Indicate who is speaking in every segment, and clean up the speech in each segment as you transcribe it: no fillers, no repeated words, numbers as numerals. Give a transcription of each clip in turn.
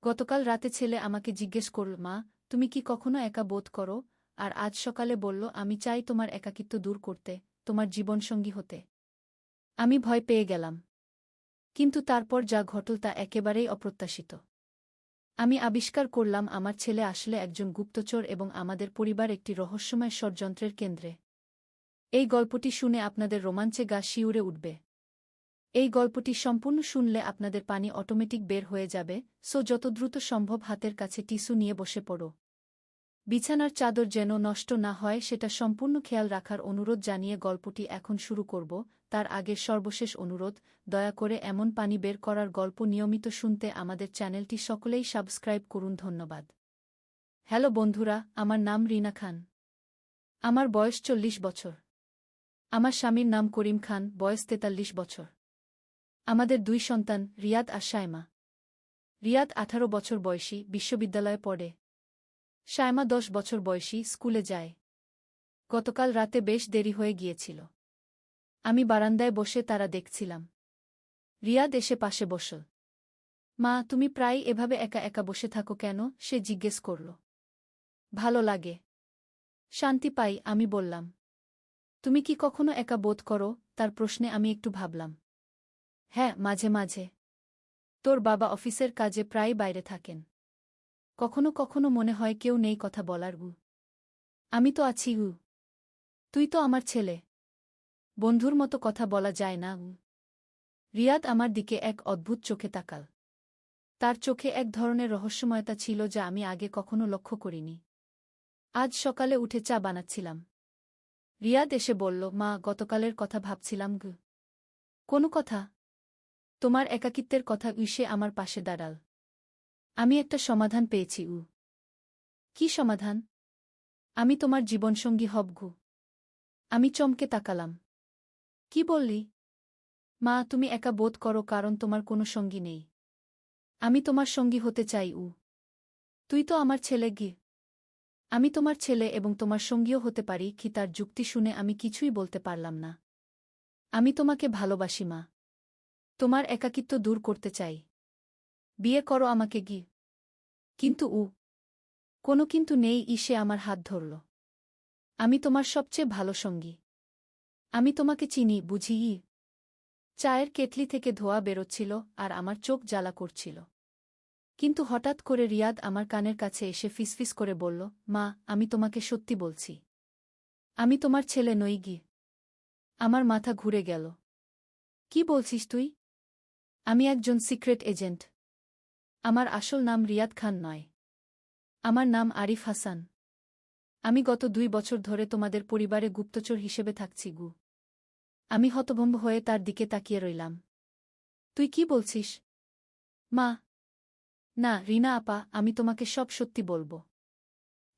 Speaker 1: গতকাল রাতে ছেলে আমাকে জিজ্ঞেস করল, মা, তুমি কি কখনো একা বোধ করো? আর আজ সকালে বলল, আমি চাই তোমার একাকিত্ব দূর করতে, তোমার জীবনসঙ্গী হতে। আমি ভয় পেয়ে গেলাম। কিন্তু তারপর যা ঘটল তা একেবারেই অপ্রত্যাশিত। আমি আবিষ্কার করলাম আমার ছেলে আসলে একজন গুপ্তচর এবং আমাদের পরিবার একটি রহস্যময় ষড়যন্ত্রের কেন্দ্রে। এই গল্পটি শুনে আপনাদের রোমাঞ্চে গা শিউরে উঠবে। এই গল্পটি সম্পূর্ণ শুনলে আপনাদের পানি অটোমেটিক বের হয়ে যাবে, সো যত দ্রুত সম্ভব হাতের কাছে টিস্যু নিয়ে বসে পড়ো। বিছানার চাদর যেন নষ্ট না হয় সেটা সম্পূর্ণ খেয়াল রাখার অনুরোধ জানিয়ে গল্পটি এখন শুরু করব। তার আগের সর্বশেষ অনুরোধ, দয়া করে এমন পানি বের করার গল্প নিয়মিত শুনতে আমাদের চ্যানেলটি সকলেই সাবস্ক্রাইব করুন। ধন্যবাদ। হ্যালো বন্ধুরা, আমার নাম রিনা খান। আমার বয়স 40 বছর। আমার স্বামীর নাম করিম খান, বয়স 43 বছর। আমাদের 2 সন্তান, রিয়াদ আর শায়মা। রিয়াদ 18 বছর বয়সী, বিশ্ববিদ্যালয়ে পড়ে। শায়মা 10 বছর বয়সী, স্কুলে যায়। গতকাল রাতে বেশ দেরি হয়ে গিয়েছিল। আমি বারান্দায় বসে তারা দেখছিলাম। রিয়াদ এসে পাশে বসল। মা, তুমি প্রায় এভাবে একা একা বসে থাকো কেন? সে জিজ্ঞেস করল। ভালো লাগে। শান্তি পাই, আমি বললাম। তুমি কি কখনো একা বোধ করো? তার প্রশ্নে আমি একটু ভাবলাম। হ্যাঁ, মাঝে মাঝে। তোর বাবা অফিসের কাজে প্রায় বাইরে থাকেন। কখনো কখনো মনে হয় কেউ নেই কথা বলার। আমি তো আছি। তুই তো আমার ছেলে। বন্ধুর মতো কথা বলা যায় না? রিয়াদ আমার দিকে এক অদ্ভুত চোখে তাকাল। তার চোখে এক ধরনের রহস্যময়তা ছিল যা আমি আগে কখনো লক্ষ্য করিনি। আজ সকালে উঠে চা বানাচ্ছিলাম। রিয়াদ এসে বলল, মা, গতকালের কথা ভাবছিলাম। কোনো কথা? তোমার একাকিত্বের কথা। সে আমার পাশে দাঁড়াল। আমি একটা সমাধান পেয়েছি। কি সমাধান? আমি তোমার জীবনসঙ্গী হব। আমি চমকে তাকালাম। কি বললি? মা, তুমি একা বোধ করো কারণ তোমার কোনো সঙ্গী নেই। আমি তোমার সঙ্গী হতে চাই। তুই তো আমার ছেলে। আমি তোমার ছেলে এবং তোমার সঙ্গীও হতে পারি। কি? তার যুক্তি শুনে আমি কিছুই বলতে পারলাম না। আমি তোমাকে ভালোবাসি মা। তোমার একাকিত্ব দূর করতে চাই। বিয়ে করো আমাকে। কিন্তু কোনো কিন্তু নেই। সে আমার হাত ধরল। আমি তোমার সবচেয়ে ভালো সঙ্গী। আমি তোমাকে চিনি, বুঝি। চায়ের কেটলি থেকে ধোঁয়া বেরোচ্ছিল আর আমার চোখ জ্বালা করছিল। কিন্তু হঠাৎ করে রিয়াদ আমার কানের কাছে এসে ফিসফিস করে বলল, মা, আমি তোমাকে সত্যি বলছি। আমি তোমার ছেলে নই। আমার মাথা ঘুরে গেল। কি বলছিস তুই? আমি একজন সিক্রেট এজেন্ট। আমার আসল নাম রিয়াদ খান নয়। আমার নাম আরিফ হাসান। আমি গত 2 বছর ধরে তোমাদের পরিবারে গুপ্তচর হিসেবে থাকছি। আমি হতভম্ব হয়ে তার দিকে তাকিয়ে রইলাম। তুই কি বলছিস? মা। না রিনা আপা, আমি তোমাকে সব সত্যি বলবো।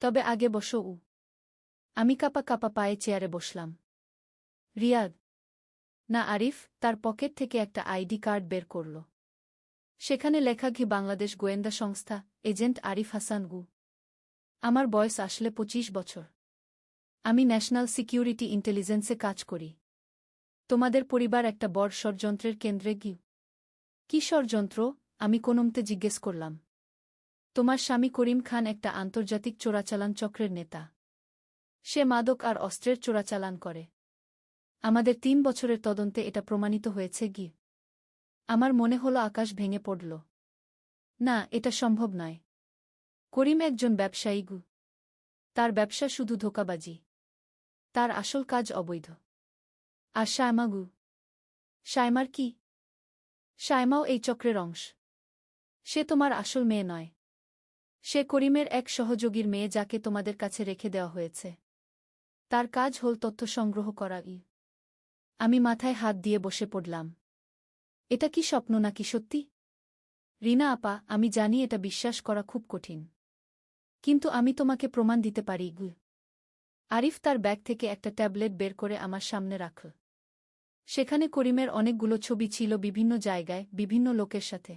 Speaker 1: তবে আগে বসো। আমি কাঁপা কাঁপা পায়ে চেয়ারে বসলাম। রিয়াদ। না আরিফ তার পকেট থেকে একটা আইডি কার্ড বের করল। সেখানে লেখা বাংলাদেশ গোয়েন্দা সংস্থা, এজেন্ট আরিফ হাসান। আমার বয়স আসলে 25 বছর। আমি ন্যাশনাল সিকিউরিটি ইন্টেলিজেন্সে কাজ করি। তোমাদের পরিবার একটা বড় ষড়যন্ত্রের কেন্দ্রে। কি ষড়যন্ত্র? আমি কোনমতে জিজ্ঞেস করলাম। তোমার স্বামী করিম খান একটা আন্তর্জাতিক চোরাচালান চক্রের নেতা। সে মাদক আর অস্ত্রের চোরাচালান করে। আমাদের 3 বছরের তদন্তে এটা প্রমাণিত হয়েছে। আমার মনে হলো আকাশ ভেঙে পড়ল। না, এটা সম্ভব নয়। করিম একজন ব্যবসায়ী। তার ব্যবসা শুধু ধোঁকাবাজি। তার আসল কাজ অবৈধ। আর শায়মা? শায়মার কি? শায়মাও এই চক্রের অংশ। সে তোমার আসল মেয়ে নয়। সে করিমের এক সহযোগীর মেয়ে যাকে তোমাদের কাছে রেখে দেওয়া হয়েছে। তার কাজ হল তথ্য সংগ্রহ করা। আমি মাথায় হাত দিয়ে বসে পড়লাম। এটা কি স্বপ্ন নাকি সত্যি? রিনা আপা, আমি জানি এটা বিশ্বাস করা খুব কঠিন। কিন্তু আমি তোমাকে প্রমাণ দিতে পারি। আরিফ তার ব্যাগ থেকে একটা ট্যাবলেট বের করে আমার সামনে রাখল। সেখানে করিমের অনেকগুলো ছবি ছিল, বিভিন্ন জায়গায়, বিভিন্ন লোকের সাথে।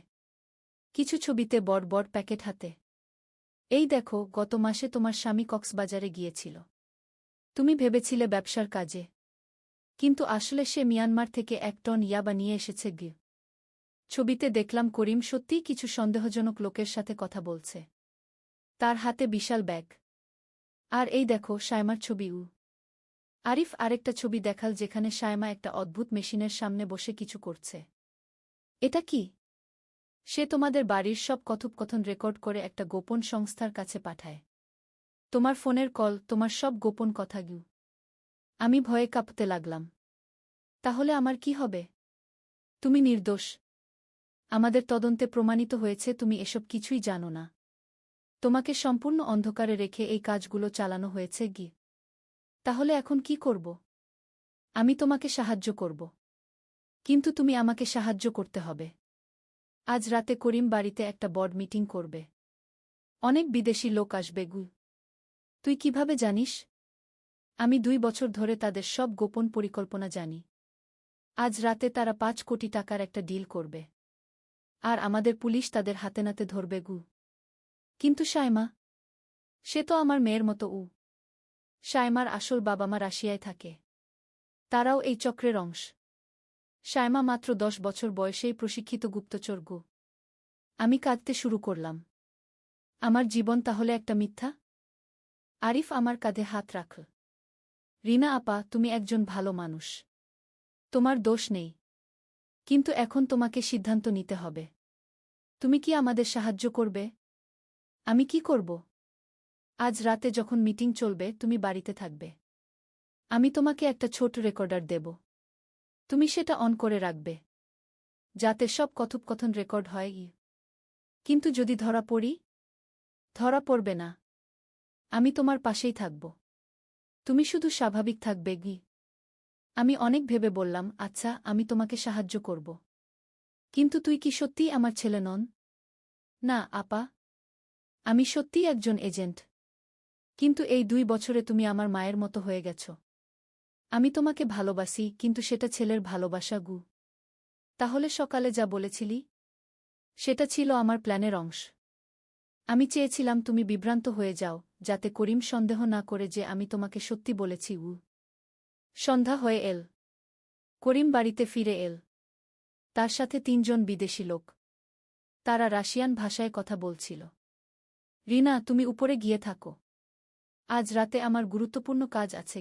Speaker 1: কিছু ছবিতে বড় বড় প্যাকেট হাতে। এই দেখো, গত মাসে তোমার স্বামী কক্সবাজারে গিয়েছিল। তুমি ভেবেছিলে ব্যবসার কাজে। কিন্তু আসলে সে মিয়ানমার থেকে 1 টন ইয়াবা নিয়ে এসেছে। ছবিতে দেখলাম করিম সত্যিই কিছু সন্দেহজনক লোকের সাথে কথা বলছে। তার হাতে বিশাল ব্যাগ। আর এই দেখো শায়মার ছবি। আরিফ আরেকটা ছবি দেখাল যেখানে শায়মা একটা অদ্ভুত মেশিনের সামনে বসে কিছু করছে। এটা কি? সে তোমাদের বাড়ির সব কথোপকথন রেকর্ড করে একটা গোপন সংস্থার কাছে পাঠায়। তোমার ফোনের কল, তোমার সব গোপন কথা। আমি ভয়ে কাঁপতে লাগলাম। তাহলে আমার কি হবে? তুমি নির্দোষ। আমাদের তদন্তে প্রমাণিত হয়েছে তুমি এসব কিছুই জানো না। তোমাকে সম্পূর্ণ অন্ধকারে রেখে এই কাজগুলো চালানো হয়েছে। তাহলে এখন কি করব? আমি তোমাকে সাহায্য করব। কিন্তু তুমি আমাকে সাহায্য করতে হবে। আজ রাতে করিম বাড়িতে একটা বড় মিটিং করবে। অনেক বিদেশি লোক আসবে। তুই কিভাবে জানিস? আমি 2 বছর ধরে তাদের সব গোপন পরিকল্পনা জানি। আজ রাতে তারা 5 কোটি টাকার একটা ডিল করবে। আর আমাদের পুলিশ তাদের হাতে নাতে ধরবে। কিন্তু শায়মা? সে তো আমার মেয়ের মতো। শায়মার আসল বাবা মা রাশিয়ায় থাকে। তারাও এই চক্রের অংশ। শায়মা মাত্র 10 বছর বয়সেই প্রশিক্ষিত গুপ্তচর। আমি কাঁদতে শুরু করলাম। আমার জীবন তাহলে একটা মিথ্যা? আরিফ আমার কাঁধে হাত রাখল। রিনা আপা, তুমি একজন ভালো মানুষ। তোমার দোষ নেই। কিন্তু এখন তোমাকে সিদ্ধান্ত নিতে হবে। তুমি কি আমাদের সাহায্য করবে? আমি কি করব? আজ রাতে যখন মিটিং চলবে তুমি বাড়িতে থাকবে। আমি তোমাকে একটা ছোট রেকর্ডার দেব। তুমি সেটা অন করে রাখবে, যাতে সব কথোপকথন রেকর্ড হয়। কিন্তু যদি ধরা পড়ি? ধরা পড়বে না। আমি তোমার পাশেই থাকব। তুমি শুধু স্বাভাবিক থাকবে। আমি অনেক ভেবে বললাম, আচ্ছা আমি তোমাকে সাহায্য করব। কিন্তু তুই কি সত্যিই আমার ছেলে নন? না আপা। আমি সত্যিই একজন এজেন্ট। কিন্তু এই 2 বছরে তুমি আমার মায়ের মতো হয়ে গেছ। আমি তোমাকে ভালোবাসি, কিন্তু সেটা ছেলের ভালোবাসা। তাহলে সকালে যা বলেছিলি? সেটা ছিল আমার প্ল্যানের অংশ। আমি চেয়েছিলাম তুমি বিভ্রান্ত হয়ে যাও, যাতে করিম সন্দেহ না করে যে আমি তোমাকে সত্যি বলেছি। সন্ধ্যা হয়ে এল। করিম বাড়িতে ফিরে এল। তার সাথে 3 জন বিদেশি লোক। তারা রাশিয়ান ভাষায় কথা বলছিল। রিনা, তুমি উপরে গিয়ে থাকো। আজ রাতে আমার গুরুত্বপূর্ণ কাজ আছে।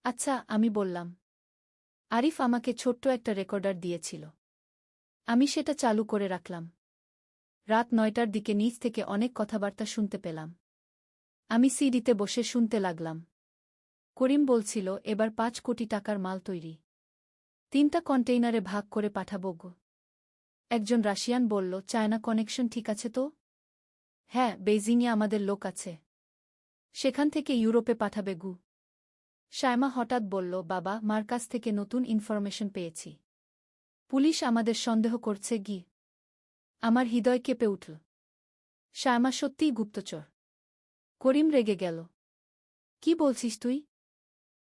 Speaker 1: আচ্ছা, আমি বললাম। আরিফ আমাকে ছোট্ট একটা রেকর্ডার দিয়েছিল। আমি সেটা চালু করে রাখলাম। রাত 9টার দিকে নিচ থেকে অনেক কথাবার্তা শুনতে পেলাম। আমি সিডিতে বসে শুনতে লাগলাম। করিম বলছিল, এবার 5 কোটি টাকার মাল তৈরি। 3টা কন্টেইনারে ভাগ করে পাঠাবো। একজন রাশিয়ান বলল, চায়না কানেকশন ঠিক আছে তো? হ্যাঁ, বেইজিংয়ে আমাদের লোক আছে। সেখান থেকে ইউরোপে পাঠাবে। শায়মা হঠাৎ বলল, বাবা, মার কাছ থেকে নতুন ইনফরমেশন পেয়েছি। পুলিশ আমাদের সন্দেহ করছে। আমার হৃদয় কেঁপে উঠল। শায়মা সত্যিই গুপ্তচর। করিম রেগে গেল। কি বলছিস তুই?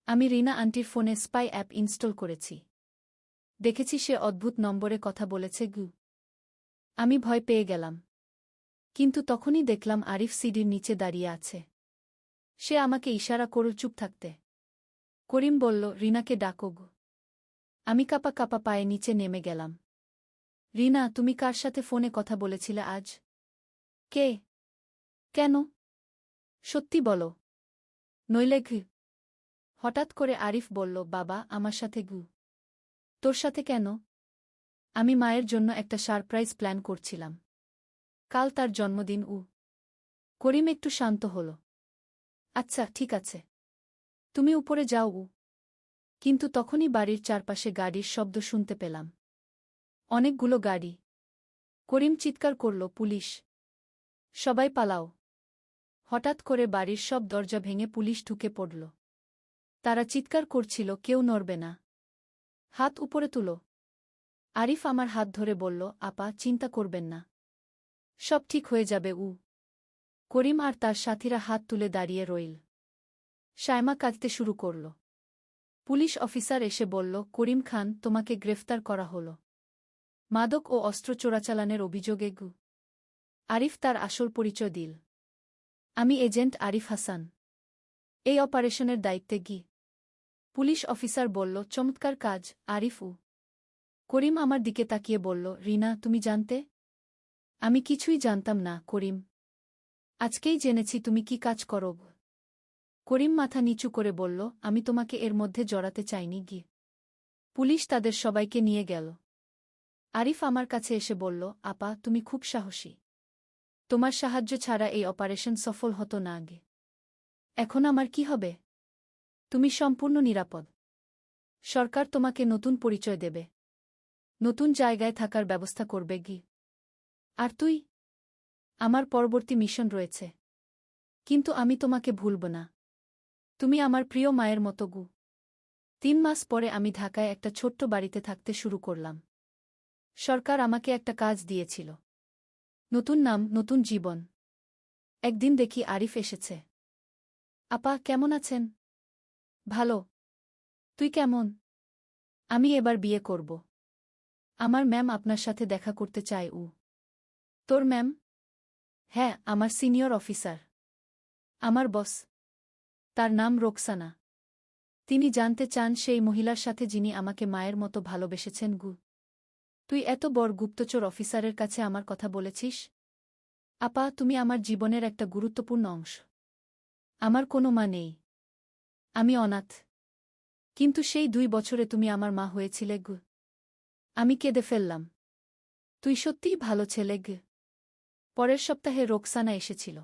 Speaker 1: আমি রিনা আন্টির ফোনে স্পাই অ্যাপ ইনস্টল করেছি। দেখেছি সে অদ্ভুত নম্বরে কথা বলেছে। আমি ভয় পেয়ে গেলাম। কিন্তু তখনই দেখলাম আরিফ সিডির নিচে দাঁড়িয়ে আছে। সে আমাকে ইশারা করল চুপ থাকতে। করিম বলল, রিনাকে ডাকো। আমি কাঁপা কাঁপা পায়ে নিচে নেমে গেলাম। রিনা, তুমি কার সাথে ফোনে কথা বলেছিলে আজ? কে? কেন? সত্যি বলো। নইলে হঠাৎ করে আরিফ বলল, বাবা, আমার সাথে। তোর সাথে কেন? আমি মায়ের জন্য একটা সারপ্রাইজ প্ল্যান করছিলাম। কাল তার জন্মদিন। করিম একটু শান্ত হল। আচ্ছা ঠিক আছে, তুমি উপরে যাও। কিন্তু তখনই বাড়ির চারপাশে গাড়ির শব্দ শুনতে পেলাম। অনেকগুলো গাড়ি। করিম চিৎকার করল, পুলিশ! সবাই পালাও! হঠাৎ করে বাড়ির সব দরজা ভেঙে পুলিশ ঢুকে পড়ল। তারা চিৎকার করছিল, কেউ নড়বে না। হাত উপরে তুলো। আরিফ আমার হাত ধরে বলল, আপা, চিন্তা করবেন না। সব ঠিক হয়ে যাবে। করিম আর তার সাথীরা হাত তুলে দাঁড়িয়ে রইল। শায়মা কাঁদতে শুরু করল। পুলিশ অফিসার এসে বলল, করিম খান, তোমাকে গ্রেফতার করা হল মাদক ও অস্ত্র চোরাচালানের অভিযোগে। আরিফ তার আসল পরিচয় দিল। আমি এজেন্ট আরিফ হাসান। এই অপারেশনের দায়িত্বে। পুলিশ অফিসার বলল, চমৎকার কাজ, আরিফ। করিম আমার দিকে তাকিয়ে বলল, রিনা, তুমি জানতে? আমি কিছুই জানতাম না, করিম। আজকেই জেনেছি তুমি কি কাজ করো। করিম মাথা নিচু করে বলল, আমি তোমাকে এর মধ্যে জড়াতে চাইনি গি। পুলিশ তাদের সবাইকে নিয়ে গেল। আরিফ আমার কাছে এসে বলল, আপা, তুমি খুব সাহসী। তোমার সাহায্য ছাড়া এই অপারেশন সফল হতো না আগে। এখন আমার কি হবে? তুমি সম্পূর্ণ নিরাপদ। সরকার তোমাকে নতুন পরিচয় দেবে, নতুন জায়গায় থাকার ব্যবস্থা করবে গি। আর তুই? আমার পরবর্তী মিশন রয়েছে, কিন্তু আমি তোমাকে ভুলব না। তুমি আমার প্রিয় মায়ের মতো গু। ৩ মাস পরে আমি ঢাকায় একটা ছোট্ট বাড়িতে থাকতে শুরু করলাম। সরকার আমাকে একটা কাজ দিয়েছিল, নতুন নাম, নতুন জীবন। একদিন দেখি আরিফ এসেছে। আপা, কেমন আছেন? ভালো। তুই কেমন? আমি এবার বিয়ে করব। আমার ম্যাম আপনার সাথে দেখা করতে চায়। তোর ম্যাম? হ্যাঁ, আমার সিনিয়র অফিসার, আমার বস। তার নাম রোকসানা। তিনি জানতে চান সেই মহিলার সাথে যিনি আমাকে মায়ের মতো ভালোবেসেছেন গু। তুই এত বড় গুপ্তচর অফিসারের কাছে আমার কথা বলেছিস? আপা, তুমি আমার জীবনের একটা গুরুত্বপূর্ণ অংশ। আমার কোনো মা নেই, আমি অনাথ। কিন্তু সেই 2 বছরে তুমি আমার মা হয়েছিলে গু। আমি কেঁদে ফেললাম। তুই সত্যিই ভালো ছেলে গে। পরের সপ্তাহে রোকসানা এসেছিল।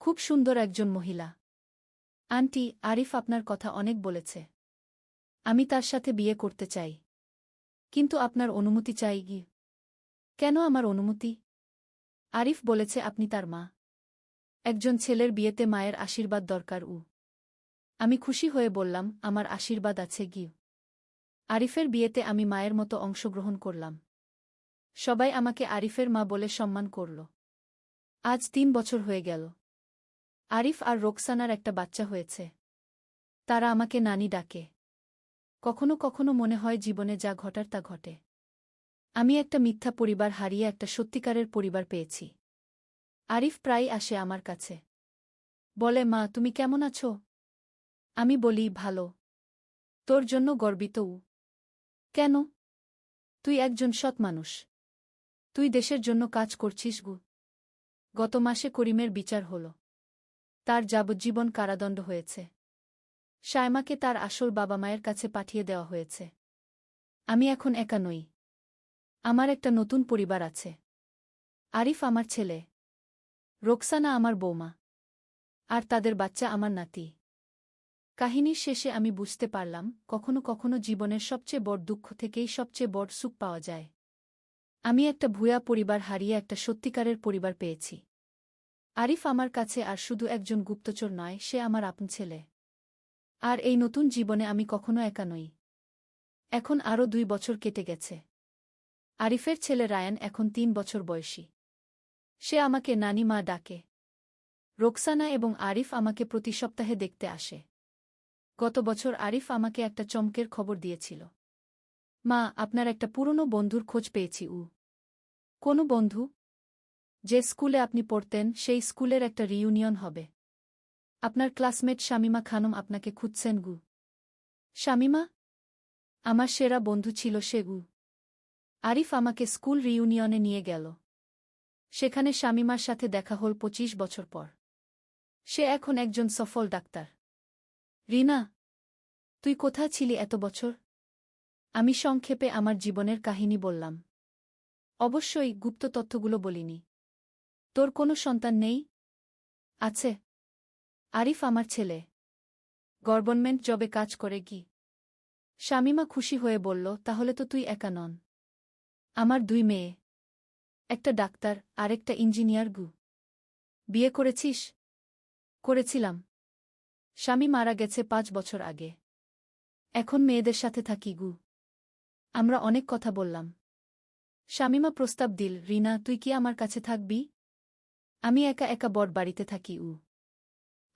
Speaker 1: খুব সুন্দর একজন মহিলা। আন্টি, আরিফ আপনার কথা অনেক বলেছে। আমি তার সাথে বিয়ে করতে চাই, কিন্তু আপনার অনুমতি চাই গি। কেন আমার অনুমতি? আরিফ বলেছে আপনি তার মা। একজন ছেলের বিয়েতে মায়ের আশীর্বাদ দরকার। আমি খুশি হয়ে বললাম, আমার আশীর্বাদ আছে গি। আরিফের বিয়েতে আমি মায়ের মতো অংশগ্রহণ করলাম। সবাই আমাকে আরিফের মা বলে সম্মান করল। আজ 3 বছর হয়ে গেল। আরিফ আর রোকসানার একটা বাচ্চা হয়েছে। তারা আমাকে নানি ডাকে। কখনো কখনো মনে হয় জীবনে যা ঘটার তা ঘটে। আমি একটা মিথ্যা পরিবার হারিয়ে একটা সত্যিকারের পরিবার পেয়েছি। আরিফ প্রায়ই আসে আমার কাছে। বলে, মা, তুমি কেমন আছো? আমি বলি, ভালো। তোর জন্য গর্বিত। কেন? তুই একজন সৎ মানুষ। তুই দেশের জন্য কাজ করছিস গু। গত মাসে করিমের বিচার হল। তার যাবজ্জীবন কারাদণ্ড হয়েছে। শায়মাকে তার আসল বাবা মায়ের কাছে পাঠিয়ে দেওয়া হয়েছে। আমি এখন একা নই। আমার একটা নতুন পরিবার আছে। আরিফ আমার ছেলে, রোকসানা আমার বৌমা, আর তাদের বাচ্চা আমার নাতি। কাহিনীর শেষে আমি বুঝতে পারলাম, কখনো কখনো জীবনের সবচেয়ে বড় দুঃখ থেকেই সবচেয়ে বড় সুখ পাওয়া যায়। আমি একটা ভুয়া পরিবার হারিয়ে একটা সত্যিকারের পরিবার পেয়েছি। আরিফ আমার কাছে আর শুধু একজন গুপ্তচর নয়, সে আমার আপন ছেলে। আর এই নতুন জীবনে আমি কখনো একা নই। এখন আরও 2 বছর কেটে গেছে। আরিফের ছেলে রায়ান এখন 3 বছর বয়সী। সে আমাকে নানি মা ডাকে। রোকসানা এবং আরিফ আমাকে প্রতি সপ্তাহে দেখতে আসে। গত বছর আরিফ আমাকে একটা চমকের খবর দিয়েছিল। মা, আপনার একটা পুরনো বন্ধুর খোঁজ পেয়েছি। কোন বন্ধু? যে স্কুলে আপনি পড়তেন সেই স্কুলের একটা রিইউনিয়ন হবে। আপনার ক্লাসমেট শামিমা খানম আপনাকে খুঁজছেন গু। শামিমা? আমার সেরা বন্ধু ছিল সে গু। আরিফ আমাকে স্কুল রিইউনিয়নে নিয়ে গেল। সেখানে শামিমার সাথে দেখা হল 25 বছর পর। সে এখন একজন সফল ডাক্তার। রিনা, তুই কোথায় ছিলি এত বছর? আমি সংক্ষেপে আমার জীবনের কাহিনী বললাম। অবশ্যই গুপ্ত তথ্যগুলো বলিনি। তোর কোনো সন্তান নেই? আছে। আরিফ আমার ছেলে, গভর্নমেন্ট জবে কাজ করে কি। শামিমা খুশি হয়ে বলল, তাহলে তো তুই একা নন। আমার 2 মেয়ে, একটা ডাক্তার, আরেকটা ইঞ্জিনিয়ার গু। বিয়ে করেছিস? করেছিলাম। স্বামী মারা গেছে 5 বছর আগে। এখন মেয়েদের সাথে থাকি গু। আমরা অনেক কথা বললাম। শামিমা প্রস্তাব দিল, রিনা, তুই কি আমার কাছে থাকবি? আমি একা একা বড় বাড়িতে থাকি।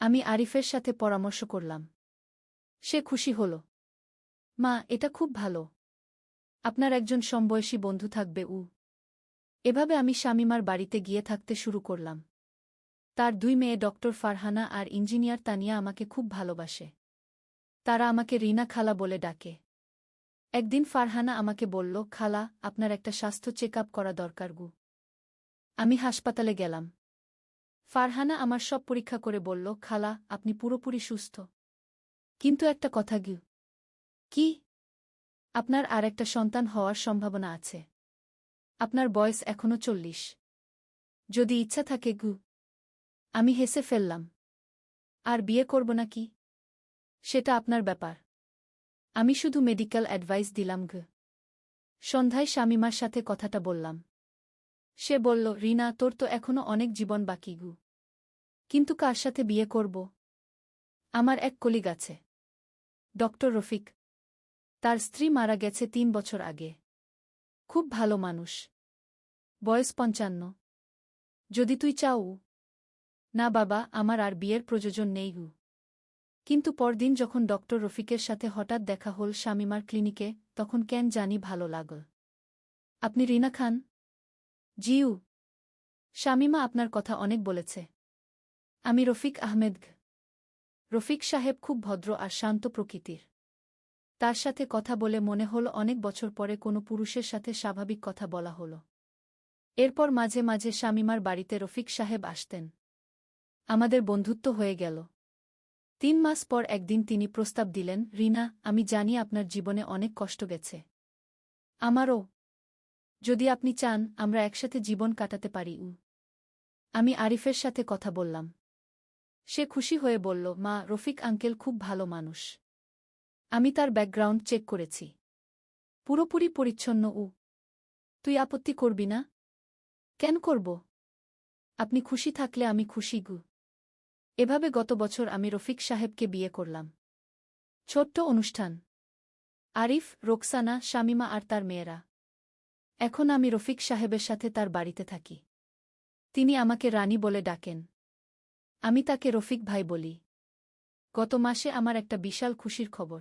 Speaker 1: আমি আরিফের সাথে পরামর্শ করলাম। সে খুশি হল। মা, এটা খুব ভালো। আপনার একজন সমবয়সী বন্ধু থাকবে। এভাবে আমি শামিমার বাড়িতে গিয়ে থাকতে শুরু করলাম। তার 2 মেয়ে ডক্টর ফারহানা আর ইঞ্জিনিয়ার তানিয়া আমাকে খুব ভালোবাসে। তারা আমাকে রিনা খালা বলে ডাকে। একদিন ফারহানা আমাকে বলল, খালা, আপনার একটা স্বাস্থ্য চেক আপ করা দরকার গু। আমি হাসপাতালে গেলাম। ফারহানা আমার সব পরীক্ষা করে বলল, খালা, আপনি পুরোপুরি সুস্থ। কিন্তু একটা কথা গু। কি? আপনার আর একটা সন্তান হওয়ার সম্ভাবনা আছে। আপনার বয়স এখনো 40। যদি ইচ্ছা থাকে গু। আমি হেসে ফেললাম। আর বিয়ে করব না কি? সেটা আপনার ব্যাপার। আমি শুধু মেডিকেল অ্যাডভাইস দিলাম গু। সন্ধ্যায় শামীমার সাথে কথাটা বললাম। সে বলল, রিনা, তোর তো এখনো অনেক জীবন বাকি গু। কিন্তু কার সাথে বিয়ে করব? আমার এক কলিগ আছে, ডক্টর রফিক। তার স্ত্রী মারা গেছে 3 বছর আগে। খুব ভালো মানুষ। বয়স 55। যদি তুই চাও। না বাবা, আমার আর বিয়ের প্রয়োজন নেই গু। কিন্তু পরদিন যখন ডক্টর রফিকের সাথে হঠাৎ দেখা হল শামীমার ক্লিনিকে, তখন কেন জানি ভালো লাগল। আপনি রিনা খান? জিউ। শামীমা আপনার কথা অনেক বলেছে। আমি রফিক আহমেদ। রফিক সাহেব খুব ভদ্র আর শান্ত প্রকৃতির। তার সাথে কথা বলে মনে হল অনেক বছর পরে কোনো পুরুষের সাথে স্বাভাবিক কথা বলা হল। এরপর মাঝে মাঝে শামীমার বাড়িতে রফিক সাহেব আসতেন। আমাদের বন্ধুত্ব হয়ে গেল। 3 মাস পর একদিন তিনি প্রস্তাব দিলেন, রিনা, আমি জানি আপনার জীবনে অনেক কষ্ট গেছে। আমারও। যদি আপনি চান, আমরা একসাথে জীবন কাটাতে পারি। আমি আরিফের সাথে কথা বললাম। সে খুশি হয়ে বলল, মা, রফিক আঙ্কেল খুব ভালো মানুষ। আমি তার ব্যাকগ্রাউন্ড চেক করেছি। পুরোপুরি পরিচ্ছন্ন। তুই আপত্তি করবি না? কেন করব? আপনি খুশি থাকলে আমি খুশি গু। এভাবে গত বছর আমি রফিক সাহেবকে বিয়ে করলাম। ছোট্ট অনুষ্ঠান। আরিফ, রোকসানা, শামীমা আর তার মেয়েরা। এখন আমি রফিক সাহেবের সাথে তার বাড়িতে থাকি। তিনি আমাকে রানী বলে ডাকেন। আমি তাকে রফিক ভাই বলি। গত মাসে আমার একটা বিশাল খুশির খবর।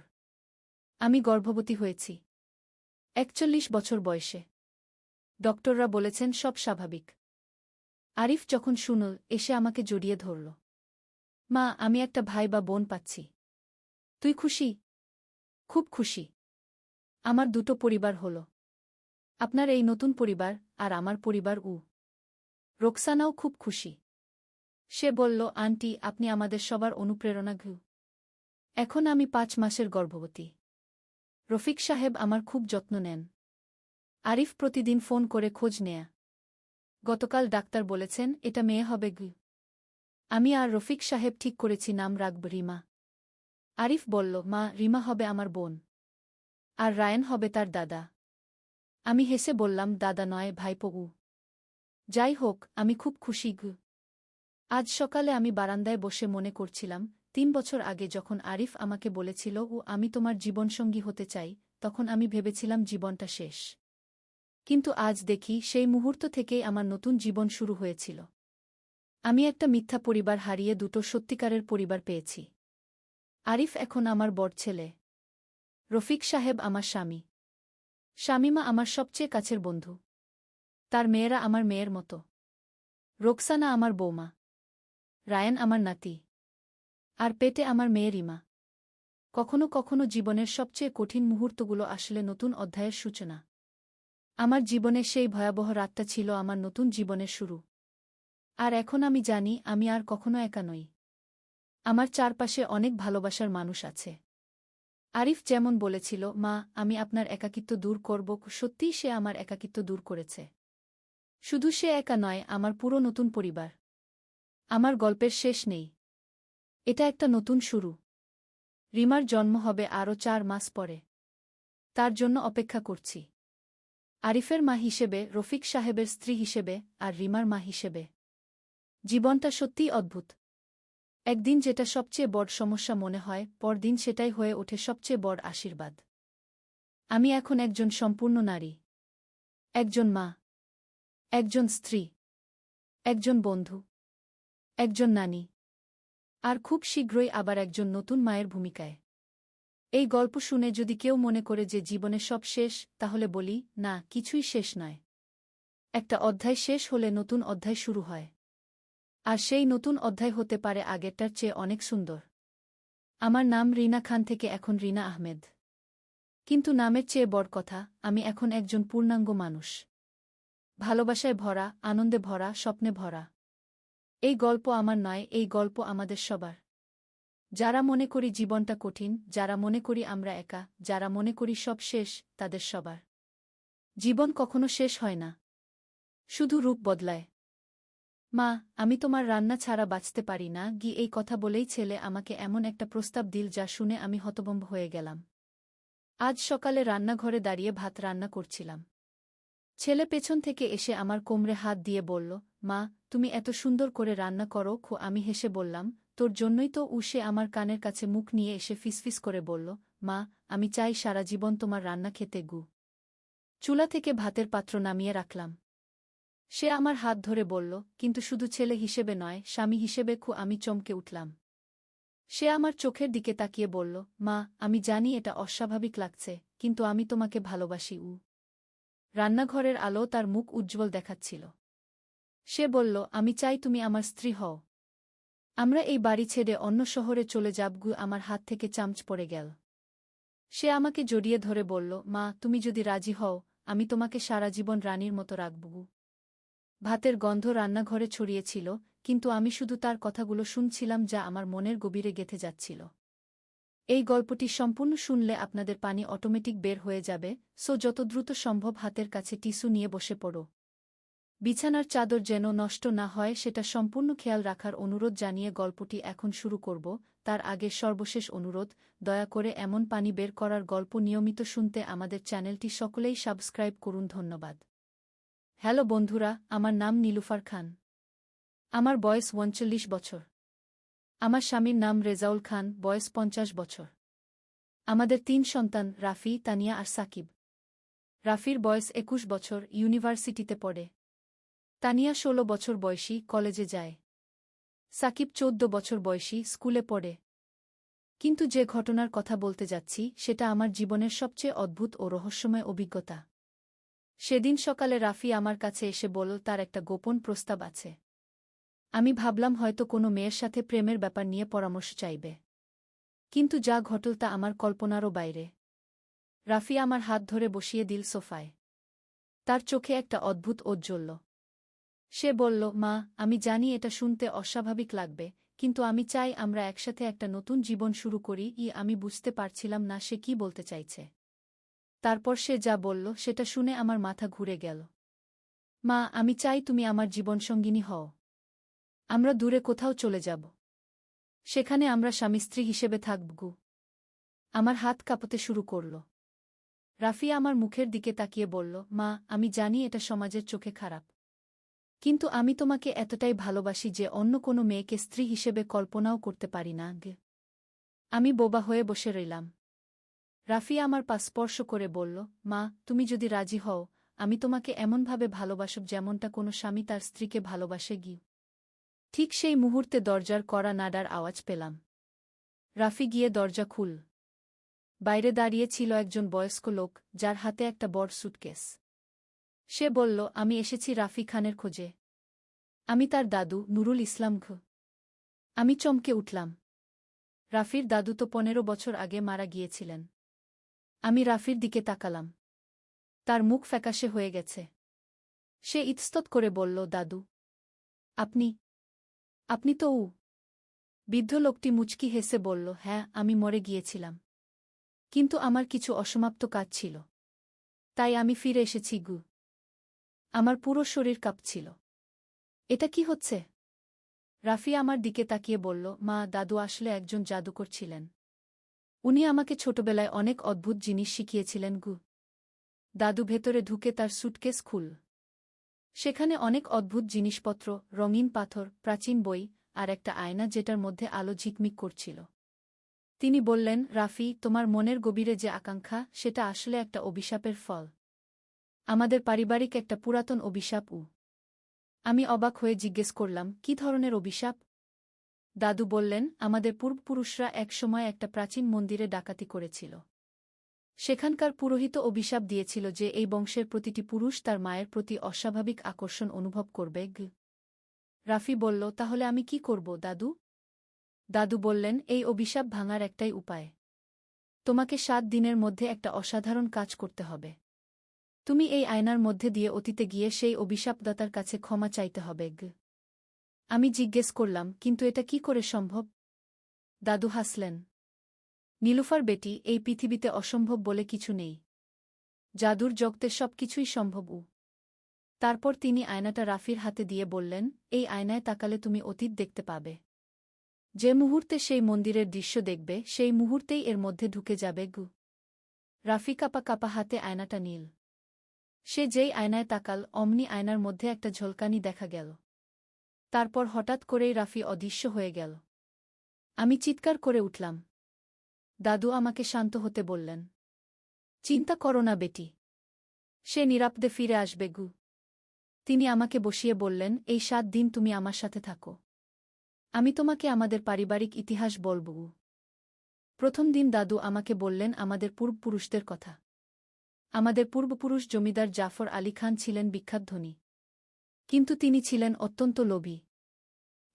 Speaker 1: আমি গর্ভবতী হয়েছি। 41 বছর বয়সে। ডক্টররা বলেছেন সব স্বাভাবিক। আরিফ যখন শুনল, এসে আমাকে জড়িয়ে ধরল। মা, আমি একটা ভাই বা বোন পাচ্ছি। তুই খুশি? খুব খুশি। আমার 2টো পরিবার হল। আপনার এই নতুন পরিবার, আর আমার পরিবার। রোকসানাও খুব খুশি। সে বলল, আন্টি, আপনি আমাদের সবার অনুপ্রেরণা ঘু। এখন আমি 5 মাসের গর্ভবতী। রফিক সাহেব আমার খুব যত্ন নেন। আরিফ প্রতিদিন ফোন করে খোঁজ নেয়া। গতকাল ডাক্তার বলেছেন এটা মেয়ে হবে গু। আমি আর রফিক সাহেব ঠিক করেছি নাম রাখব রিমা। আরিফ বলল, মা, রিমা হবে আমার বোন। আর রায়ান হবে তার দাদা। আমি হেসে বললাম, দাদা নয়, ভাইপো। যাই হোক, আমি খুব খুশি গু। আজ সকালে আমি বারান্দায় বসে মনে করছিলাম, 3 বছর আগে যখন আরিফ আমাকে বলেছিল আমি তোমার জীবনসঙ্গী হতে চাই, তখন আমি ভেবেছিলাম জীবনটা শেষ। কিন্তু আজ দেখি সেই মুহূর্ত থেকেই আমার নতুন জীবন শুরু হয়েছিল। আমি একটা মিথ্যা পরিবার হারিয়ে 2টো সত্যিকারের পরিবার পেয়েছি। আরিফ এখন আমার বড় ছেলে। রফিক সাহেব আমার স্বামী। শামীমা আমার সবচেয়ে কাছের বন্ধু। তার মেয়েরা আমার মেয়ের মতো। রোকসানা আমার বৌমা। রায়ান আমার নাতি। আর পেটে আমার মেয়ে রিমা। কখনো কখনো জীবনের সবচেয়ে কঠিন মুহূর্তগুলো আসলে নতুন অধ্যায়ের সূচনা। আমার জীবনে সেই ভয়াবহ রাতটা ছিল আমার নতুন জীবনের শুরু। আর এখন আমি জানি আমি আর কখনো একা নই। আমার চারপাশে অনেক ভালোবাসার মানুষ আছে। আরিফ যেমন বলেছিল, মা, আমি আপনার একাকিত্ব দূর করব, সত্যিই সে আমার একাকিত্ব দূর করেছে। শুধু সে একা নয়, আমার পুরো নতুন পরিবার। আমার গল্পের শেষ নেই। এটা একটা নতুন শুরু। রিমার জন্ম হবে আরও 4 মাস পরে। তার জন্য অপেক্ষা করছি। আরিফের মা হিসেবে, রফিক সাহেবের স্ত্রী হিসেবে, আর রিমার মা হিসেবে। জীবনটা সত্যিই অদ্ভুত। একদিন যেটা সবচেয়ে বড় সমস্যা মনে হয়, পরদিন সেটাই হয়ে ওঠে সবচেয়ে বড় আশীর্বাদ। আমি এখন একজন সম্পূর্ণ নারী। একজন মা। একজন স্ত্রী। একজন বন্ধু। একজন নানী। আর খুব শীঘ্রই আবার একজন নতুন মায়ের ভূমিকায়। এই গল্প শুনে যদি কেউ মনে করে যে জীবনে সব শেষ, তাহলে বলি, না, কিছুই শেষ নয়। একটা অধ্যায় শেষ হলে নতুন অধ্যায় শুরু হয়। আর সেই নতুন অধ্যায় হতে পারে আগেরটার চেয়ে অনেক সুন্দর। আমার নাম রিনা খান থেকে এখন রিনা আহমেদ। কিন্তু নামের চেয়ে বড় কথা, আমি এখন একজন পূর্ণাঙ্গ মানুষ। ভালোবাসায় ভরা, আনন্দে ভরা, স্বপ্নে ভরা। এই গল্প আমার নয়, এই গল্প আমাদের সবার। যারা মনে করি জীবনটা কঠিন, যারা মনে করি আমরা একা, যারা মনে করি সব শেষ, তাদের সবার। জীবন কখনো শেষ হয় না। শুধু রূপ বদলায়। মা, আমি তোমার রান্না ছাড়া বাঁচতে পারি না এই কথা বলেই ছেলে আমাকে এমন একটা প্রস্তাব দিল যা শুনে আমি হতভম্ব হয়ে গেলাম। আজ সকালে রান্নাঘরে দাঁড়িয়ে ভাত রান্না করছিলাম। ছেলে পেছন থেকে এসে আমার কোমরে হাত দিয়ে বলল, মা, তুমি এত সুন্দর করে রান্না করো। আমি হেসে বললাম, তোর জন্যই তো। সে আমার কানের কাছে মুখ নিয়ে এসে ফিসফিস করে বলল, মা, আমি চাই সারা জীবন তোমার রান্না খেতে। চুলা থেকে ভাতের পাত্র নামিয়ে রাখলাম। সে আমার হাত ধরে বলল, কিন্তু শুধু ছেলে হিসেবে নয়, স্বামী হিসেবে। আমি চমকে উঠলাম। সে আমার চোখের দিকে তাকিয়ে বলল, মা, আমি জানি এটা অস্বাভাবিক লাগছে, কিন্তু আমি তোমাকে ভালোবাসি। রান্নাঘরের আলো তার মুখ উজ্জ্বল দেখাচ্ছিল। সে বলল, আমি চাই তুমি আমার স্ত্রী হও। আমরা এই বাড়ি ছেড়ে অন্য শহরে চলে যাব। আমার হাত থেকে চামচ পড়ে গেল। সে আমাকে জড়িয়ে ধরে বলল, মা, তুমি যদি রাজি হও, আমি তোমাকে সারা জীবন রানীর মতো রাখব। ভাতের গন্ধ রান্নাঘরে ছড়িয়েছিল, কিন্তু আমি শুধু তার কথাগুলো শুনছিলাম যা আমার মনের গভীরে গেঁথে যাচ্ছিল। এই গল্পটি সম্পূর্ণ শুনলে আপনাদের পানি অটোমেটিক বের হয়ে যাবে, যত দ্রুত সম্ভব হাতের কাছে টিস্যু নিয়ে বসে পড়ো। বিছানার চাদর যেন নষ্ট না হয় সেটা সম্পূর্ণ খেয়াল রাখার অনুরোধ জানিয়ে গল্পটি এখন শুরু করব। তার আগে সর্বশেষ অনুরোধ, দয়া করে এমন পানি বের করার গল্প নিয়মিত শুনতে আমাদের চ্যানেলটি সকলেই সাবস্ক্রাইব করুন। ধন্যবাদ। হ্যালো বন্ধুরা, আমার নাম নীলুফার খান। আমার বয়স ৩৯ বছর। আমার স্বামীর নাম রেজাউল খান, বয়স ৫০ বছর। আমাদের ৩ সন্তান, রাফি, তানিয়া আর সাকিব। রাফির বয়স ২১ বছর, ইউনিভার্সিটিতে পড়ে। তানিয়া ১৬ বছর বয়সী, কলেজে যায়। সাকিব ১৪ বছর বয়সী, স্কুলে পড়ে। কিন্তু যে ঘটনার কথা বলতে যাচ্ছি সেটা আমার জীবনের সবচেয়ে অদ্ভুত ও রহস্যময় অভিজ্ঞতা। সেদিন সকালে রাফি আমার কাছে এসে বলল তার একটা গোপন প্রস্তাব আছে। আমি ভাবলাম হয়তো কোনো মেয়ের সাথে প্রেমের ব্যাপার নিয়ে পরামর্শ চাইবে। কিন্তু যা ঘটল তা আমার কল্পনারও বাইরে। রাফি আমার হাত ধরে বসিয়ে দিল সোফায়। তার চোখে একটা অদ্ভুত ঔজ্জ্বল্য। সে বলল, মা, আমি জানি এটা শুনতে অস্বাভাবিক লাগবে, কিন্তু আমি চাই আমরা একসাথে একটা নতুন জীবন শুরু করি। আমি বুঝতে পারছিলাম না সে কি বলতে চাইছে। তারপর সে যা বলল সেটা শুনে আমার মাথা ঘুরে গেল। মা, আমি চাই তুমি আমার জীবনসঙ্গিনী হও। আমরা দূরে কোথাও চলে যাব। সেখানে আমরা স্বামী স্ত্রী হিসেবে থাকব। আমার হাত কাঁপতে শুরু করল। রাফি আমার মুখের দিকে তাকিয়ে বলল, মা, আমি জানি এটা সমাজের চোখে খারাপ, কিন্তু আমি তোমাকে এতটাই ভালোবাসি যে অন্য কোনো মেয়েকে স্ত্রী হিসেবে কল্পনাও করতে পারি না। আমি বোবা হয়ে বসে রইলাম। রাফি আমার পা স্পর্শ করে বলল, মা, তুমি যদি রাজি হও, আমি তোমাকে এমনভাবে ভালোবাসব যেমনটা কোনো স্বামী তার স্ত্রীকে ভালোবাসে। ঠিক সেই মুহূর্তে দরজার কড়া নাড়ার আওয়াজ পেলাম। রাফি গিয়ে দরজা খুল। বাইরে দাঁড়িয়ে ছিল একজন বয়স্ক লোক, যার হাতে একটা বড় সুটকেস। সে বলল, আমি এসেছি রাফি খানের খোঁজে। আমি তার দাদু, নুরুল ইসলাম ঘ। আমি চমকে উঠলাম। রাফির দাদু তো ১৫ বছর আগে মারা গিয়েছিলেন। আমি রাফির দিকে তাকালাম। তার মুখ ফ্যাকাশে হয়ে গেছে। সে ইতস্তত করে বলল, দাদু, আপনি আপনি তো বৃদ্ধ লোকটি মুচকি হেসে বলল, হ্যাঁ, আমি মরে গিয়েছিলাম। কিন্তু আমার কিছু অসমাপ্ত কাজ ছিল। তাই আমি ফিরে এসেছি। আমার পুরো শরীর কাঁপছিল। এটা কি হচ্ছে? রাফি আমার দিকে তাকিয়ে বলল, মা, দাদু আসলে একজন জাদুকর ছিলেন। উনি আমাকে ছোটবেলায় অনেক অদ্ভুত জিনিস শিখিয়েছিলেন। দাদু ভেতরে ঢুকে তার সুটকেস খুল। সেখানে অনেক অদ্ভুত জিনিসপত্র, রঙিন পাথর, প্রাচীন বই, আর একটা আয়না যেটার মধ্যে আলো ঝিকমিক করছিল। তিনি বললেন, রাফি, তোমার মনের গভীরে যে আকাঙ্ক্ষা, সেটা আসলে একটা অভিশাপের ফল। আমাদের পারিবারিক একটা পুরাতন অভিশাপ। আমি অবাক হয়ে জিজ্ঞেস করলাম, কি ধরনের অভিশাপ? দাদু বললেন, আমাদের পূর্বপুরুষরা একসময় একটা প্রাচীন মন্দিরে ডাকাতি করেছিল। সেখানকার পুরোহিত অভিশাপ দিয়েছিল যে এই বংশের প্রতিটি পুরুষ তার মায়ের প্রতি অস্বাভাবিক আকর্ষণ অনুভব করবে। রাফি বলল, তাহলে আমি কি করব, দাদু? দাদু বললেন, এই অভিশাপ ভাঙার একটাই উপায়। তোমাকে 7 দিনের মধ্যে একটা অসাধারণ কাজ করতে হবে। তুমি এই আয়নার মধ্যে দিয়ে অতীতে গিয়ে সেই অভিশাপদাতার কাছে ক্ষমা চাইতে হবে। আমি জিজ্ঞেস করলাম, কিন্তু এটা কি করে সম্ভব? দাদু হাসলেন। নীলুফার বেটি, এই পৃথিবীতে অসম্ভব বলে কিছু নেই। জাদুর জগতে সবকিছুই সম্ভব। তারপর তিনি আয়নাটা রাফির হাতে দিয়ে বললেন, এই আয়নায় তাকালে তুমি অতীত দেখতে পাবে। যে মুহূর্তে সেই মন্দিরের দৃশ্য দেখবে সেই মুহূর্তেই এর মধ্যে ঢুকে যাবে। রাফি কাপা কাপা হাতে আয়নাটা নীল। সে যেই আয়নায় তাকাল অমনি আয়নার মধ্যে একটা ঝলকানি দেখা গেল। তারপর হঠাৎ করেই রাফি অদৃশ্য হয়ে গেল। আমি চিৎকার করে উঠলাম। দাদু আমাকে শান্ত হতে বললেন। চিন্তা করো না বেটি, সে নিরাপদে ফিরে আসবে। তিনি আমাকে বসিয়ে বললেন, এই 7 দিন তুমি আমার সাথে থাকো। আমি তোমাকে আমাদের পারিবারিক ইতিহাস বলব। প্রথম দিন দাদু আমাকে বললেন আমাদের পূর্বপুরুষদের কথা। আমাদের পূর্বপুরুষ জমিদার জাফর আলী খান ছিলেন বিখ্যাত ধনী। কিন্তু তিনি ছিলেন অত্যন্ত লোভী।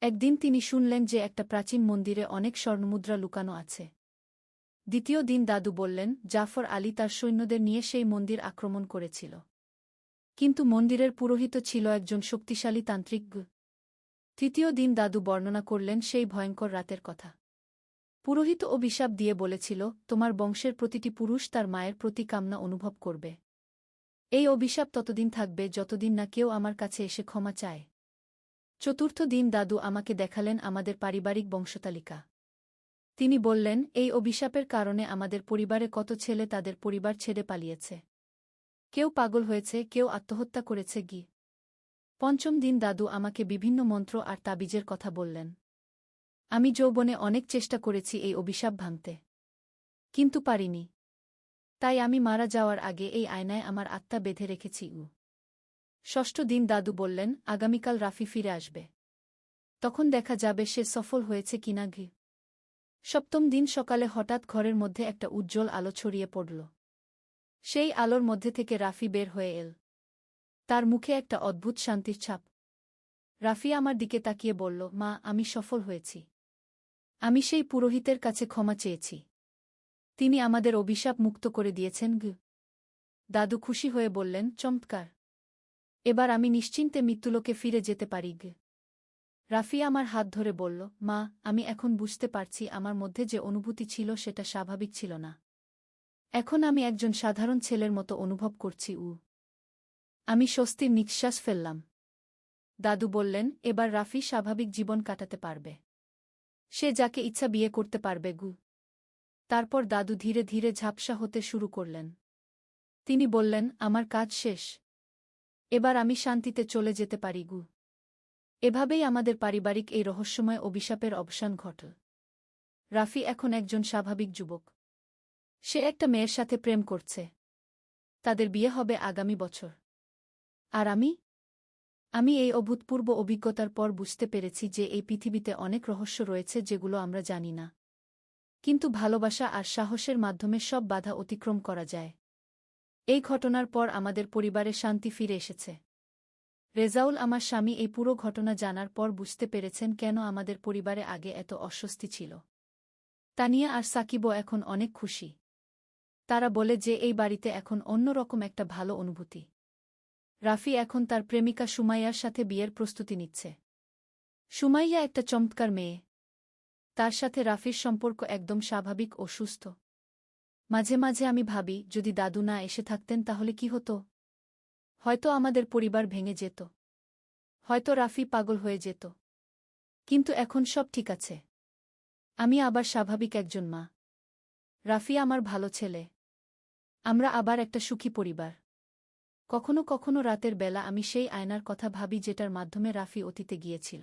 Speaker 1: একদিন তিনি শুনলেন যে একটা প্রাচীন মন্দিরে অনেক স্বর্ণমুদ্রা লুকানো আছে। দ্বিতীয় দিন দাদু বললেন জাফর আলী তার সৈন্যদের নিয়ে সেই মন্দির আক্রমণ করেছিল। কিন্তু মন্দিরের পুরোহিত ছিল একজন শক্তিশালী তান্ত্রিক। তৃতীয় দিন দাদু বর্ণনা করলেন সেই ভয়ঙ্কর রাতের কথা। পুরোহিত অভিশাপ দিয়ে বলেছিল, তোমার বংশের প্রতিটি পুরুষ তার মায়ের প্রতি কামনা অনুভব করবে। এই অভিশাপ ততদিন থাকবে যতদিন না কেউ আমার কাছে এসে ক্ষমা চায়। চতুর্থ দিন দাদু আমাকে দেখালেন আমাদের পারিবারিক বংশতালিকা। তিনি বললেন, এই অভিশাপের কারণে আমাদের পরিবারে কত ছেলে তাদের পরিবার ছেড়ে পালিয়েছে। কেউ পাগল হয়েছে, কেউ আত্মহত্যা করেছে। পঞ্চম দিন দাদু আমাকে বিভিন্ন মন্ত্র আর তাবিজের কথা বললেন। আমি যৌবনে অনেক চেষ্টা করেছি এই অভিশাপ ভাঙতে, কিন্তু পারিনি। তাই আমি মারা যাওয়ার আগে এই আয়নায় আমার আত্মা বেঁধে রেখেছি। ষষ্ঠ দিন দাদু বললেন, আগামীকাল রাফি ফিরে আসবে। তখন দেখা যাবে সে সফল হয়েছে কিনা। সপ্তম দিন সকালে হঠাৎ ঘরের মধ্যে একটা উজ্জ্বল আলো ছড়িয়ে পড়ল। সেই আলোর মধ্যে থেকে রাফি বের হয়ে এল। তার মুখে একটা অদ্ভুত শান্তির ছাপ। রাফি আমার দিকে তাকিয়ে বলল, মা, আমি সফল হয়েছি। আমি সেই পুরোহিতের কাছে ক্ষমা চেয়েছি। তিনি আমাদের অভিশাপ মুক্ত করে দিয়েছেন। দাদু খুশি হয়ে বললেন, চমৎকার। এবার আমি নিশ্চিন্তে মৃত্যুলোকে ফিরে যেতে পারি। রাফি আমার হাত ধরে বলল, মা, আমি এখন বুঝতে পারছি আমার মধ্যে যে অনুভূতি ছিল সেটা স্বাভাবিক ছিল না। এখন আমি একজন সাধারণ ছেলের মতো অনুভব করছি। আমি স্বস্তির নিঃশ্বাস ফেললাম। দাদু বললেন, এবার রাফি স্বাভাবিক জীবন কাটাতে পারবে। সে যাকে ইচ্ছা বিয়ে করতে পারবে। তারপর দাদু ধীরে ধীরে ঝাপসা হতে শুরু করলেন। তিনি বললেন, আমার কাজ শেষ। এবার আমি শান্তিতে চলে যেতে পারি। এভাবেই আমাদের পারিবারিক এই রহস্যময় অভিশাপের অবসান ঘটল। রাফি এখন একজন স্বাভাবিক যুবক। সে একটা মেয়ের সাথে প্রেম করছে। তাদের বিয়ে হবে আগামী বছর। আর আমি এই অভূতপূর্ব অভিজ্ঞতার পর বুঝতে পেরেছি যে এই পৃথিবীতে অনেক রহস্য রয়েছে যেগুলো আমরা জানি না। কিন্তু ভালোবাসা আর সাহসের মাধ্যমে সব বাধা অতিক্রম করা যায়। এই ঘটনার পর আমাদের পরিবারে শান্তি ফিরে এসেছে। রেজাউল আমার স্বামী এই পুরো ঘটনা জানার পর বুঝতে পেরেছেন কেন আমাদের পরিবারে আগে এত অস্বস্তি ছিল। তানিয়া আর সাকিবও এখন অনেক খুশি। তারা বলে যে এই বাড়িতে এখন অন্যরকম একটা ভালো অনুভূতি। রাফি এখন তার প্রেমিকা সুমাইয়ার সাথে বিয়ের প্রস্তুতি নিচ্ছে। সুমাইয়া একটা চমৎকার মেয়ে। তার সাথে রাফির সম্পর্ক একদম স্বাভাবিক ও সুস্থ। মাঝে মাঝে আমি ভাবি, যদি দাদু না এসে থাকতেন তাহলে কি হতো? হয়তো আমাদের পরিবার ভেঙে যেত। হয়তো রাফি পাগল হয়ে যেত। কিন্তু এখন সব ঠিক আছে। আমি আবার স্বাভাবিক একজন মা। রাফি আমার ভালো ছেলে। আমরা আবার একটা সুখী পরিবার। কখনো কখনো রাতের বেলা আমি সেই আয়নার কথা ভাবি যেটার মাধ্যমে রাফি অতীতে গিয়েছিল।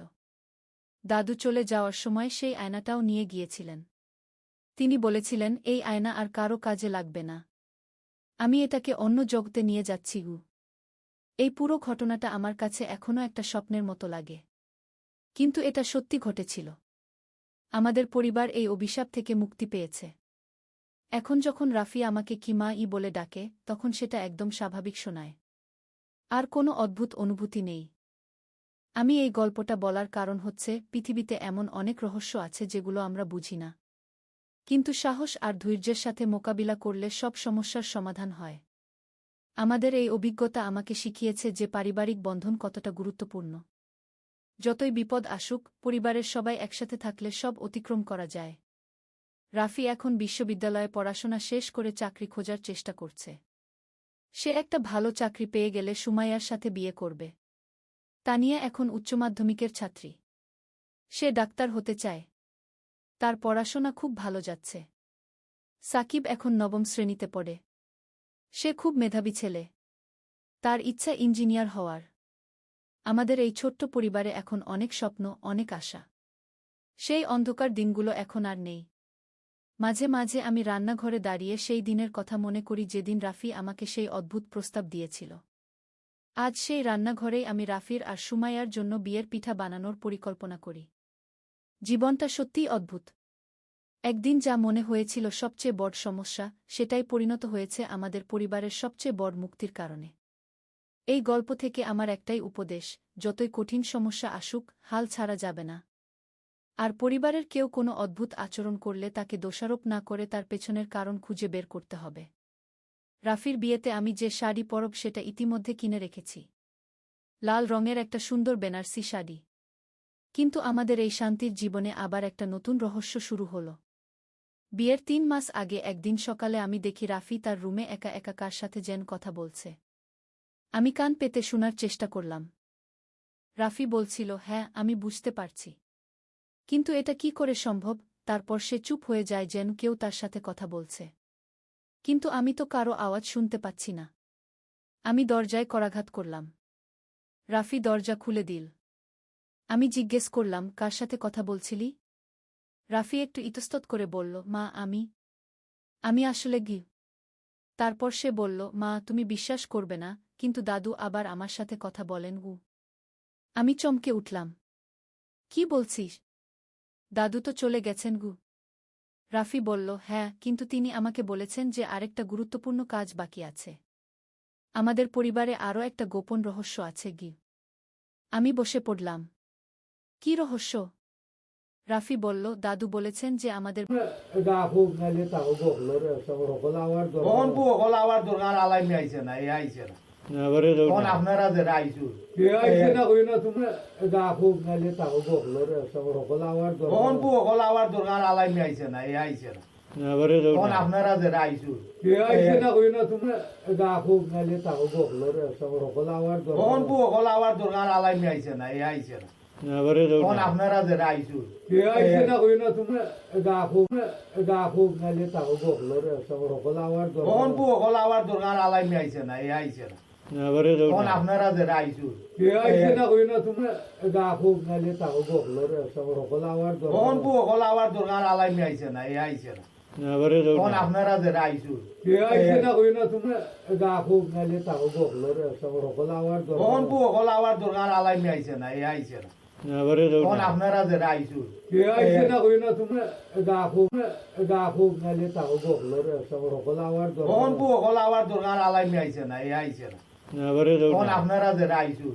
Speaker 1: দাদু চলে যাওয়ার সময় সেই আয়নাটাও নিয়ে গিয়েছিলেন। তিনি বলেছিলেন, এই আয়না আর কারো কাজে লাগবে না। আমি এটাকে অন্য জগতে নিয়ে যাচ্ছি। এই পুরো ঘটনাটা আমার কাছে এখনও একটা স্বপ্নের মতো লাগে। কিন্তু এটা সত্যি ঘটেছিল। আমাদের পরিবার এই অভিশাপ থেকে মুক্তি পেয়েছে। এখন যখন রাফি আমাকে কি মা বলে ডাকে তখন সেটা একদম স্বাভাবিক শোনায়। আর কোনো অদ্ভুত অনুভূতি নেই। আমি এই গল্পটা বলার কারণ হচ্ছে পৃথিবীতে এমন অনেক রহস্য আছে যেগুলো আমরা বুঝি না। কিন্তু সাহস আর ধৈর্যের সাথে মোকাবিলা করলে সব সমস্যার সমাধান হয়। আমাদের এই অভিজ্ঞতা আমাকে শিখিয়েছে যে পারিবারিক বন্ধন কতটা গুরুত্বপূর্ণ। যতই বিপদ আসুক, পরিবারের সবাই একসাথে থাকলে সব অতিক্রম করা যায়। রাফি এখন বিশ্ববিদ্যালয়ে পড়াশোনা শেষ করে চাকরি খোঁজার চেষ্টা করছে। সে একটা ভালো চাকরি পেয়ে গেলে সুমাইয়ার সাথে বিয়ে করবে। তানিয়া এখন উচ্চমাধ্যমিকের ছাত্রী। সে ডাক্তার হতে চায়। তার পড়াশোনা খুব ভালো যাচ্ছে। সাকিব এখন নবম শ্রেণীতে পড়ে। সে খুব মেধাবী ছেলে। তার ইচ্ছা ইঞ্জিনিয়ার হওয়ার। আমাদের এই ছোট্ট পরিবারে এখন অনেক স্বপ্ন, অনেক আশা। সেই অন্ধকার দিনগুলো এখন আর নেই। মাঝে মাঝে আমি রান্নাঘরে দাঁড়িয়ে সেই দিনের কথা মনে করি যেদিন রাফি আমাকে সেই অদ্ভুত প্রস্তাব দিয়েছিল। আজ সেই রান্নাঘরেই আমি রাফির আর সুমাইয়ার জন্য বিয়ের পিঠা বানানোর পরিকল্পনা করি। জীবনটা সত্যিই অদ্ভুত। একদিন যা মনে হয়েছিল সবচেয়ে বড় সমস্যা, সেটাই পরিণত হয়েছে আমাদের পরিবারের সবচেয়ে বড় মুক্তির কারণে। এই গল্প থেকে আমার একটাই উপদেশ, যতই কঠিন সমস্যা আসুক, হাল ছাড়া যাবে না। আর পরিবারের কেউ কোনো অদ্ভুত আচরণ করলে তাকে দোষারোপ না করে তার পেছনের কারণ খুঁজে বের করতে হবে। রাফির বিয়েতে আমি যে শাড়ি পরব সেটা ইতিমধ্যে কিনে রেখেছি। লাল রঙের একটা সুন্দর বেনারসি শাড়ি। কিন্তু আমাদের এই শান্তির জীবনে আবার একটা নতুন রহস্য শুরু হল। বিয়ের ৩ মাস আগে একদিন সকালে আমি দেখি রাফি তার রুমে একা একা কার সাথে যেন কথা বলছে। আমি কান পেতে শোনার চেষ্টা করলাম। রাফি বলছিল, হ্যাঁ, আমি বুঝতে পারছি। কিন্তু এটা কি করে সম্ভব? তারপর সে চুপ হয়ে যায় যেন কেউ তার সাথে কথা বলছে। কিন্তু আমি তো কারো আওয়াজ শুনতে পাচ্ছি না। আমি দরজায় করাঘাত করলাম। রাফি দরজা খুলে দিল। আমি জিজ্ঞেস করলাম, কার সাথে কথা বলছিলি? রাফি একটু ইতস্তত করে বলল, মা, আমি আসলে গি। তারপর সে বলল, মা, তুমি বিশ্বাস করবে না, কিন্তু দাদু আবার আমার সাথে কথা বলেন। আমি চমকে উঠলাম। কি বলছিস? দাদু তো চলে গেছেন গু। রাফি বলল, হ্যাঁ, কিন্তু তিনি আমাকে বলেছেন যে আরেকটা গুরুত্বপূর্ণ কাজ বাকি আছে। আমাদের পরিবারে আরও একটা গোপন রহস্য আছে গি। আমি বসে পড়লাম। কি রহস্য? রাফি বলল, দাদু বলেছেন যে আমাদের
Speaker 2: তখন বউ হল আবার দরকার আলাইমি আইছে না, এ আইছে না। তখন আপনারা যে আইছু তখন বউ হল আবার দরকার আলাইমি আইছে না, এ আইছে না। তখন আপনারা যে আইছু তখন বউ হল আবার দরকার আলাইমি আইছে না, এ আইছে না। তখন আপনারা যে আইছু তখন বউ হল আবার দরকার আলাইমি আইছে না, এ আইছে না। তখন আপনারা যে আইছু তখন বউ হল আবার দরকার আলাইমি আইছে না, এ আইছে না। তখন আপনারা যে আইছু তখন বউ হল আবার দরকার আলাইমি আইছে না, এ আইছে না। তখন আপনারা যে আইছু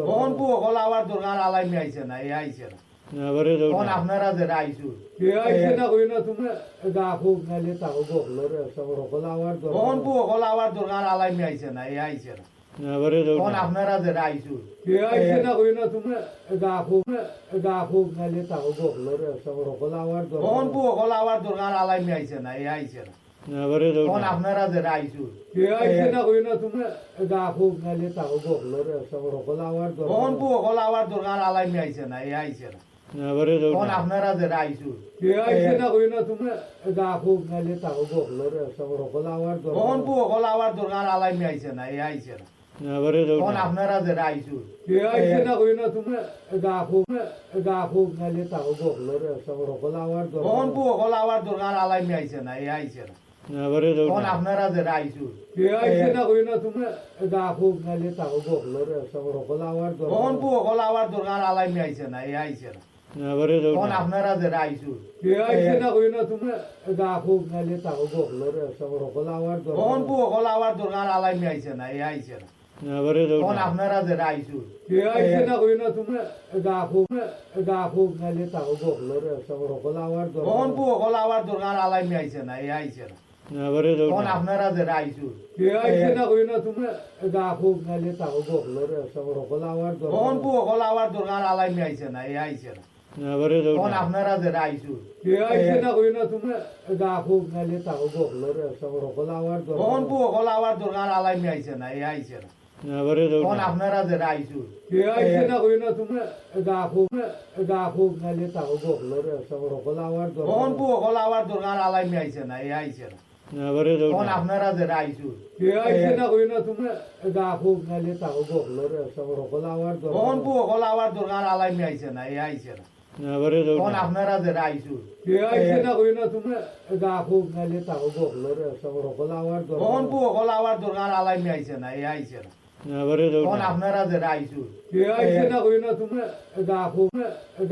Speaker 2: তখন বউ হল আবার দরকার আলাইমি আইছে না, এ আইছে না। তখন আপনারা যে আইছু তখন বউ হল আবার দরকার আলাইমি আইছে না, এ আইছে না। তখন আপনারা যে আইছু তখন বউ হল আবার দরকার আলাইমি আইছে না, এ আইছে না। তখন আপনারা যে আইছু তখন বউ হল আবার দরকার আলাইমি আইছে না, এ আইছে না। তখন আপনারা যে আইছু তখন বউ হল আবার দরকার আলাইমি আইছে না, এ আইছে না। তখন আপনারা যে আইছু তখন বউ হল আবার দরকার আলাইমি আইছে না, এ আইছে না। তখন আপনারা যে আইছু তখন বউ হল আবার দরকার আলাইমি আইছে না, এ আইছে না। তখন আপনারা যে আইছু তখন বউ হল আবার দরকার আলাইমি আইছে না, এ আইছে না। তখন আপনারা যে আইছু তখন বউ হল আবার দরকার আলাইমি আইছে না, এ আইছে না। তখন আপনারা যে আইসু
Speaker 3: আইসে না কই না তুমি গা খুব নাইলে তাও বকলোর সবর হল আওয়ার
Speaker 2: তখন বউ হল আবার দরকার আলাইমি আইছে না এই আইছে না তখন আপনারা যে আইসু
Speaker 3: আইসে না কই না তুমি গা খুব নাইলে তাও বকলোর সবর হল আওয়ার
Speaker 2: তখন বউ হল আবার দরকার আলাইমি আইছে না এই আইছে না তখন আপনারা যে আইসু
Speaker 3: আইসে না কই না তুমি গা খুব নাইলে তাও বকলোর সবর হল আওয়ার
Speaker 2: তখন বউ হল আবার দরকার আলাইমি আইছে না এই আইছে না তখন আপনারা যে আইসু
Speaker 3: আইসে না কই না তুমি গা খুব নাইলে তাও বকলোর সবর হল আওয়ার
Speaker 2: তখন বউ হল আবার দরকার আলাইমি আইছে না এই আইছে না তখন আপনারা যে আইসু
Speaker 3: আইসে না কই না তুমি গা খুব নাইলে তাও বকলোর সবর হল আওয়ার
Speaker 2: তখন বউ হল আবার দরকার আলাইমি আইছে না এই আইছে না তখন আপনারা যে আইসু
Speaker 3: আইসে না কই না তুমি গা খুব নাইলে তাও বকলোর সবর হল আওয়ার
Speaker 2: তখন বউ হল আবার দরকার আলাইমি আইছে না এই আইছে না তখন আপনারা যে আইসু
Speaker 3: আইসে না কই না তুমি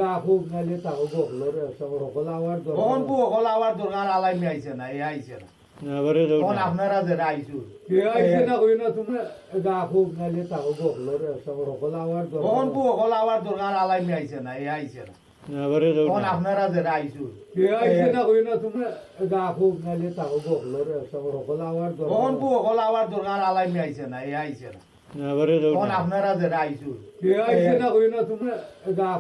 Speaker 3: গা খুব নাইলে তাও বকলোর সবর হল আওয়ার
Speaker 2: তখন বউ হল আবার দরকার আলাইমি আইছে না এই আইছে না তখন আপনারা যে আইসু
Speaker 3: আইসে না কই না তুমি গা খুব নাইলে তাও বকলোর সবর হল আওয়ার
Speaker 2: তখন বউ হল আবার দরকার আলাইমি আইছে না এই আইছে না তখন আপনারা যে আইসু
Speaker 3: আইসে না কই না তুমি গা খুব নাইলে তাও বকলোর সবর হল আওয়ার
Speaker 2: তখন বউ হল আবার দরকার আলাইমি আইছে না এই আইছে না তখন আপনারা যে আইসু
Speaker 3: আইসে না কই না তুমি গা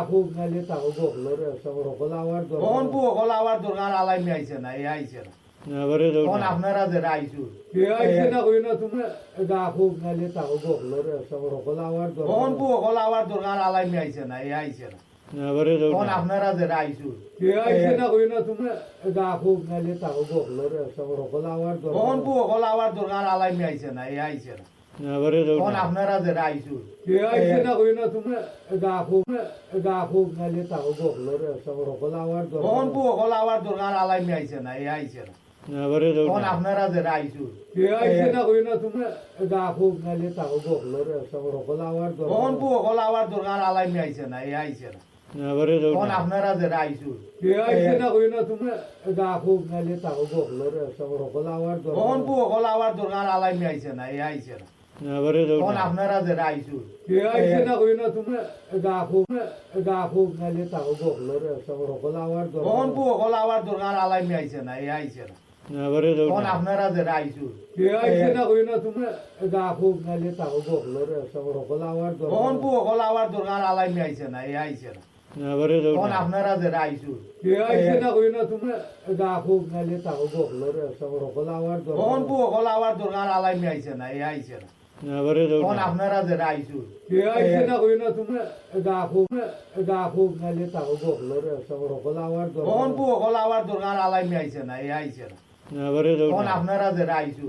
Speaker 3: খুব নাইলে তাও বকলোর সবর হল আওয়ার
Speaker 2: তখন বউ হল আবার দরকার আলাইমি আইছে না এই আইছে না তখন আপনারা যে আইসু
Speaker 3: আইসে না কই না তুমি গা খুব নাইলে তাও বকলোর সবর হল আওয়ার
Speaker 2: তখন বউ হল আবার দরকার আলাইমি আইছে না এই আইছে না তখন আপনারা যে আইসু
Speaker 3: আইসে না কই না তুমি গা খুব নাইলে তাও বকলোর সবর হল আওয়ার
Speaker 2: তখন বউ হল আবার দরকার আলাইমি আইছে না এই আইছে না তখন আপনারা যে আইসু
Speaker 3: আইসে না কই না তুমি গা খুব নাইলে তাও বকলোর সবর হল আওয়ার
Speaker 2: তখন বউ হল আবার দরকার আলাইমি আইছে না এই আইছে না তখন আপনারা যে আইসু
Speaker 3: আইসে না কই না তুমি গা খুব নাইলে তাও বকলোর সবর হল আওয়ার
Speaker 2: তখন বউ হল আবার দরকার আলাইমি আইছে না এই আইছে না তখন আপনারা যে আইসু
Speaker 3: আইসে না কই না তুমি গা খুব নাইলে তাও বকলোর সবর হল আওয়ার
Speaker 2: তখন বউ হল আবার দরকার আলাইমি আইছে না এই আইছে না তখন আপনারা যে আইসু
Speaker 3: আইসে না কই না তুমি গা খুব নাইলে তাও বকলোর সবর হল আওয়ার
Speaker 2: তখন বউ হল আবার দরকার আলাইমি আইছে না এই আইছে না তখন আপনারা যে আইসু
Speaker 3: আইসে না কই না তুমি গা খুব নাইলে তাও বকলোর সবর হল আওয়ার
Speaker 2: তখন বউ হল আবার দরকার আলাইমি আইছে না এই আইছে না তখন আপনারা যে আইসু
Speaker 3: আইসে না কই না তুমি গা খুব নাইলে তাও বকলোর সবর হল আওয়ার
Speaker 2: তখন বউ হল আবার দরকার আলাইমি আইছে না এই আইছে না তখন আপনারা যে আইসু
Speaker 3: আইসে না কই না তুমি গা খুব নাইলে তাও বকলোর সবর হল আওয়ার
Speaker 2: তখন বউ হল আবার দরকার আলাইমি আইছে না এই আইছে না তখন আপনারা যে আইসু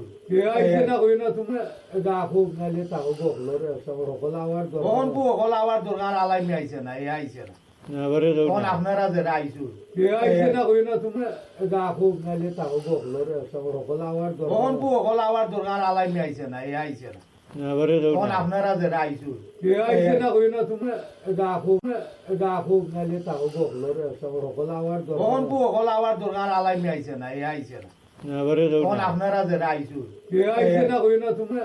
Speaker 3: আইসে না কই না তুমি গা খুব নাইলে তাও বকলোর সবর হল আওয়ার
Speaker 2: তখন বউ হল আবার দরকার আলাইমি আইছে না এই আইছে না তখন আপনারা যে আইসু
Speaker 3: আইসে না কই না তুমি গা খুব নাইলে তাও বকলোর সবর হল আওয়ার
Speaker 2: তখন বউ হল আবার দরকার আলাইমি আইছে না এই আইছে না তখন আপনারা যে আইসু
Speaker 3: আইসে না কই না তুমি গা খুব নাইলে তাও বকলোর সবর হল আওয়ার
Speaker 2: তখন বউ হল আবার দরকার আলাইমি আইছে না এই আইছে না তখন আপনারা যে আইসু
Speaker 3: আইসে না কই না তুমি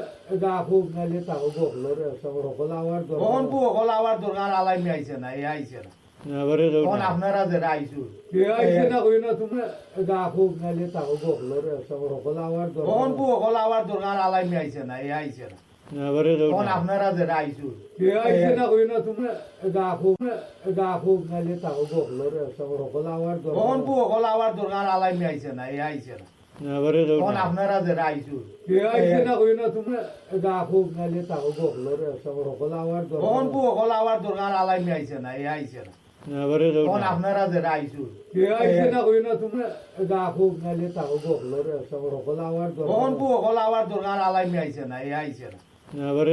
Speaker 3: গা খুব নাইলে তাও বকলোর সবর হল আওয়ার
Speaker 2: তখন বউ হল আবার দরকার আলাইমি আইছে না এই আইছে না তখন আপনারা যে আইসু
Speaker 3: আইসে না কই না তুমি গা খুব নাইলে তাও বকলোর সবর হল আওয়ার
Speaker 2: তখন বউ হল আবার দরকার আলাইমি আইছে না এই আইছে না তখন আপনারা যে আইসু
Speaker 3: আইসে না কই না তুমি গা খুব নাইলে তাও বকলোর সবর হল আওয়ার
Speaker 2: তখন বউ হল আবার দরকার আলাইমি আইছে না এই আইছে না তখন আপনারা যে আইসু
Speaker 3: আইসে না কই না তুমি গা খুব নাইলে তাও বকলোর সবর হল আওয়ার
Speaker 2: তখন বউ হল আবার দরকার আলাইমি আইছে না এই আইছে না তখন আপনারা যে আইসু
Speaker 3: আইসে না কই না তুমি গা খুব নাইলে তাও বকলোর সবর হল আওয়ার
Speaker 2: তখন বউ হল আবার দরকার আলাইমি আইছে না এই আইছে না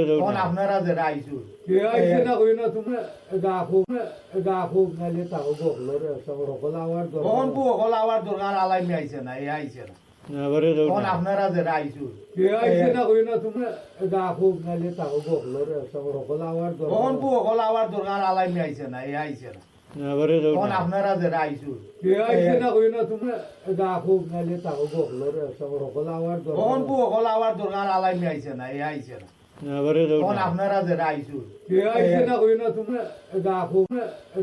Speaker 2: তখন আপনারা যে আইসু
Speaker 3: আইসে না কই না তুমি গা খুব নাইলে তাও বকলোর সবর হল আওয়ার
Speaker 2: তখন বউ হল আবার দরকার আলাইমি আইছে না এই আইছে না তখন আপনারা যে আইসু
Speaker 3: আইসে না কই না তুমি গা খুব নাইলে তাও বকলোর সবর হল আওয়ার
Speaker 2: তখন বউ হল আবার দরকার আলাইমি আইছে না এই আইছে না তখন আপনারা যে আইসু
Speaker 3: আইসে না কই না তুমি গা খুব নাইলে তাও বকলোর সবর হল আওয়ার
Speaker 2: তখন বউ হল আবার দরকার আলাইমি আইছে না এই আইছে না তখন আপনারা যে আইসু
Speaker 3: কে আইছে না কই না তুমি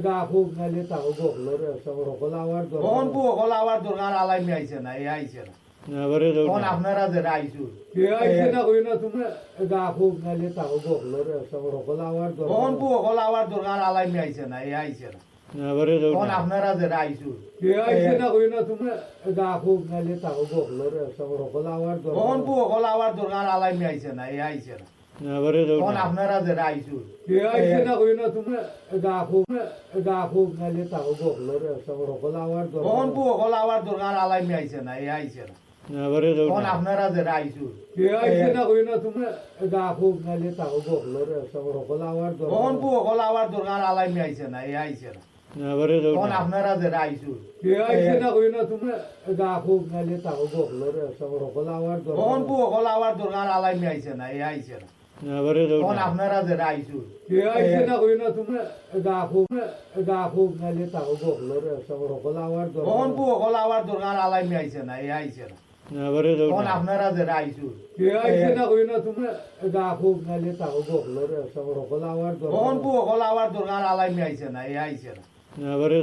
Speaker 3: গা খুব নালে তাও বকলো রে সব রকল আওয়ার
Speaker 2: তখন বউ হল আবার দোকান আলাইমি আইছে না এই আইছে না তখন আপনারা যে আইসু
Speaker 3: কে আইছে না কই না তুমি গা খুব নালে তাও বকলো রে সব রকল আওয়ার
Speaker 2: তখন বউ হল আবার দোকান আলাইমি আইছে না এই আইছে না তখন আপনারা যে আইসু
Speaker 3: কে আইছে না কই না তুমি গা খুব নালে তাও বকলো রে সব রকল আওয়ার
Speaker 2: তখন বউ হল আবার দোকান আলাইমি আইছে না এই আইছে না তখন আপনারা যে আইসু
Speaker 3: কে আইছে না কই না তুমি গা খুব নালে তাও বকলো রে সব রকল আওয়ার
Speaker 2: তখন বউ হল আবার দোকান আলাইমি আইছে না এই আইছে না তখন আপনারা যে আইসু
Speaker 3: কে আইছে না কই না তুমি গা খুব নালে তাও বকলো রে সব রকল আওয়ার
Speaker 2: তখন বউ হল আবার দোকান আলাইমি আইছে না এই আইছে না তখন আপনারা যে আইসু
Speaker 3: কে আইছে না কই না তুমি গা খুব নালে তাও বকলো রে সব রকল আওয়ার
Speaker 2: তখন বউ হল আবার দোকান আলাইমি আইছে না এই আইছে না তখন আপনারা যে আইসু
Speaker 3: কে আইছে না কই না তুমি গা খুব নালে তাও বকলো রে সব রকল আওয়ার
Speaker 2: তখন বউ হল আবার দোকান আলাইমি আইছে না এই আইছে না তখন আপনারা যে আইসু
Speaker 3: কে আইছে না কই না তুমি গা খুব নালে তাও বকলো রে সব রকল আওয়ার
Speaker 2: তখন বউ হল আবার দোকান আলাইমি আইছে না এই আইছে না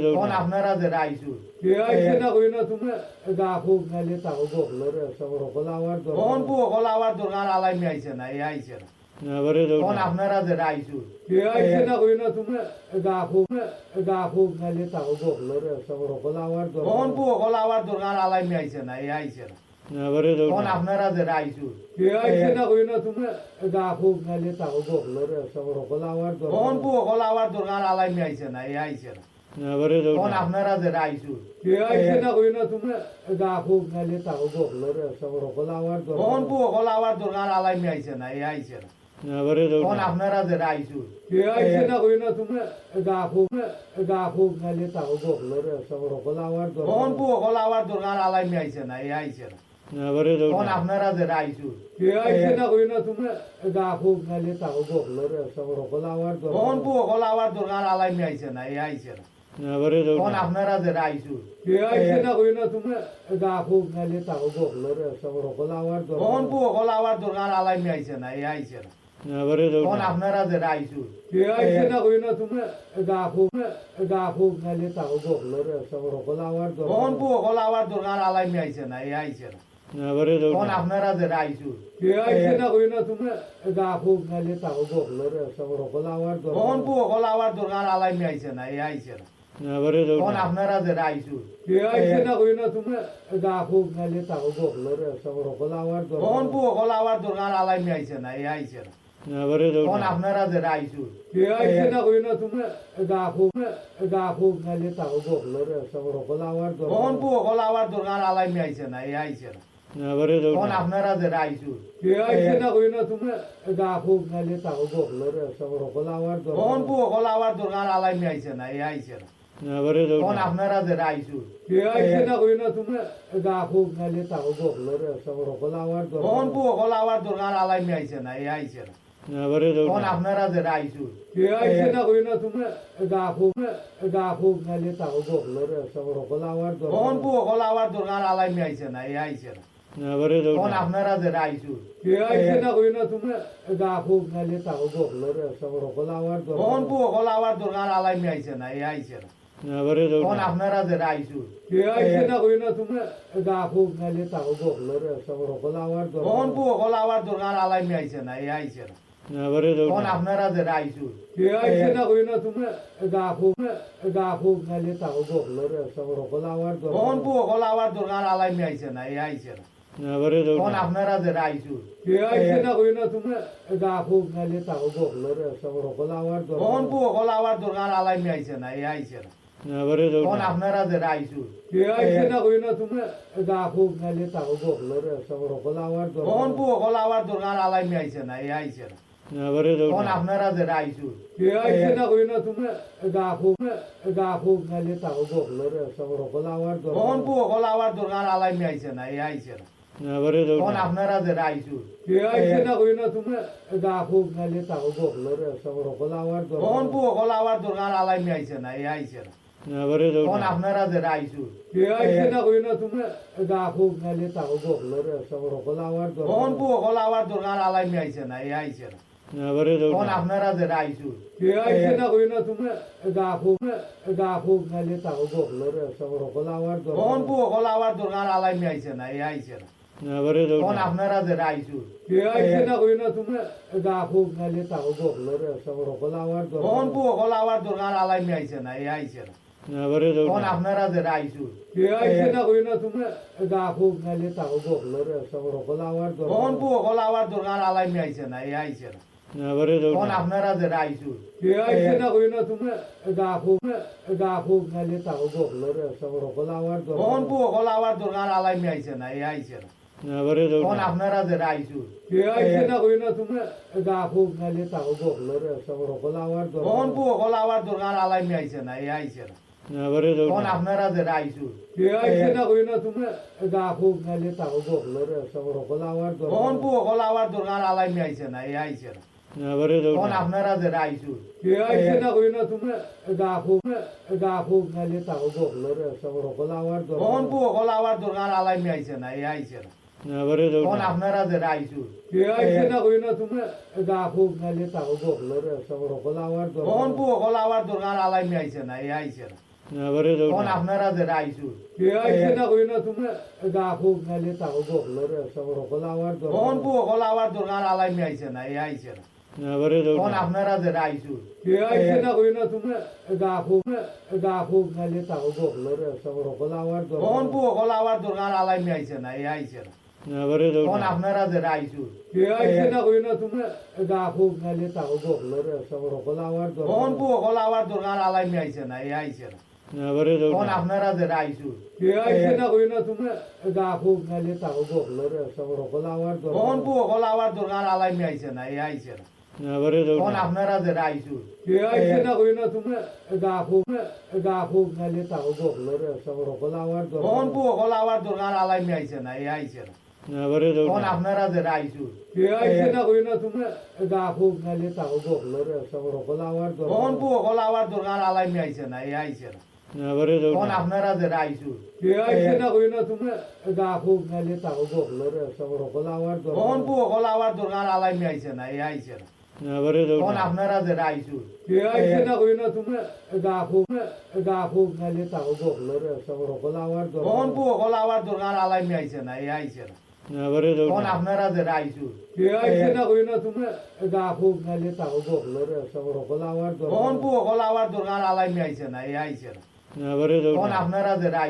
Speaker 2: তখন আপনারা যে আইসু
Speaker 3: কে আইছে না কই না তুমি গা খুব নালে তাও বকলো রে সব রকল আওয়ার
Speaker 2: তখন বউ হল আবার দোকান আলাইমি আইছে না এই আইছে না তখন আপনারা যে আইসু
Speaker 3: কে আইছে না কই না তুমি গা খুব নালে তাও বকলো রে সব রকল আওয়ার
Speaker 2: তখন বউ হল আবার দোকান আলাইমি আইছে না এই আইছে না তখন আপনারা যে আইসু
Speaker 3: কে আইছে না কই না তুমি গা খুব নালে তাও বকলো রে সব রকল আওয়ার
Speaker 2: তখন বউ হল আবার দোকান আলাইমি আইছে না এই আইছে না তখন আপনারা যে আইসু
Speaker 3: কে আইছে না কই না তুমি গা খুব নালে তাও বকলো রে সব রকল আওয়ার
Speaker 2: তখন বউ হল আবার দোকান আলাইমি আইছে না এই আইছে না তখন আপনারা যে আইসু
Speaker 3: কে আইছে না কই না তুমি গা খুব নালে তাও বকলো রে সব রকল আওয়ার
Speaker 2: তখন বউ হল আবার দোকান আলাইমি আইছে না এই আইছে না তখন আপনারা যে আইসু
Speaker 3: কে আইছে না কই না তুমি গা খুব নালে তাও বকলো রে সব রকল আওয়ার
Speaker 2: তখন বউ হল আবার দোকান আলাইমি আইছে না এই আইছে না তখন আপনারা যে আইসু
Speaker 3: কে আইছে না কই না তুমি গা খুব নালে তাও বকলো রে সব রকল আওয়ার
Speaker 2: তখন বউ হল আবার দোকান আলাইমি আইছে না এই আইছে না তখন আপনারা যে আইসু
Speaker 3: কে আইছে না কই না তুমি গা খুব নালে তাও বকলো রে সব রকল আওয়ার
Speaker 2: তখন বউ হল আবার দোকান আলাইমি আইছে না এই আইছে না তখন আপনারা যে আইসু
Speaker 3: কে আইছে না কই না তুমি গা খুব নালে তাও বকলো রে সব রকল আওয়ার
Speaker 2: তখন বউ হল আবার দোকান আলাইমি আইছে না এই আইছে না তখন আপনারা যে আইসু
Speaker 3: কে আইছে না কই না তুমি গা খুব নালে তাও বকলো রে সব রকল আওয়ার
Speaker 2: তখন বউ হল আবার দোকান আলাইমি আইছে না এই আইছে না তখন আপনারা যে আইসু
Speaker 3: কে আইছে না কই না তুমি গা খুব নালে তাও বকলো রে সব রকল আওয়ার
Speaker 2: তখন বউ হল আবার দোকান আলাইমি আইছে না এই আইছে না তখন আপনারা যে আইসু
Speaker 3: কে আইছে না কই না তুমি গা খুব নালে তাও বকলো রে সব রকল আওয়ার
Speaker 2: তখন বউ হল আবার দোকান আলাইমি আইছে না এই আইছে না তখন আপনারা যে আইসু
Speaker 3: কে আইছে না কই না তুমি গা খুব নালে তাও বকলো রে সব রকল আওয়ার
Speaker 2: তখন বউ হল আবার দোকান আলাইমি আইছে না এই আইছে না তখন আপনারা যে আইসু
Speaker 3: কে আইছে না কই না তুমি গা খুব নালে তাও বকলো রে সব রকল আওয়ার
Speaker 2: তখন বউ হল আবার দোকান আলাইমি আইছে না এই আইছে না তখন আপনারা যে আইসু
Speaker 3: কে আইছে না কই না তুমি গা খুব নালে তাও বকলো রে সব রকল আওয়ার
Speaker 2: তখন বউ হল আবার দোকান আলাইমি আইছে না এই আইছে না তখন আপনারা যে আইসু
Speaker 3: কে আইছে না কই না তুমি গা খুব নালে তাও বকলো রে সব রকল আওয়ার
Speaker 2: তখন বউ হল আবার দোকান আলাইমি আইছে না এই আইছে না তখন আপনারা যে আইসু
Speaker 3: কে আইছে না কই না তুমি গা খুব নালে তাও বকলো রে সব রকল আওয়ার
Speaker 2: তখন বউ হল আবার দোকান আলাইমি আইছে না এই আইছে না তখন আপনারা যে আইসু
Speaker 3: কে আইছে না কই না তুমি গা খুব নালে তাও বকলো রে সব রকল আওয়ার
Speaker 2: তখন বউ হল আবার দোকান আলাইমি আইছে না এই আইছে না তখন আপনারা যে আইসু
Speaker 3: কে আইছে না কই না তুমি গা খুব নালে তাও বকলো রে সব রকল আওয়ার
Speaker 2: তখন বউ হল আবার দোকান আলাইমি আইছে না এই আইছে না তখন আপনারা যে আইসু
Speaker 3: কে আইছে না কই না তুমি গা খুব নালে তাও বকলো রে সব রকল আওয়ার
Speaker 2: তখন বউ হল আবার দোকান আলাইমি আইছে না এই আইছে না তখন আপনারা যে আইসু
Speaker 3: কে আইছে না কই না তুমি গা খুব নালে তাও বকলো রে সব রকল আওয়ার
Speaker 2: তখন বউ হল আবার দোকান আলাইমি আইছে না এই আইছে না তখন আপনারা যে আইসু
Speaker 3: আইসে না হই না তুমি গা খুব নালে তাও বকলো রে সব সকল আওয়ার
Speaker 2: তখন বউ হল আবার দরকার আলাইমি আইছে না এই আইছে না তখন আপনারা যে আইসু
Speaker 3: আইসে না হই না তুমি গা খুব নালে তাও বকলো রে সব সকল আওয়ার
Speaker 2: তখন বউ হল আবার দরকার আলাইমি আইছে না এই আইছে না তখন আপনারা যে আইসু
Speaker 3: আইসে না হই না তুমি গা খুব নালে তাও বকলো রে সব সকল আওয়ার
Speaker 2: তখন বউ হল আবার দরকার আলাইমি আইছে না এই আইছে না তখন আপনারা যে আইসু
Speaker 3: আইসে না হই না তুমি গা খুব নালে তাও বকলো রে সব সকল আওয়ার
Speaker 2: তখন বউ হল আবার দরকার আলাইমি আইছে না এই আইছে না তখন আপনারা যে আইসু
Speaker 3: আইসে না হই না তুমি গা খুব নালে তাও বকলো রে সব সকল আওয়ার
Speaker 2: তখন বউ হল আবার দরকার আলাইমি আইছে না এই আইছে না তখন আপনারা যে আইসু
Speaker 3: আইসে না হই না তুমি গা খুব নালে তাও বকলো রে সব সকল আওয়ার
Speaker 2: তখন বউ হল আবার দরকার আলাইমি আইছে না এই আইছে না তখন আপনারা যে আইসু
Speaker 3: আইসে না হই না তুমি গা খুব নালে তাও বকলো রে সব সকল আওয়ার
Speaker 2: তখন বউ হল আবার দরকার আলাইমি আইছে না এই আইছে না তখন আপনারা যে আইসু
Speaker 3: আইসে না হই না তুমি গা খুব নালে তাও বকলো রে সব সকল আওয়ার
Speaker 2: তখন বউ হল আবার দরকার আলাইমি আইছে না এই আইছে না তখন আপনারা যে আইসু
Speaker 3: আইসে না হই না তুমি গা খুব নালে তাও বকলো রে সব সকল আওয়ার
Speaker 2: তখন বউ হল আবার দরকার আলাইমি আইছে না এই আইছে না তখন আপনারা যে আইসু
Speaker 3: আইসে না হই না তুমি গা খুব নালে তাও বকলো রে সব সকল আওয়ার
Speaker 2: তখন বউ হল আবার দরকার আলাইমি আইছে না এই আইছে না তখন আপনারা যে আইসু
Speaker 3: আইসে না হই না তুমি গা খুব নালে তাও বকলো রে সব সকল আওয়ার
Speaker 2: তখন বউ হল আবার দরকার আলাইমি আইছে না এই আইছে না তখন আপনারা যে আইসু
Speaker 3: আইসে না হই না তুমি গা খুব নালে তাও বকলো রে সব সকল আওয়ার
Speaker 2: তখন বউ হল আবার দরকার আলাইমি আইছে না এই আইছে না তখন আপনারা যে আইসু
Speaker 3: আইসে না হই না তুমি গা খুব নালে তাও বকলো রে সব সকল আওয়ার
Speaker 2: তখন বউ হল আবার দরকার আলাইমি আইছে না এই আইছে না তখন আপনারা যে আইসু
Speaker 3: আইসে না হই না তুমি গা খুব নালে তাও বকলো রে সব সকল আওয়ার
Speaker 2: তখন বউ হল আবার দরকার আলাইমি আইছে না এই আইছে না তখন আপনারা যে আইসু
Speaker 3: আইসে না হই না তুমি গা খুব নালে তাও বকলো রে সব সকল আওয়ার
Speaker 2: তখন বউ হল আবার দরকার আলাইমি আইছে না এই আইছে না তখন আপনারা যে আইসু
Speaker 3: আইসে না হই না তুমি গা খুব নালে তাও বকলো রে সব সকল আওয়ার
Speaker 2: তখন বউ হল আবার দরকার আলাইমি আইছে না এই আইছে না তখন আপনারা যে আইসু
Speaker 3: আইসে না হই না তুমি গা খুব নালে তাও বকলো রে সব সকল আওয়ার
Speaker 2: তখন বউ হল আবার দরকার আলাইমি আইছে না এই আইছে না তখন আপনারা যে আইসু
Speaker 3: আইসে না হই না তুমি গা খুব নালে তাও বকলো রে সব সকল আওয়ার
Speaker 2: তখন বউ হল আবার দরকার আলাইমি আইছে না এই আইছে না তখন আপনারা যে আইসু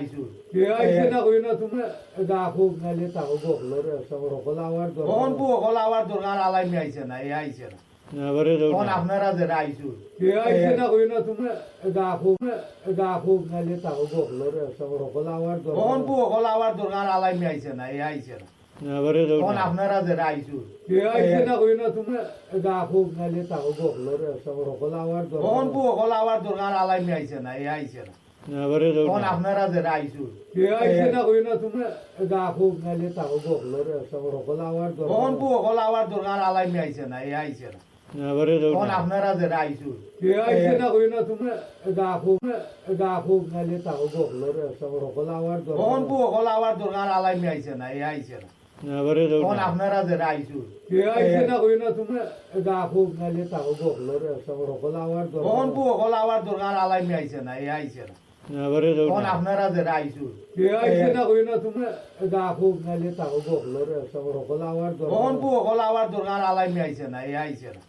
Speaker 3: আইসে না হই না তুমি গা খুব নালে তাও বকলো রে সব সকল আওয়ার
Speaker 2: তখন বউ হল আবার দরকার আলাইমি আইছে না এই আইছে না তখন আপনারা যে আইসু
Speaker 3: আইসে না হই না তুমি গা খুব নালে তাও বকলো রে সব সকল আওয়ার
Speaker 2: তখন বউ হল আবার দরকার আলাইমি আইছে না এই আইছে না তখন আপনারা যে আইসু
Speaker 3: আইসে না হই না তুমি গা খুব নালে তাও বকলো রে সব সকল আওয়ার
Speaker 2: তখন বউ হল আবার দরকার আলাইমি আইছে না এই আইছে না তখন আপনারা যে আইসু
Speaker 3: আইসে না হই না তুমি গা খুব নালে তাও বকলো রে সব সকল আওয়ার
Speaker 2: তখন বউ হল আবার দরকার আলাইমি আইছে না এই আইছে না তখন আপনারা যে আইসু
Speaker 3: আইসে না হই না তুমি গা খুব নালে তাও বকলো রে সব সকল আওয়ার
Speaker 2: তখন বউ হল আবার দরকার আলাইমি আইছে না এই আইছে না তখন আপনারা যে আইসু
Speaker 3: আইসে না হই না তুমি গা খুব নালে তাও বকলো রে সব সকল আওয়ার
Speaker 2: তখন বউ হল আবার দরকার আলাইমি আইছে না এই আইছে না তখন আপনারা যে আইসু
Speaker 3: আইসে না হই না তুমি গা খুব নালে তাও বকলো রে সব সকল আওয়ার
Speaker 2: তখন বউ হল আবার দরকার আলাইমি আইছে না এই আইছে না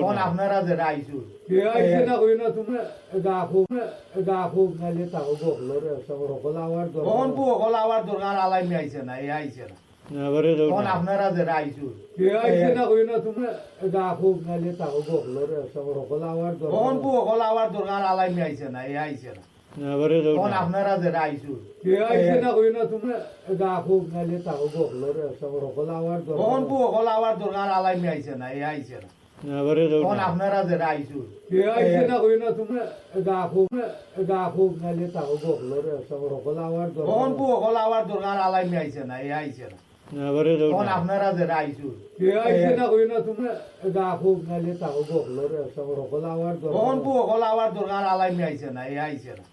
Speaker 2: তখন আপনারা যে আইসু
Speaker 3: আইসে না হই না তুমি গা খুব নালে তাও বকলো রে সব সকল আওয়ার
Speaker 2: তখন বউ হল আবার দরকার আলাইমি আইছে না এই আইছে না তখন আপনারা যে আইসু
Speaker 3: আইসে না হই না তুমি গা খুব নালে তাও বকলো রে সব সকল আওয়ার
Speaker 2: তখন বউ হল আবার দরকার আলাইমি আইছে না এই আইছে না তখন আপনারা যে আইসু
Speaker 3: আইসে না হই না তুমি গা খুব নালে তাও বকলো রে সব সকল আওয়ার
Speaker 2: তখন বউ হল আবার দরকার আলাইমি আইছে না এই আইছে না তখন আপনারা যে আইসু
Speaker 3: আইসে না হই না তুমি গা খুব নালে তাও বকলো রে সব সকল আওয়ার
Speaker 2: তখন বউ হল আবার দরকার আলাইমি আইছে না এই আইছে না তখন আপনারা যে আইসু
Speaker 3: কে আইছে না কই না তুমি গা খুব নালে তাও বকলো রে সব রকল আওয়ার
Speaker 2: তখন বউ হল আবার দরকার আলাইমি আইছে না এই আইছে না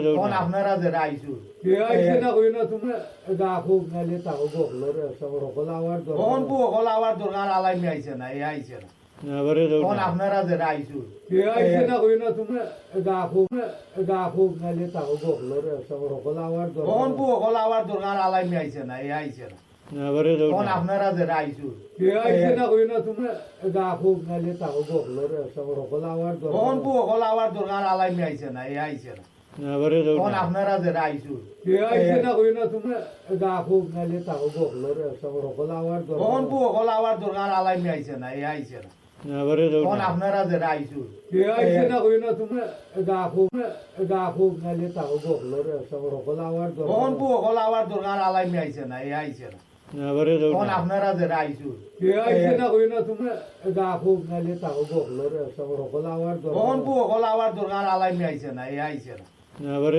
Speaker 2: তখন আপনারা যে আইসু
Speaker 3: কে আইছে না কই না তুমি গা খুব নালে তাও বকলো রে সব রকল আওয়ার
Speaker 2: তখন বউ হল আবার দরকার আলাইমি আইছে না এই আইছে না তখন আপনারা যে আইসু
Speaker 3: কে আইছে না কই না তুমি গা খুব নালে তাও বকলো রে সব রকল আওয়ার
Speaker 2: তখন বউ হল আবার দরকার আলাইমি আইছে না এই আইছে না তখন আপনারা যে আইসু
Speaker 3: কে আইছে না কই না তুমি গা খুব নালে তাও বকলো রে সব রকল আওয়ার
Speaker 2: তখন বউ হল আবার দরকার আলাইমি আইছে না এই আইছে না তখন আপনারা যে আইসু
Speaker 3: কে আইছে না কই না তুমি গা খুব নালে তাও বকলো রে সব রকল আওয়ার
Speaker 2: তখন বউ হল আবার দরকার আলাইমি আইছে না এই আইছে না তখন আপনারা যে আইসু
Speaker 3: কে আইছে না কই না তুমি গা খুব নালে তাও বকলো রে সব রকল আওয়ার
Speaker 2: তখন বউ হল আবার দরকার আলাইমি আইছে না এই আইছে না তখন আপনারা যে আইসু
Speaker 3: কে আইছে না কই না তুমি গা খুব নালে তাও বকলো রে সব রকল আওয়ার
Speaker 2: তখন বউ হল আবার দরকার আলাইমি আইছে না এই আইছে না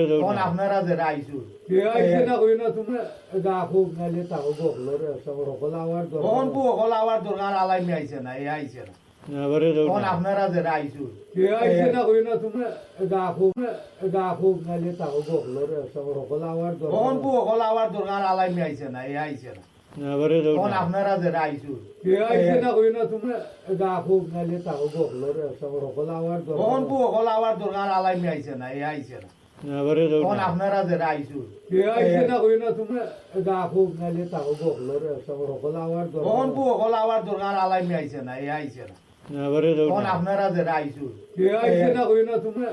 Speaker 2: তখন আপনারা যে আইসু
Speaker 3: কে আইছে না কই না তুমি গা খুব নালে তাও বকলো রে সব রকল আওয়ার
Speaker 2: তখন বউ হল আবার দরকার আলাইমি আইছে না এই আইছে না তখন আপনারা যে আইসু
Speaker 3: কে আইছে না কই না তুমি গা খুব নালে তাও বকলো রে সব রকল আওয়ার
Speaker 2: তখন বউ হল আবার দরকার আলাইমি আইছে না এই আইছে না তখন আপনারা যে আইসু
Speaker 3: কে আইছে না কই না তুমি গা খুব নালে তাও বকলো রে সব রকল আওয়ার
Speaker 2: তখন বউ হল আবার দরকার আলাইমি আইছে না এই আইছে না তখন আপনারা যে আইসু
Speaker 3: কে আইছে না কই না তুমি গা খুব নালে তাও বকলো রে সব রকল আওয়ার
Speaker 2: তখন বউ হল আবার দরকার আলাইমি আইছে না এই আইছে না তখন আপনারা যে আইসু
Speaker 3: কে আইছে না কই না তুমি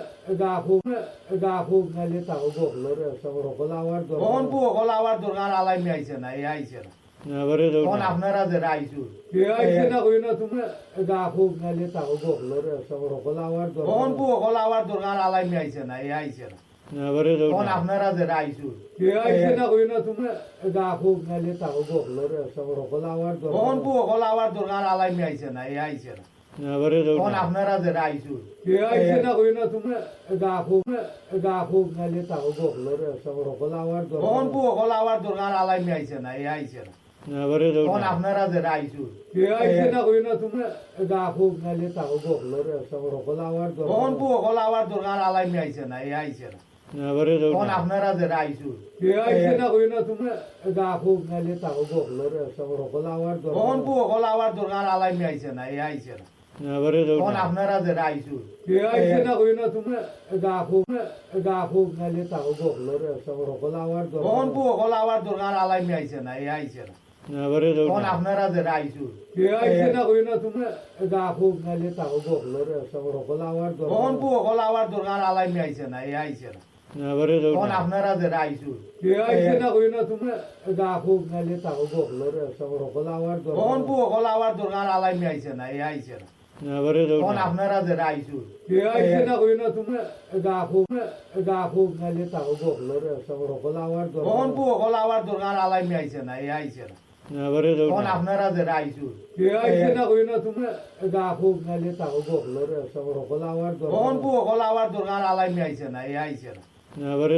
Speaker 3: গা খুব নালে তাও বকলো রে সব রকল আওয়ার
Speaker 2: তখন বউ হল আবার দরকার আলাইমি আইছে না এই আইছে না তখন আপনারা যে আইসু
Speaker 3: কে আইছে না কই না তুমি গা খুব নালে তাও বকলো রে সব রকল আওয়ার
Speaker 2: তখন বউ হল আবার দরকার আলাইমি আইছে না এই আইছে না তখন আপনারা যে আইসু
Speaker 3: কে আইছে না কই না তুমি গা খুব নালে তাও বকলো রে সব রকল আওয়ার
Speaker 2: তখন বউ হল আবার দরকার আলাইমি আইছে না এই আইছে না তখন আপনারা যে আইসু
Speaker 3: কে আইছে না কই না তুমি গা খুব নালে তাও বকলো রে সব রকল আওয়ার
Speaker 2: তখন বউ হল আবার দরকার আলাইমি আইছে না এই আইছে না তখন আপনারা যে আইসু
Speaker 3: কে আইছে না কই না তুমি গা খুব নালে তাও বকলো রে সব রকল আওয়ার
Speaker 2: তখন বউ হল আবার দরকার আলাইমি আইছে না এই আইছে না তখন আপনারা যে আইসু
Speaker 3: কে আইছে না কই না তুমি গা খুব নালে তাও বকলো রে সব রকল আওয়ার
Speaker 2: তখন বউ হল আবার দরকার আলাইমি আইছে না এই আইছে না তখন আপনারা যে আইসু
Speaker 3: কে আইছে না কই না তুমি গা খুব নালে তাও বকলো রে সব রকল আওয়ার
Speaker 2: তখন বউ হল আবার দরকার আলাইমি আইছে না এই আইছে না তখন আপনারা যে আইসু
Speaker 3: কে আইছে না কই না তুমি গা খুব নালে তাও বকলো রে সব রকল আওয়ার
Speaker 2: তখন বউ হল আবার দরকার আলাইমি আইছে না এই আইছে না তখন আপনারা যে আইসু
Speaker 3: কে আইছে না কই না তুমি গা খুব নালে তাও বকলো রে সব রকল আওয়ার
Speaker 2: তখন বউ হল আবার দরকার আলাইমি আইছে না এই আইছে না তখন আপনারা যে আইসু
Speaker 3: কে আইছে না কই না তুমি গা খুব নালে তাও বকলো রে সব রকল আওয়ার
Speaker 2: তখন বউ হল আবার দরকার আলাইমি আইছে না এই আইছে না তখন আপনারা যে আইসু
Speaker 3: কে আইছে না কই না তুমি গা খুব নালে তাও বকলো রে সব রকল আওয়ার
Speaker 2: তখন বউ হল আবার দরকার আলাইমি আইছে না এই আইছে না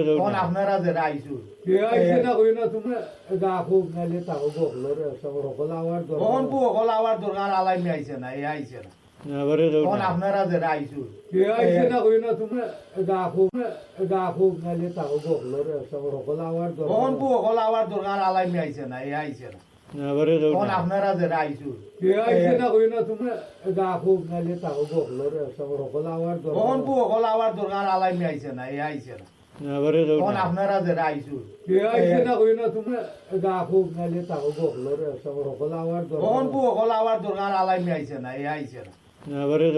Speaker 2: তখন আপনারা যে আইসু
Speaker 3: কে আইছে না কই না তুমি গা খুব নালে তাও বকলো রে সব রকল আওয়ার
Speaker 2: তখন বউ হল আবার দরকার আলাইমি আইছে না এই আইছে না তখন আপনারা যে আইসু
Speaker 3: কে আইছে না কই না তুমি গা খুব নালে তাও বকলো রে সব রকল আওয়ার
Speaker 2: তখন বউ হল আবার দরকার আলাইমি আইছে না এই আইছে না তখন আপনারা যে আইসু
Speaker 3: কে আইছে না কই না তুমি গা খুব নালে তাও বকলো রে সব রকল আওয়ার
Speaker 2: তখন বউ হল আবার দরকার আলাইমি আইছে না এই আইছে না তখন আপনারা যে আইসু
Speaker 3: কে আইছে না কই না তুমি গা খুব নালে তাও বকলো রে সব রকল আওয়ার
Speaker 2: তখন বউ হল আবার দরকার আলাইমি আইছে না এই আইছে না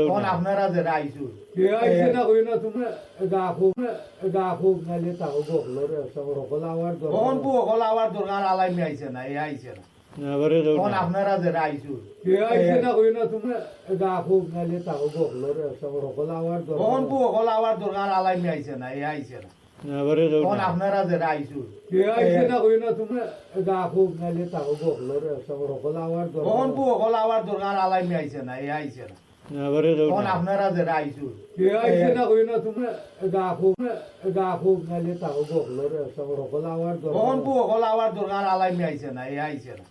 Speaker 2: তখন আপনারা যে আইসু
Speaker 3: কে আইছে না কই না তুমি গা খুব নালে তাও বকলো রে সব রকল আওয়ার
Speaker 2: তখন বউ হল আবার দরকার আলাইমি আইছে না এই আইছে না তখন আপনারা যে আইসু
Speaker 3: কে আইছে না কই না তুমি গা খুব নালে তাও বকলো রে সব রকল আওয়ার
Speaker 2: তখন বউ হল আবার দরকার আলাইমি আইছে না এই আইছে না তখন আপনারা যে আইসু
Speaker 3: কে আইছে না কই না তুমি গা খুব নালে তাও বকলো রে সব রকল আওয়ার
Speaker 2: তখন বউ হল আবার দরকার আলাইমি আইছে না এই আইছে না তখন আপনারা যে আইসু
Speaker 3: কে আইছে না হই না তোমরা গা খুব নালে তাও বকলো রে সব সকল আওয়ার
Speaker 2: তখন বউ হল আবার দরকার আলাইমি আইছে না এই আইছে না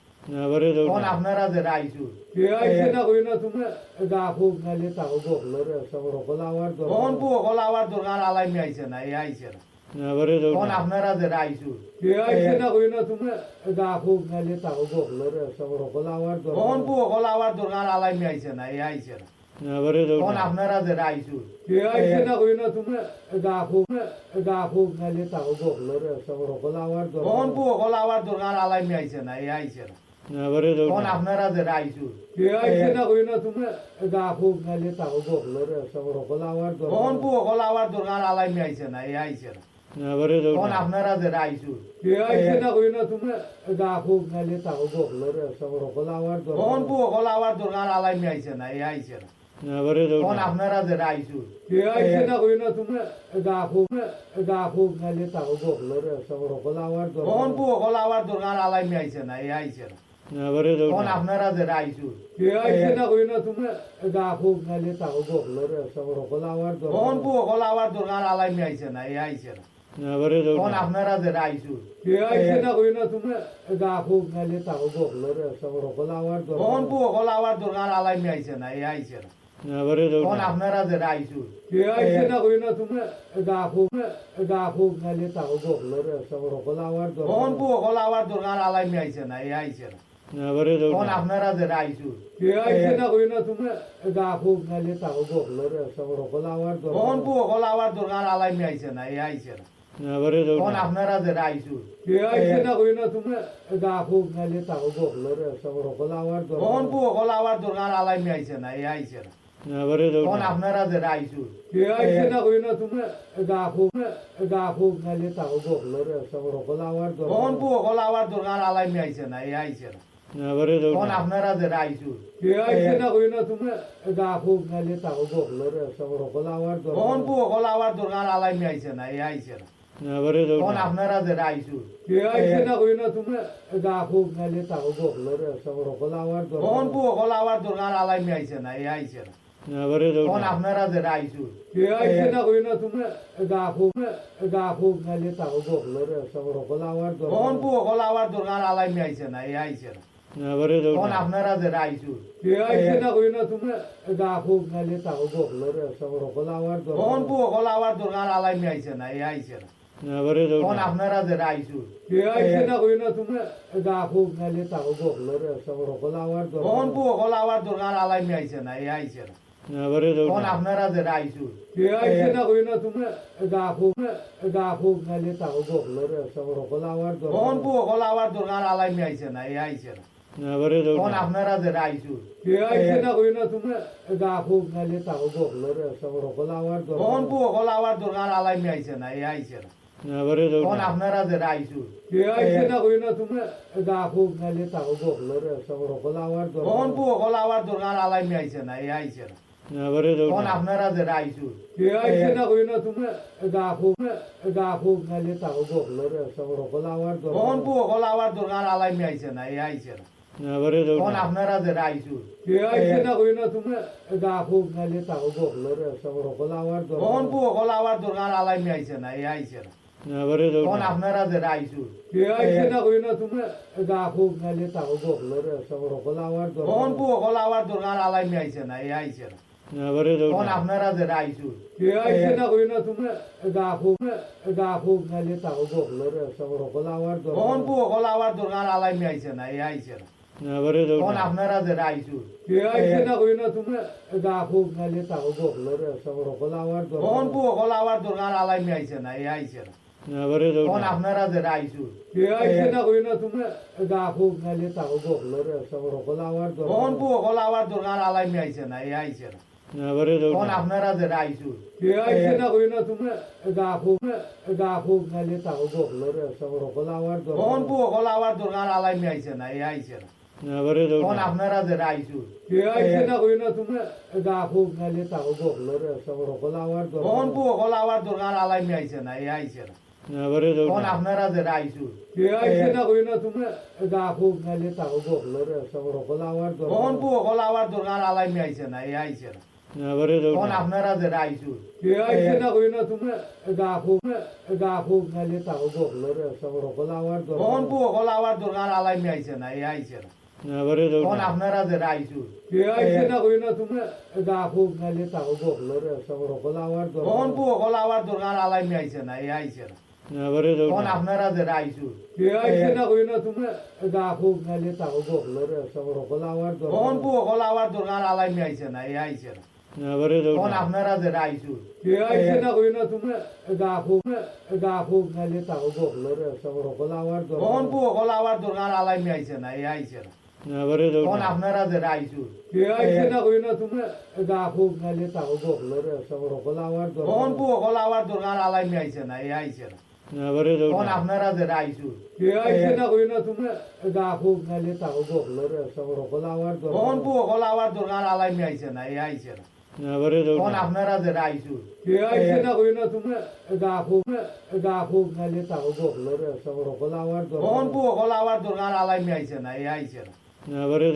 Speaker 2: তখন আপনারা যে আইসু
Speaker 3: কে আইছে না হই না তোমরা গা খুব নালে তাও বকলো রে সব সকল আওয়ার
Speaker 2: তখন বউ হল আবার দরকার আলাইমি আইছে না এই আইছে না তখন আপনারা যে আইসু
Speaker 3: কে আইছে না হই না তোমরা গা খুব নালে তাও বকলো রে সব সকল আওয়ার
Speaker 2: তখন বউ হল আবার দরকার আলাইমি আইছে না এই আইছে না তখন আপনারা যে আইসু
Speaker 3: কে আইছে না হই না তোমরা গা খুব নালে তাও বকলো রে সব সকল আওয়ার
Speaker 2: তখন বউ হল আবার দরকার আলাইমি আইছে না এই আইছে না তখন আপনারা যে আইসু
Speaker 3: কে আইছে না হই না তোমরা গা খুব নালে তাও বকলো রে সব সকল আওয়ার
Speaker 2: তখন বউ হল আবার দরকার আলাইমি আইছে না এই আইছে না তখন আপনারা যে আইসু
Speaker 3: কে আইছে না হই না তোমরা গা খুব নালে তাও বকলো রে সব সকল আওয়ার
Speaker 2: তখন বউ হল আবার দরকার আলাইমি আইছে না এই আইছে না তখন আপনারা যে আইসু
Speaker 3: কে আইছে না হই না তোমরা গা খুব নালে তাও বকলো রে সব সকল আওয়ার
Speaker 2: তখন বউ হল আবার দরকার আলাইমি আইছে না এই আইছে না তখন আপনারা যে আইসু
Speaker 3: কে আইছে না হই না তোমরা গা খুব নালে তাও বকলো রে সব সকল আওয়ার
Speaker 2: তখন বউ হল আবার দরকার আলাইমি আইছে না এই আইছে না তখন আপনারা যে আইসু
Speaker 3: কে আইছে না হই না তোমরা গা খুব নালে তাও বকলো রে সব সকল আওয়ার
Speaker 2: তখন বউ হল আবার দরকার আলাইমি আইছে না এই আইছে না তখন আপনারা যে আইসু
Speaker 3: কে আইছে না হই না তোমরা গা খুব নালে তাও বকলো রে সব সকল আওয়ার
Speaker 2: তখন বউ হল আবার দরকার আলাইমি আইছে না এই আইছে না তখন আপনারা যে আইসু
Speaker 3: কে আইছে না হই না তোমরা গা খুব নালে তাও বকলো রে সব সকল আওয়ার
Speaker 2: তখন বউ হল আবার দরকার আলাইমি আইছে না এই আইছে না তখন আপনারা যে আইসু
Speaker 3: কে আইছে না হই না তোমরা গা খুব নালে তাও বকলো রে সব সকল আওয়ার
Speaker 2: তখন বউ হল আবার দরকার আলাইমি আইছে না এই আইছে না তখন আপনারা যে আইসু
Speaker 3: কে আইছে না হই না তোমরা গা খুব নালে তাও বকলো রে সব সকল আওয়ার
Speaker 2: তখন বউ হল আবার দরকার আলাইমি আইছে না এই আইছে না তখন আপনারা যে আইসু
Speaker 3: কে আইছে না হই না তোমরা গা খুব নালে তাও বকলো রে সব সকল আওয়ার
Speaker 2: তখন বউ হল আবার দরকার আলাইমি আইছে না এই আইছে না তখন আপনারা যে আইসু
Speaker 3: কে আইছে না হই না তোমরা গা খুব নালে তাও বকলো রে সব সকল আওয়ার
Speaker 2: তখন বউ হল আবার দরকার আলাইমি আইছে না এই আইছে না তখন আপনারা যে আইসু
Speaker 3: কে আইছে না হই না তোমরা গা খুব নালে তাও বকলো রে সব সকল আওয়ার
Speaker 2: তখন বউ হল আবার দরকার আলাইমি আইছে না এই আইছে না তখন আপনারা যে আইসু
Speaker 3: কে আইছে না হই না তোমরা গা খুব নালে তাও বকলো রে সব সকল আওয়ার
Speaker 2: তখন বউ হল আবার দরকার আলাইমি আইছে না এই আইছে না তখন আপনারা যে আইসু
Speaker 3: কে আইছে না হই না তোমরা গা খুব নালে তাও বকলো রে সব সকল আওয়ার
Speaker 2: তখন বউ হল আবার দরকার আলাইমি আইছে না এই আইছে না তখন আপনারা যে আইসু
Speaker 3: কে আইছে না হই না তোমরা গা খুব নালে তাও বকলো রে সব সকল আওয়ার
Speaker 2: তখন বউ হল আবার দরকার আলাইমি আইছে না এই আইছে না তখন আপনারা যে আইসু
Speaker 3: কে আইছে না হই না তোমরা গা খুব নালে তাও বকলো রে সব সকল আওয়ার
Speaker 2: তখন বউ হল আবার দরকার আলাইমি আইছে না এই আইছে না তখন আপনারা যে আইসু
Speaker 3: কে আইছে না হই না তোমরা গা খুব নালে তাও বকলো রে সব সকল আওয়ার
Speaker 2: তখন বউ হল আবার দরকার আলাইমি আইছে না এই আইছে না তখন আপনারা যে আইসু
Speaker 3: কে আইছে না হই না তোমরা গা খুব নালে তাও বকলো রে সব সকল আওয়ার
Speaker 2: তখন বউ হল আবার দরকার আলাইমি আইছে না এই আইছে না তখন আপনারা যে আইসু
Speaker 3: কে আইছে না হই না তোমরা গা খুব নালে তাও বকলো রে সব সকল আওয়ার
Speaker 2: তখন বউ হল আবার দরকার আলাইমি আইছে না এই আইছে না তখন আপনারা যে আইসু
Speaker 3: কে আইছে না হই না তোমরা গা খুব নালে তাও বকলো রে সব সকল আওয়ার
Speaker 2: তখন বউ হল আবার দরকার আলাইমি আইছে না এই আইছে না তখন আপনারা যে আইসু
Speaker 3: কে আইছে না হই না তোমরা গা খুব নালে তাও বকলো রে সব সকল আওয়ার
Speaker 2: তখন বউ হল আবার দরকার আলাইমি আইছে না এই আইছে না তখন আপনারা যে আইসু
Speaker 3: কে আইছে না হই না তোমরা গা খুব নালে তাও বকলো রে সব সকল আওয়ার
Speaker 2: তখন বউ হল আবার দরকার আলাইমি আইছে না এই আইছে না তখন আপনারা যে আইসু
Speaker 3: কে আইছে না হই না তোমরা গা খুব নালে তাও বকলো রে সব সকল আওয়ার
Speaker 2: তখন বউ হল আবার দরকার আলাইমি আইছে না এই আইছে না তখন আপনারা যে আইসু
Speaker 3: কে আইছে না হই না তোমরা গা খুব নালে তাও বকলো রে সব সকল আওয়ার
Speaker 2: তখন বউ হল আবার দরকার আলাইমি আইছে না এই আইছে না তখন আপনারা যে আইসু
Speaker 3: কে আইছে না হই না তোমরা গা খুব নালে তাও বকলো রে সব সকল আওয়ার
Speaker 2: তখন বউ হল আবার দরকার আলাইমি আইছে না এই আইছে না তখন আপনারা যে আইসু
Speaker 3: কে আইছে না কই না তোমরা গা খুব নালে তাও বকলো রে সবর হল আওয়ার
Speaker 2: তখন বউ হল আবার দরকার আলাইমি আইছে না এই আইছে না তখন আপনারা যে আইসু
Speaker 3: কে আইছে না কই না তোমরা গা খুব নালে তাও বকলো রে সবর হল আওয়ার
Speaker 2: তখন বউ হল আবার দরকার আলাইমি আইছে না এই আইছে না তখন আপনারা যে আইসু
Speaker 3: কে আইছে না কই না তোমরা গা খুব নালে তাও বকলো রে সবর হল আওয়ার
Speaker 2: তখন বউ হল আবার দরকার আলাইমি আইছে না এই আইছে না তখন আপনারা যে আইসু
Speaker 3: কে আইছে না কই না তোমরা গা খুব নালে তাও বকলো রে সবর হল আওয়ার
Speaker 2: তখন বউ হল আবার দরকার আলাইমি আইছে না এই আইছে না তখন আপনারা যে আইসু
Speaker 3: কে আইছে না কই না তোমরা গা খুব নালে তাও বকলো রে সবর হল আওয়ার
Speaker 2: তখন বউ হল আবার দরকার আলাইমি আইছে না এই আইছে না তখন আপনারা যে আইসু
Speaker 3: কে আইছে না কই না তোমরা গা খুব নালে তাও বকলো রে সবর হল আওয়ার
Speaker 2: তখন বউ হল আবার দরকার আলাইমি আইছে না এই আইছে না তখন আপনারা যে আইসু
Speaker 3: কে আইছে না কই না তোমরা গা খুব নালে তাও বকলো রে সবর হল আওয়ার
Speaker 2: তখন বউ হল আবার দরকার আলাইমি আইছে না এই আইছে না তখন আপনারা যে আইসু
Speaker 3: কে আইছে না কই না তোমরা গা খুব নালে তাও বকলো রে সবর হল আওয়ার
Speaker 2: তখন বউ হল আবার দরকার আলাইমি আইছে না এই আইছে না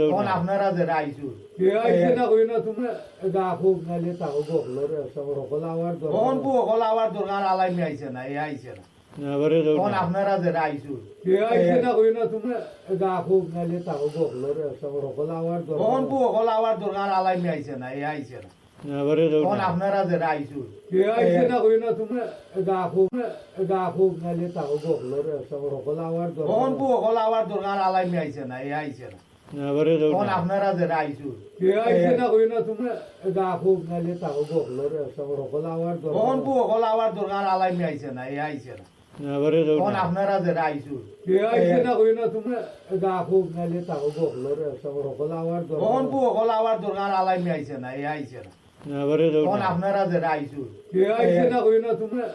Speaker 2: তখন আপনারা যে আইসু
Speaker 3: কে আইছে না কই না তোমরা গা খুব নালে তাও বকলো রে সবর হল আওয়ার
Speaker 2: তখন বউ হল আবার দরকার আলাইমি আইছে না এই আইছে না তখন আপনারা যে আইসু
Speaker 3: কে আইছে না কই না তোমরা গা খুব নালে তাও বকলো রে সবর হল আওয়ার
Speaker 2: তখন বউ হল আবার দরকার আলাইমি আইছে না এই আইছে না তখন আপনারা যে আইসু
Speaker 3: কে আইছে না কই না তোমরা গা খুব নালে তাও বকলো রে সবর হল আওয়ার
Speaker 2: তখন বউ হল আবার দরকার আলাইমি আইছে না এই আইছে না তখন আপনারা যে আইসু
Speaker 3: কে আইছে না কই না তোমরা গা খুব নালে তাও বকলো রে সবর হল আওয়ার
Speaker 2: তখন বউ হল আবার দরকার আলাইমি আইছে না এই আইছে না তখন আপনারা যে আইসু
Speaker 3: কে আইছে না কই না তোমরা গা খুব নালে তাও বকলো রে সবর হল আওয়ার
Speaker 2: তখন বউ হল আবার দরকার আলাইমি আইছে না এই আইছে না তখন আপনারা যে আইসু
Speaker 3: কে আইছে না কই না তোমরা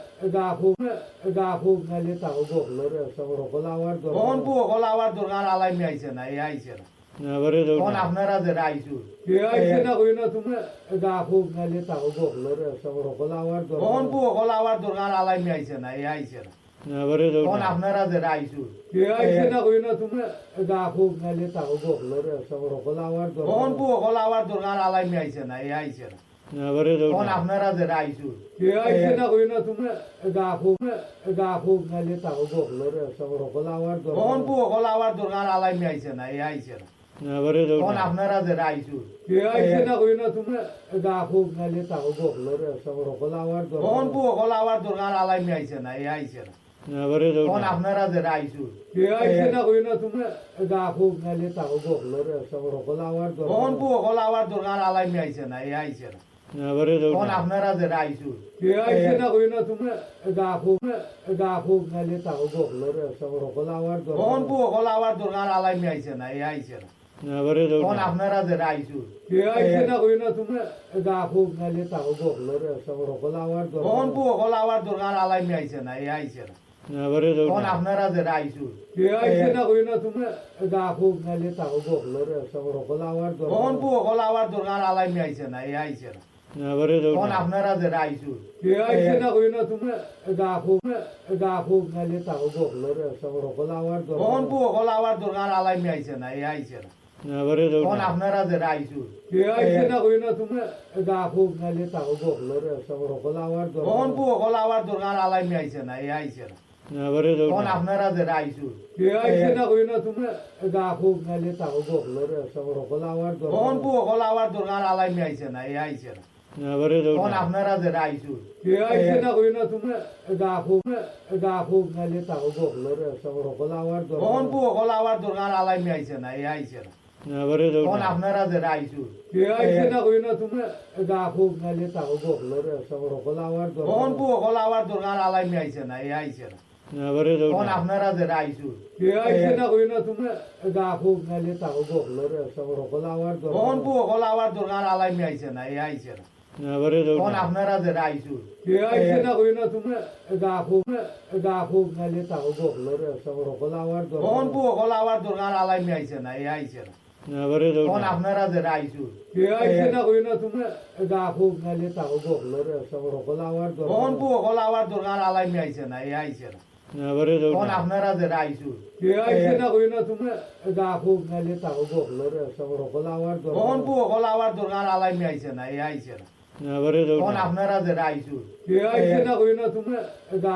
Speaker 3: গা খুব নালে তাও বকলো রে সবর হল আওয়ার
Speaker 2: তখন বউ হল আবার দরকার আলাইমি আইছে না এই আইছে না তখন আপনারা যে আইসু
Speaker 3: কে আইছে না কই না তোমরা গা খুব নালে তাও বকলো রে সবর হল আওয়ার
Speaker 2: তখন বউ হল আবার দরকার আলাইমি আইছে না এই আইছে না তখন আপনারা যে আইসু
Speaker 3: কে আইছে না কই না তোমরা গা খুব নালে তাও বকলো রে সবর হল আওয়ার
Speaker 2: তখন বউ হল আবার দরকার আলাইমি আইছে না এই আইছে না তখন আপনারা যে আইসু
Speaker 3: কে আইছে না কই না তোমরা গা খুব নালে তাও বকলো রে সবর হল আওয়ার
Speaker 2: তখন বউ হল আবার দরকার আলাইমি আইছে না এই আইছে না তখন আপনারা যে আইসু
Speaker 3: কে আইছে না কই না তোমরা গা খুব নালে তাও বকলো রে সবর হল আওয়ার
Speaker 2: তখন বউ হল আবার দরকার আলাইমি আইছে না এই আইছে না তখন আপনারা যে আইসু
Speaker 3: কে আইছে না কই না তোমরা গা খুব নালে তাও বকলো রে সবর হল আওয়ার
Speaker 2: তখন বউ হল আবার দরকার আলাইমি আইছে না এই আইছে না তখন আপনারা যে আইসু
Speaker 3: কে আইছে না কই না তোমরা গা খুব নালে তাও বকলো রে সবর হল আওয়ার
Speaker 2: তখন বউ হল আবার দরকার আলাইমি আইছে না এই আইছে না তখন আপনারা যে আইসু
Speaker 3: কে আইছে না কই না তোমরা গা খুব নালে তাও বকলো রে সবর হল আওয়ার
Speaker 2: তখন বউ হল আবার দরকার আলাইমি আইছে না এই আইছে না তখন আপনারা যে আইসু
Speaker 3: কে আইছে না কই না তোমরা গা খুব নালে তাও বকলো রে সবর হল আওয়ার
Speaker 2: তখন বউ হল আবার দরকার আলাইমি আইছে না এই আইছে না তখন আপনারা যে আইসু
Speaker 3: কে আইছে না কই না তোমরা গা খুব নালে তাও বকলো রে সবর হল আওয়ার
Speaker 2: তখন বউ হল আবার দরকার আলাইমি আইছে না এই আইছে না তখন আপনারা যে আইসু
Speaker 3: কে আইছে না কই না তোমরা গা খুব নালে তাও বকলো রে সবর হল আওয়ার
Speaker 2: তখন বউ হল আবার দরকার আলাইমি আইছে না এই আইছে না তখন আপনারা যে আইসু
Speaker 3: কে আইছে না কই না তোমরা গা খুব নালে তাও বকলো রে সবর হল আওয়ার
Speaker 2: তখন বউ হল আবার দরকার আলাইমি আইছে না এই আইছে না তখন আপনারা যে আইসু
Speaker 3: কে আইছে না কই না তোমরা গা খুব নালে তাও বকলো রে সবর হল আওয়ার
Speaker 2: তখন বউ হল আবার দরকার আলাইমি আইছে না এই আইছে না তখন আপনারা যে আইসু
Speaker 3: কে আইছে না কই না তোমরা গা খুব নালে তাও বকলো রে সবর হল আওয়ার
Speaker 2: তখন বউ হল আবার দরকার আলাইমি আইছে না এই আইছে না তখন আপনারা যে আইসু
Speaker 3: কে আইছে না কই না তোমরা গা খুব নালে তাও বকলো রে সবর হল আওয়ার
Speaker 2: তখন বউ হল আবার দরকার আলাইমি আইছে না এই আইছে না তখন আপনারা যে আইসু
Speaker 3: কে আইছে না কই না তোমরা গা খুব নালে তাও বকলো রে সবর হল আওয়ার
Speaker 2: তখন বউ হল আবার দরকার আলাইমি আইছে না এই আইছে না তখন আপনারা যে রাইছু
Speaker 3: কে আইছে না কই না তোমরা যা খুব নালে তাও বকলো রে সবর হল আমার
Speaker 2: তখন বউ হল আবার দরকার আলাইমি আইছে না এ আইছে না তখন আপনারা যে রাইছু
Speaker 3: কে আইছে না কই না তোমরা যা খুব নালে তাও বকলো রে সবর হল আমার
Speaker 2: তখন বউ হল আবার দরকার আলাইমি আইছে না এ আইছে না তখন আপনারা যে রাইছু
Speaker 3: কে আইছে না কই না তোমরা যা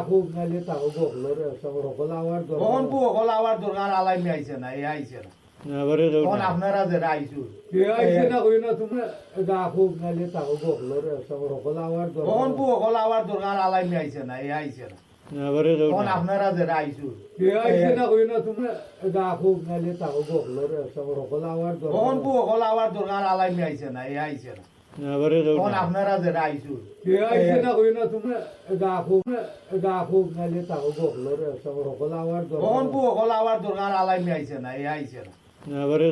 Speaker 3: খুব নালে তাও বকলো রে সবর হল আমার
Speaker 2: তখন বউ হল আবার দরকার আলাইমি আইছে না এ আইছে না তখন আপনারা যে রাইছু
Speaker 3: কে আইছে না কই না তোমরা যা খুব নালে তাও বকলো রে সবর হল আমার
Speaker 2: তখন বউ হল আবার দরকার আলাইমি আইছে না এ আইছে না তখন আপনারা যে রাইছু
Speaker 3: কে আইছে না কই না তোমরা যা খুব নালে তাও বকলো রে সবর হল আমার
Speaker 2: তখন বউ হল আবার দরকার আলাইমি আইছে না এ আইছে না তখন আপনারা যে রাইছু
Speaker 3: কে আইছে না কই না তোমরা যা খুব নালে তাও বকলো রে সবর হল আমার
Speaker 2: তখন বউ হল আবার দরকার আলাইমি আইছে না এ আইছে না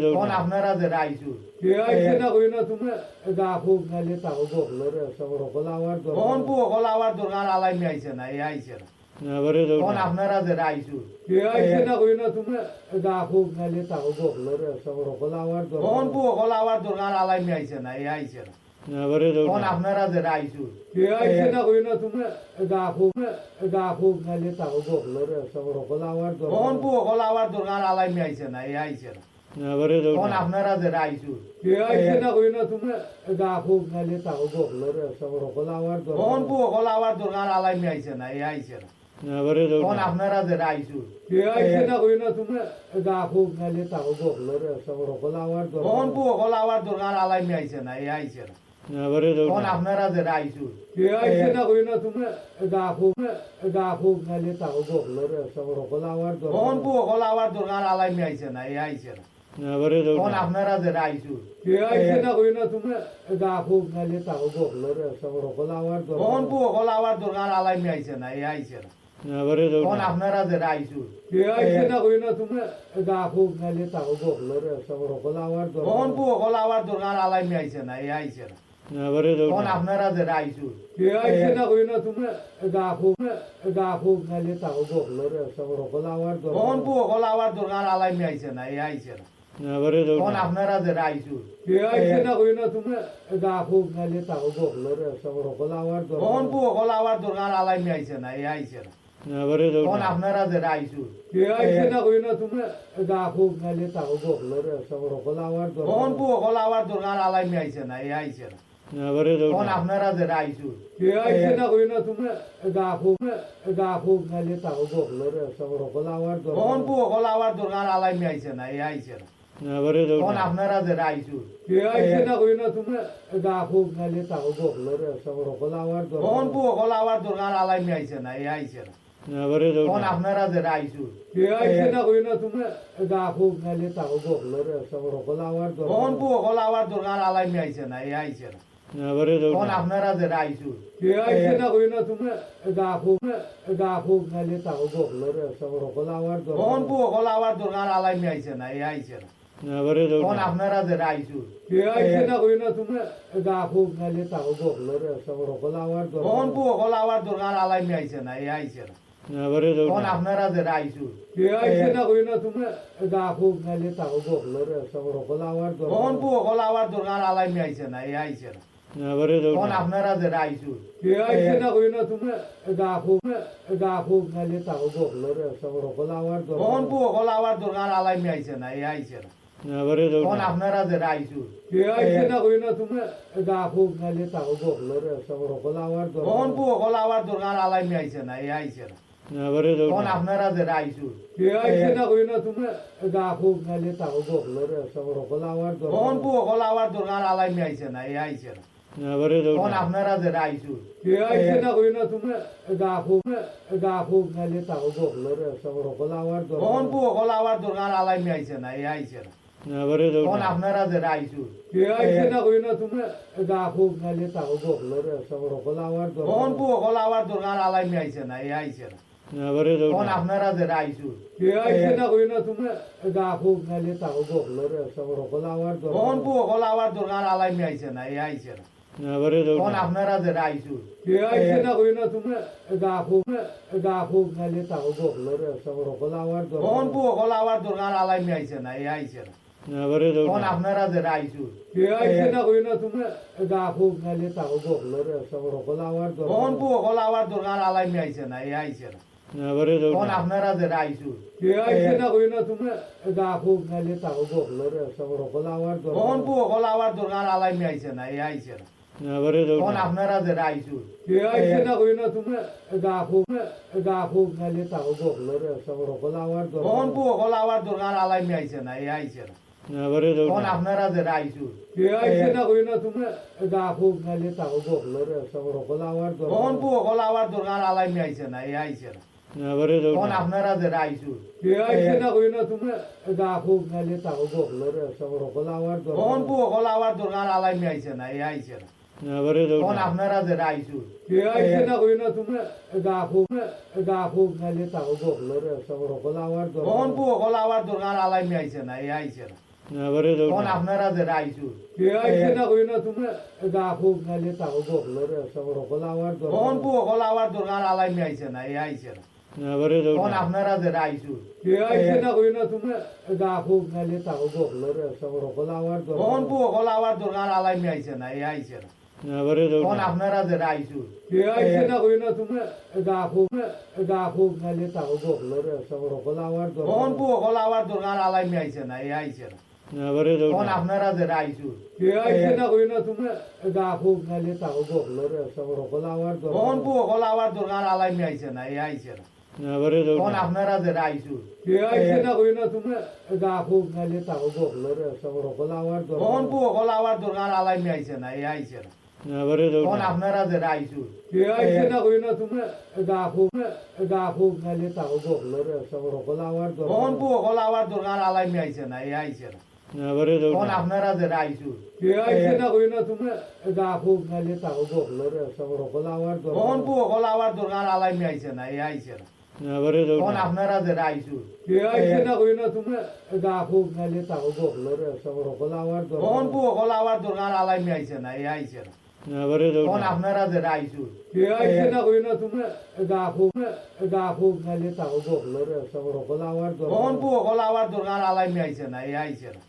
Speaker 2: তখন আপনারা যে রাইছু
Speaker 3: কে আইছে না কই না তোমরা যা খুব নালে তাও বকলো রে সবর হল আমার
Speaker 2: তখন বউ হল আবার দরকার আলাইমি আইছে না এ আইছে না তখন আপনারা যে রাইছু
Speaker 3: কে আইছে না কই না তোমরা যা খুব নালে তাও বকলো রে সবর হল আমার
Speaker 2: তখন বউ হল আবার দরকার আলাইমি আইছে না এ আইছে না তখন আপনারা যে রাইছু
Speaker 3: কে আইছে না কই না তোমরা যা খুব নালে তাও বকলো রে সবর হল আমার
Speaker 2: তখন বউ হল আবার দরকার আলাইমি আইছে না এ আইছে না তখন আপনারা যে রাইছু
Speaker 3: কে আইছে না কই না তোমরা যা খুব নালে তাও বকলো রে সবর হল আমার
Speaker 2: তখন বউ হল আবার দরকার আলাইমি আইছে না এ আইছে না তখন আপনারা যে রাইছু
Speaker 3: কে আইছে না কই না তোমরা যা খুব নালে তাও বকলো রে সবর হল আমার
Speaker 2: তখন বউ হল আবার দরকার আলাইমি আইছে না এ আইছে না তখন আপনারা যে রাইছু
Speaker 3: কে আইছে না কই না তোমরা যা খুব নালে তাও বকলো রে সবর হল আমার
Speaker 2: তখন বউ হল আবার দরকার আলাইমি আইছে না এ আইছে না তখন আপনারা যে রাইছু
Speaker 3: কে আইছে না কই না তোমরা যা খুব নালে তাও বকলো রে সবর হল আমার
Speaker 2: তখন বউ হল আবার দরকার আলাইমি আইছে না এ আইছে না তখন আপনারা যে রাইছু
Speaker 3: কে আইছে না কই না তোমরা যা খুব নালে তাও বকলো রে সবর হল আমার
Speaker 2: তখন বউ হল আবার দরকার আলাইমি আইছে না এ আইছে না তখন আপনারা যে রাইছু
Speaker 3: কে আইছে না কই না তোমরা যা খুব নালে তাও বকলো রে সবর হল আমার
Speaker 2: তখন বউ হল আবার দরকার আলাইমি আইছে না এ আইছে না তখন আপনারা যে রাইছু
Speaker 3: কে আইছে না কই না তোমরা যা খুব নালে তাও বকলো রে সবর হল আমার
Speaker 2: তখন বউ হল আবার দরকার আলাইমি আইছে না এ আইছে না তখন আপনারা যে রাইছু
Speaker 3: কে আইছে না কই না তোমরা যা খুব নালে তাও বকলো রে সবর হল আমার
Speaker 2: তখন বউ হল আবার দরকার আলাইমি আইছে না এ আইছে না তখন আপনারা যে রাইছু
Speaker 3: কে আইছে না কই না তোমরা যা খুব নালে তাও বকলো রে সবর হল আমার
Speaker 2: তখন বউ হল আবার দরকার আলাইমি আইছে না এ আইছে না তখন আপনারা যে রাইছু
Speaker 3: কে আইছে না কই না তোমরা যা খুব নালে তাও বকলো রে সবর হল আমার
Speaker 2: তখন বউ হল আবার দরকার আলাইমি আইছে না এ আইছে না তখন আপনারা যে রাইছু
Speaker 3: কে আইছে না কই না তোমরা যা খুব নালে তাও বকলো রে সবর হল আমার
Speaker 2: তখন বউ হল আবার দরকার আলাইমি আইছে না এ আইছে না তখন আপনারা যে রাইছু
Speaker 3: কে আইছে না কই না তোমরা যা খুব নালে তাও বকলো রে সবর হল আমার
Speaker 2: তখন বউ হল আবার দরকার আলাইমি আইছে না এ আইছে না তখন আপনারা যে রাইছু
Speaker 3: কে আইছে না কই না তোমরা যা খুব নালে তাও বকলো রে সবর হল আমার
Speaker 2: তখন বউ হল আবার দরকার আলাইমি আইছে না এ আইছে না তখন আপনারা যে রাইছু
Speaker 3: কে আইছে না কই না তোমরা যা খুব নালে তাও বকলো রে সবর হল আমার
Speaker 2: তখন বউ হল আবার দরকার আলাইমি আইছে না এ আইছে না তখন আপনারা যে রাইছু
Speaker 3: কে আইছে না কই না তোমরা যা খুব নালে তাও বকলো রে সবর হল আমার
Speaker 2: তখন বউ হল আবার দরকার আলাইমি আইছে না এ আইছে না তখন আপনারা যে রাইছু
Speaker 3: কে আইছে না কই না তোমরা যা খুব নালে তাও বকলো রে সবর হল আমার
Speaker 2: তখন বউ হল আবার দরকার আলাইমি আইছে না এ আইছে না তখন আপনারা যে রাইছু
Speaker 3: কে আইছে না কই না তোমরা যা খুব নালে তাও বকলো রে সবর হল আমার
Speaker 2: তখন বউ হল আবার দরকার আলাইমি আইছে না এ আইছে না তখন আপনারা যে রাইছু
Speaker 3: কে আইছে না কই না তোমরা যা খুব নালে তাও বকলো রে সবর হল আমার
Speaker 2: তখন বউ হল আবার দরকার আলাইমি আইছে না এ আইছে না তখন আপনারা যে রাইছু
Speaker 3: কে আইছে না কই না তোমরা যা খুব নালে তাও বকলো রে সবর হল আমার
Speaker 2: তখন বউ হল আবার দরকার আলাইমি আইছে না এ আইছে না তখন আপনারা যে রাইছু
Speaker 3: কে আইছে না কই না তোমরা যা খুব নালে তাও বকলো রে সবর হল আমার
Speaker 2: তখন বউ হল আবার দরকার আলাইমি আইছে না এ আইছে না তখন আপনারা যে রাইছু
Speaker 3: কে আইছে না কই না তোমরা যা খুব নালে তাও বকলো রে সবর হল আমার
Speaker 2: তখন বউ হল আবার দরকার আলাইমি আইছে না এ আইছে না তখন আপনারা যে রাইছু
Speaker 3: কে আইছে না কই না তোমরা যা খুব নালে তাও বকলো রে সব রকলা আওয়ার
Speaker 2: তখন বউ হল আবার দরকার আলাইমি আইছে না এ আইছে না তখন আপনারা যে রাইছু
Speaker 3: কে আইছে না কই না তোমরা যা খুব নালে তাও বকলো রে সব রকলা আওয়ার
Speaker 2: তখন বউ হল আবার দরকার আলাইমি আইছে না এ আইছে না তখন আপনারা যে রাইছু
Speaker 3: কে আইছে না কই না তোমরা যা খুব নালে তাও বকলো রে সব রকলা আওয়ার
Speaker 2: তখন বউ হল আবার দরকার আলাইমি আইছে না এ আইছে না তখন আপনারা যে রাইছু
Speaker 3: কে আইছে না কই না তোমরা যা খুব নালে তাও বকলো রে সব রকলা আওয়ার
Speaker 2: তখন বউ হল আবার দরকার আলাইমি আইছে না এ আইছে না তখন আপনারা যে রাইছু
Speaker 3: কে আইছে না কই না তোমরা যা খুব নালে তাও বকলো রে সব রকলা আওয়ার
Speaker 2: তখন বউ হল আবার দরকার আলাইমি আইছে না এ আইছে না তখন আপনারা যে রাইছু
Speaker 3: কে আইছে না কই না তোমরা যা খুব নালে তাও বকলো রে সব রকলা আওয়ার
Speaker 2: তখন বউ হল আবার দরকার আলাইমি আইছে না এ আইছে না তখন আপনারা যে রাইছু
Speaker 3: কে আইছে না কই না তোমরা যা খুব নালে তাও বকলো রে সব রকলা আওয়ার
Speaker 2: তখন বউ হল আবার দরকার আলাইমি আইছে না এ আইছে না তখন আপনারা যে রাইছু
Speaker 3: কে আইছে না কই না তোমরা যা খুব নালে তাও বকলো রে সব রকলা আওয়ার
Speaker 2: তখন বউ হল আবার দরকার আলাইমি আইছে না এ আইছে না তখন আপনারা যে রাইছু
Speaker 3: কে আইছে না কই না তোমরা যা খুব নালে তাও বকলো রে সব রকলা আওয়ার
Speaker 2: তখন বউ হল আবার দরকার আলাইমি আইছে না এ আইছে না তখন আপনারা যে রাইছু
Speaker 3: কে আইছে না কই না তোমরা যা খুব নালে তাও বকলো রে সব রকলা আওয়ার
Speaker 2: তখন বউ হল আবার দরকার আলাইমি আইছে না এ আইছে না তখন আপনারা যে রাইছু
Speaker 3: কে আইছে না কই না তোমরা যা খুব নালে তাও বকলো রে সব রকলা আওয়ার
Speaker 2: তখন বউ হল আবার দরকার আলাইমি আইছে না এ আইছে না তখন আপনারা যে রাইছু
Speaker 3: কে আইছে না কই না তোমরা যা খুব নালে তাও বকলো রে সব রকলা আওয়ার
Speaker 2: তখন বউ হল আবার দরকার আলাইমি আইছে না এ আইছে না তখন আপনারা যে রাইছু
Speaker 3: কে আইছে না কই না তোমরা যা খুব নালে তাও বকলো রে সব রকলা আওয়ার
Speaker 2: তখন বউ হল আবার দরকার আলাইমি আইছে না এ আইছে না তখন আপনারা যে রাইছু
Speaker 3: কে আইছে না কই না তোমরা যা খুব নালে তাও বকলো রে সব রকলা আওয়ার
Speaker 2: তখন বউ হল আবার দরকার আলাইমি আইছে না এ আইছে না তখন আপনারা যে রাইছু
Speaker 3: কে আইছে না কই না তোমরা যা খুব নালে তাও বকলো রে সব রকলা আওয়ার
Speaker 2: তখন বউ হল আবার দরকার আলাইমি আইছে না এ আইছে না তখন আপনারা যে রাইছু
Speaker 3: কে আইছে না কই না তোমরা যা খুব নালে তাও বকলো রে সব রকলা আওয়ার
Speaker 2: তখন বউ হল আবার দরকার আলাইমি আইছে না এ আইছে না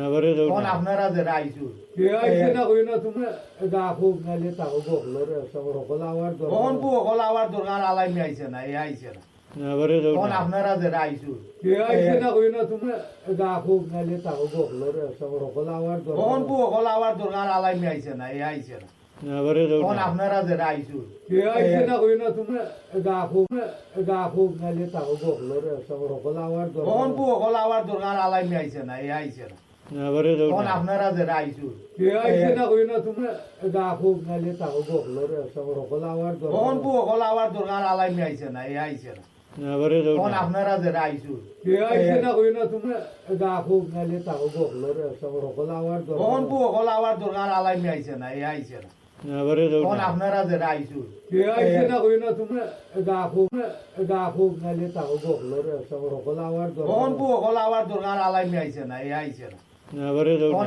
Speaker 2: তখন আপনারা যে রাইছু
Speaker 3: কে আইছে না কই না তোমরা যা খুব নালে তাও বকলো রে সব রকলা আওয়ার
Speaker 2: তখন বউ হল আবার দরকার আলাইমি আইছে না এ আইছে না তখন আপনারা যে রাইছু
Speaker 3: কে আইছে না কই না তোমরা যা খুব নালে তাও বকলো রে সব রকলা আওয়ার
Speaker 2: তখন বউ হল আবার দরকার আলাইমি আইছে না এ আইছে না তখন আপনারা যে রাইছু
Speaker 3: কে আইছে না কই না তোমরা যা খুব নালে তাও বকলো রে সব রকলা আওয়ার
Speaker 2: তখন বউ হল আবার দরকার আলাইমি আইছে না এ আইছে না তখন আপনারা যে রাইছু
Speaker 3: কে আইছে না কই না তোমরা যা খুব নালে তাও বকলো রে সব রকলা আওয়ার
Speaker 2: তখন বউ হল আবার দরকার আলাইমি আইছে না এ আইছে না তখন আপনারা যে রাইছু
Speaker 3: কে আইছে না কই না তোমরা যা খুব নালে তাও বকলো রে সব রকলা আওয়ার
Speaker 2: তখন বউ হল আবার দরকার আলাইমি আইছে না এ আইছে না তখন আপনারা যে রাইছু
Speaker 3: কে আইছে না কই না তোমরা যা খুব নালে তাও বকলো রে সব রকলা আওয়ার
Speaker 2: তখন বউ হল আবার দরকার আলাইমি আইছে না এ আইছে না তখন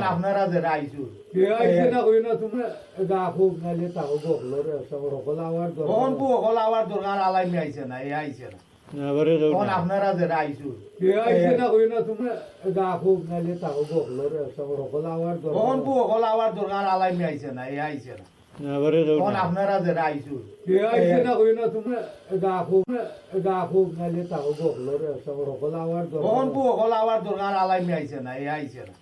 Speaker 2: আপনারা যে রাইছু
Speaker 3: কে আইছে না কই না তোমরা যা খুব নালে তাও বকলো রে সব রকলা আওয়ার
Speaker 2: তখন বউ হল আবার দরকার আলাইমি আইছে না এ আইছে না তখন আপনারা যে রাইছু
Speaker 3: কে আইছে না কই না তোমরা যা খুব নালে তাও বকলো রে সব রকলা আওয়ার
Speaker 2: তখন বউ হল আবার দরকার আলাইমি আইছে না এ আইছে না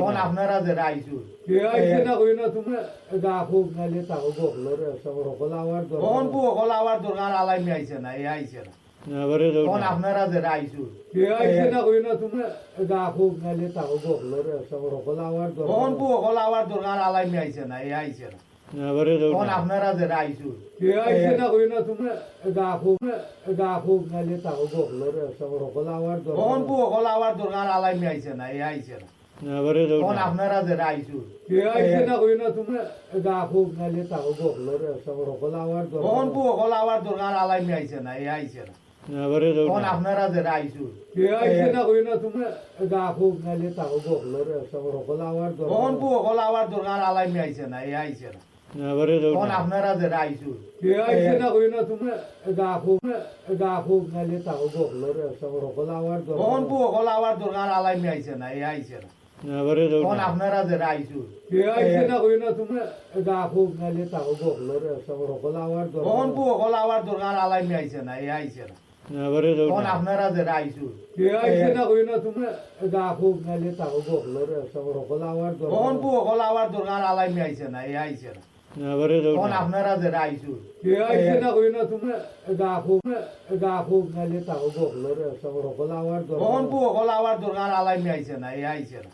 Speaker 2: তখন আপনারা যে রাইছু
Speaker 3: কে আইছে না কই না তোমরা যা খুব নালে তাও বকলো রে সব রকলা আওয়ার
Speaker 2: তখন বউ হল আবার দরকার আলাইমি আইছে না এ আইছে না তখন আপনারা যে রাইছু
Speaker 3: কে আইছে না কই না তোমরা যা খুব নালে তাও বকলো রে সব রকলা আওয়ার
Speaker 2: তখন বউ হল আবার দরকার আলাইমি আইছে না এ আইছে না তখন আপনারা যে রাইছু
Speaker 3: কে আইছে না কই না তোমরা যা খুব নালে তাও বকলো রে সব রকলা আওয়ার
Speaker 2: তখন বউ হল আবার দরকার আলাইমি আইছে না এ আইছে না তখন আপনারা যে রাইছু
Speaker 3: কে আইছে না কই না তোমরা যা খুব নালে তাও বকলো রে সব রকলা আওয়ার
Speaker 2: তখন বউ হল আবার দরকার আলাইমি আইছে না এ আইছে না তখন আপনারা যে রাইছু
Speaker 3: কে আইছে না কই না তোমরা যা খুব নালে তাও বকলো রে সব রকলা আওয়ার
Speaker 2: তখন বউ হল আবার দরকার আলাইমি আইছে না এ আইছে না তখন আপনারা যে আইসু
Speaker 3: কে আইছে না কই না তুমি গা খুব নালে তাও বকলো রে সব সকল আওয়ার
Speaker 2: তখন বউ হল আবার দরকার আলাইমি আইছে না এই আইছে না তখন আপনারা যে আইসু
Speaker 3: কে আইছে না কই না তুমি গা খুব নালে তাও বকলো রে সব সকল আওয়ার
Speaker 2: তখন বউ হল আবার দরকার আলাইমি আইছে না এই আইছে না তখন আপনারা যে আইসু
Speaker 3: কে আইছে না কই না তুমি গা খুব নালে তাও বকলো রে সব সকল আওয়ার
Speaker 2: তখন বউ হল আবার দরকার আলাইমি আইছে না এই আইছে না তখন আপনারা যে আইসু
Speaker 3: কে আইছে না কই না তুমি গা খুব নালে তাও বকলো রে সব সকল আওয়ার
Speaker 2: তখন বউ হল আবার দরকার আলাইমি আইছে না এই আইছে না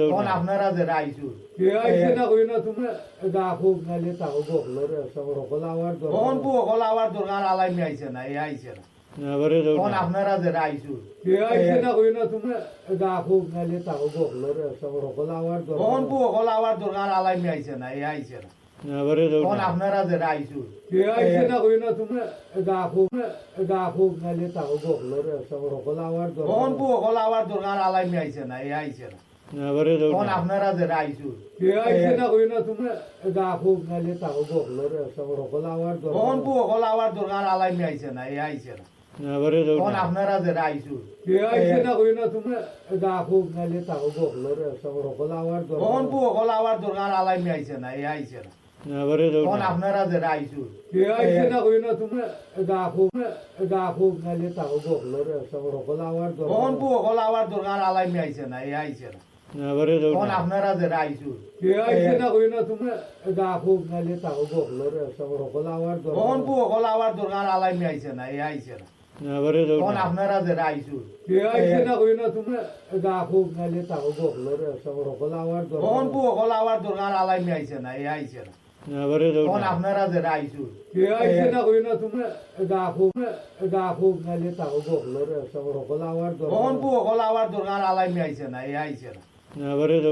Speaker 2: তখন আপনারা যে আইসু
Speaker 3: কে আইছে না কই না তুমি গা খুব নালে তাও বকলো রে সব সকল আওয়ার
Speaker 2: তখন বউ হল আবার দরকার আলাইমি আইছে না এই আইছে না তখন আপনারা যে আইসু
Speaker 3: কে আইছে না কই না তুমি গা খুব নালে তাও বকলো রে সব সকল আওয়ার
Speaker 2: তখন বউ হল আবার দরকার আলাইমি আইছে না এই আইছে না তখন আপনারা যে আইসু
Speaker 3: কে আইছে না কই না তুমি গা খুব নালে তাও বকলো রে সব সকল আওয়ার
Speaker 2: তখন বউ হল আবার দরকার আলাইমি আইছে না এই আইছে না তখন আপনারা যে আইসু
Speaker 3: কে আইছে না কই না তুমি গা খুব নালে তাও বকলো রে সব সকল আওয়ার
Speaker 2: তখন বউ হল আবার দরকার আলাইমি আইছে না এই আইছে না তখন আপনারা যে আইসু
Speaker 3: কে আইছে না কই না তুমি গা খুব নালে তাও বকলো রে সব সকল আওয়ার
Speaker 2: তখন বউ হল আবার দরকার আলাইমি আইছে না এই আইছে না তখন আপনারা যে আইসু
Speaker 3: কে আইছে না কই না তুমি গা খুব নালে তাও বকলো রে সব সকল আওয়ার
Speaker 2: তখন বউ হল আবার দরকার আলাইমি আইছে না এই আইছে না তখন আপনারা যে আইসু
Speaker 3: কে আইছে না কই না তুমি গা খুব নালে তাও বকলো রে সব সকল আওয়ার
Speaker 2: তখন বউ হল আবার দরকার আলাইমি আইছে না এই আইছে না তখন আপনারা যে আইসু
Speaker 3: কে আইছে না কই না তুমি গা খুব নালে তাও বকলো রে সব সকল আওয়ার
Speaker 2: তখন বউ হল আবার দরকার আলাইমি আইছে না এই আইছে না তখন আপনারা যে আইসু
Speaker 3: কে আইছে না কই না তুমি গা খুব নালে তাও বকলো রে সব সকল আওয়ার
Speaker 2: তখন বউ হল আবার দরকার আলাইমি আইছে না এই আইছে না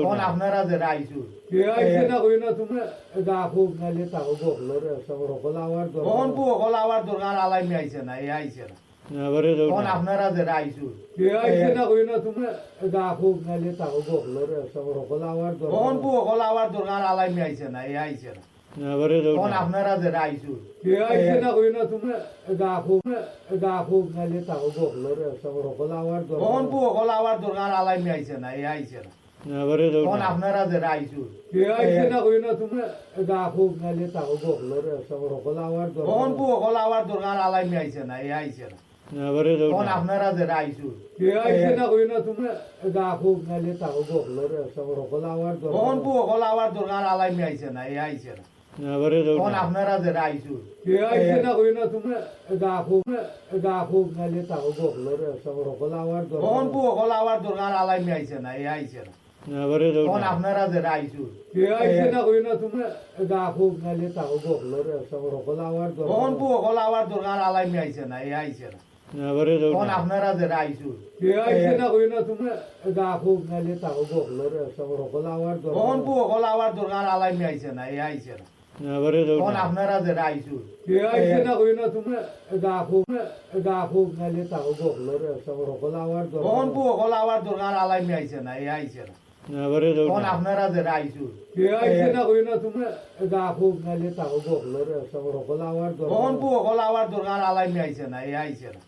Speaker 2: তখন আপনারা যে আইসু
Speaker 3: কে আইছে না কই না তুমি গা খুব নালে তাও বকলো রে সব সকল আওয়ার
Speaker 2: তখন বউ হল আবার দরকার আলাইমি আইছে না এই আইছে না তখন আপনারা যে আইসু
Speaker 3: কে আইছে না কই না তুমি গা খুব নালে তাও বকলো রে সব সকল আওয়ার
Speaker 2: তখন বউ হল আবার দরকার আলাইমি আইছে না এই আইছে না তখন আপনারা যে আইসু
Speaker 3: কে আইছে না কই না তুমি গা খুব নালে তাও বকলো রে সব সকল আওয়ার
Speaker 2: তখন বউ হল আবার দরকার আলাইমি আইছে না এই আইছে না তখন আপনারা যে আইসু
Speaker 3: কে আইছে না কই না তুমি গা খুব নালে তাও বকলো রে সব সকল আওয়ার
Speaker 2: তখন বউ হল আবার দরকার আলাইমি আইছে না এই আইছে না তখন আপনারা যে আইসু
Speaker 3: কে আইছে না কই না তুমি গা খুব নালে তাও বকলো রে সব সকল আওয়ার
Speaker 2: তখন বউ হল আবার দরকার আলাইমি আইছে না এই আইছে না তখন আপনারা যে আইসু
Speaker 3: কে আইছে না কই না তুমি গা খুব নালে তাও বকলো রে সব সকল আওয়ার
Speaker 2: তখন বউ হল আবার দরকার আলাইমি আইছে না এই আইছে না তখন আপনারা যে আইসু
Speaker 3: কে আইছে না কই না তুমি গা খুব নালে তাও বকলো রে সব সকল আওয়ার
Speaker 2: তখন বউ হল আবার দরকার আলাইমি আইছে না এই আইছে না তখন আপনারা যে আইসু
Speaker 3: কে আইছে না কই না তুমি গা খুব নালে তাও বকলো রে সব সকল আওয়ার
Speaker 2: তখন বউ হল আবার দরকার আলাইমি আইছে না এই আইছে না তখন আপনারা যে আইসু
Speaker 3: কে আইছে না কই না তুমি গা খুব নালে তাও বকলো রে সব সকল আওয়ার
Speaker 2: তখন বউ হল আবার দরকার আলাইমি আইছে না এই আইছে না তখন আপনারা যে আইসু
Speaker 3: কে আইছে না কই না তুমি গা খুব নালে তাও বকলো রে সব সকল আওয়ার
Speaker 2: তখন বউ হল আবার দরকার আলাইমি আইছে না এই আইছে না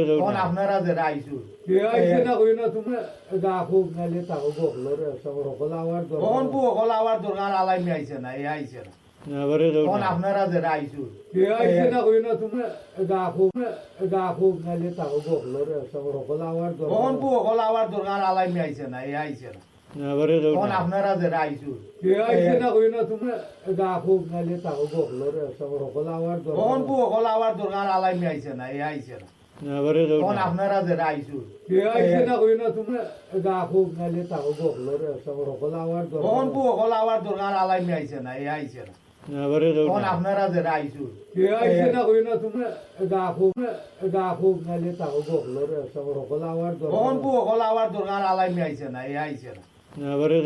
Speaker 2: তখন আপনারা যে আইসু
Speaker 3: কে আইছে না কই না তুমি গা খুব নালে তাও বকলো রে সব সকল আওয়ার
Speaker 2: তখন বউ হল আবার দরকার আলাইমি আইছে না এই আইছে না তখন আপনারা যে আইসু
Speaker 3: কে আইছে না কই না তুমি গা খুব নালে তাও বকলো রে সব সকল আওয়ার
Speaker 2: তখন বউ হল আবার দরকার আলাইমি আইছে না এই আইছে না তখন আপনারা যে আইসু
Speaker 3: কে আইছে না কই না তুমি গা খুব নালে তাও বকলো রে সব সকল আওয়ার
Speaker 2: তখন বউ হল আবার দরকার আলাইমি আইছে না এই আইছে না তখন আপনারা যে আইসু
Speaker 3: কে আইছে না কই না তুমি গা খুব নালে তাও বকলো রে সব সকল আওয়ার
Speaker 2: তখন বউ হল আবার দরকার আলাইমি আইছে না এই আইছে না তখন আপনারা যে আইসু
Speaker 3: কে আইছে না কই না তুমি গা খুব নালে তাও বকলো রে সব সকল আওয়ার
Speaker 2: তখন বউ হল আবার দরকার আলাইমি আইছে না এই আইছে না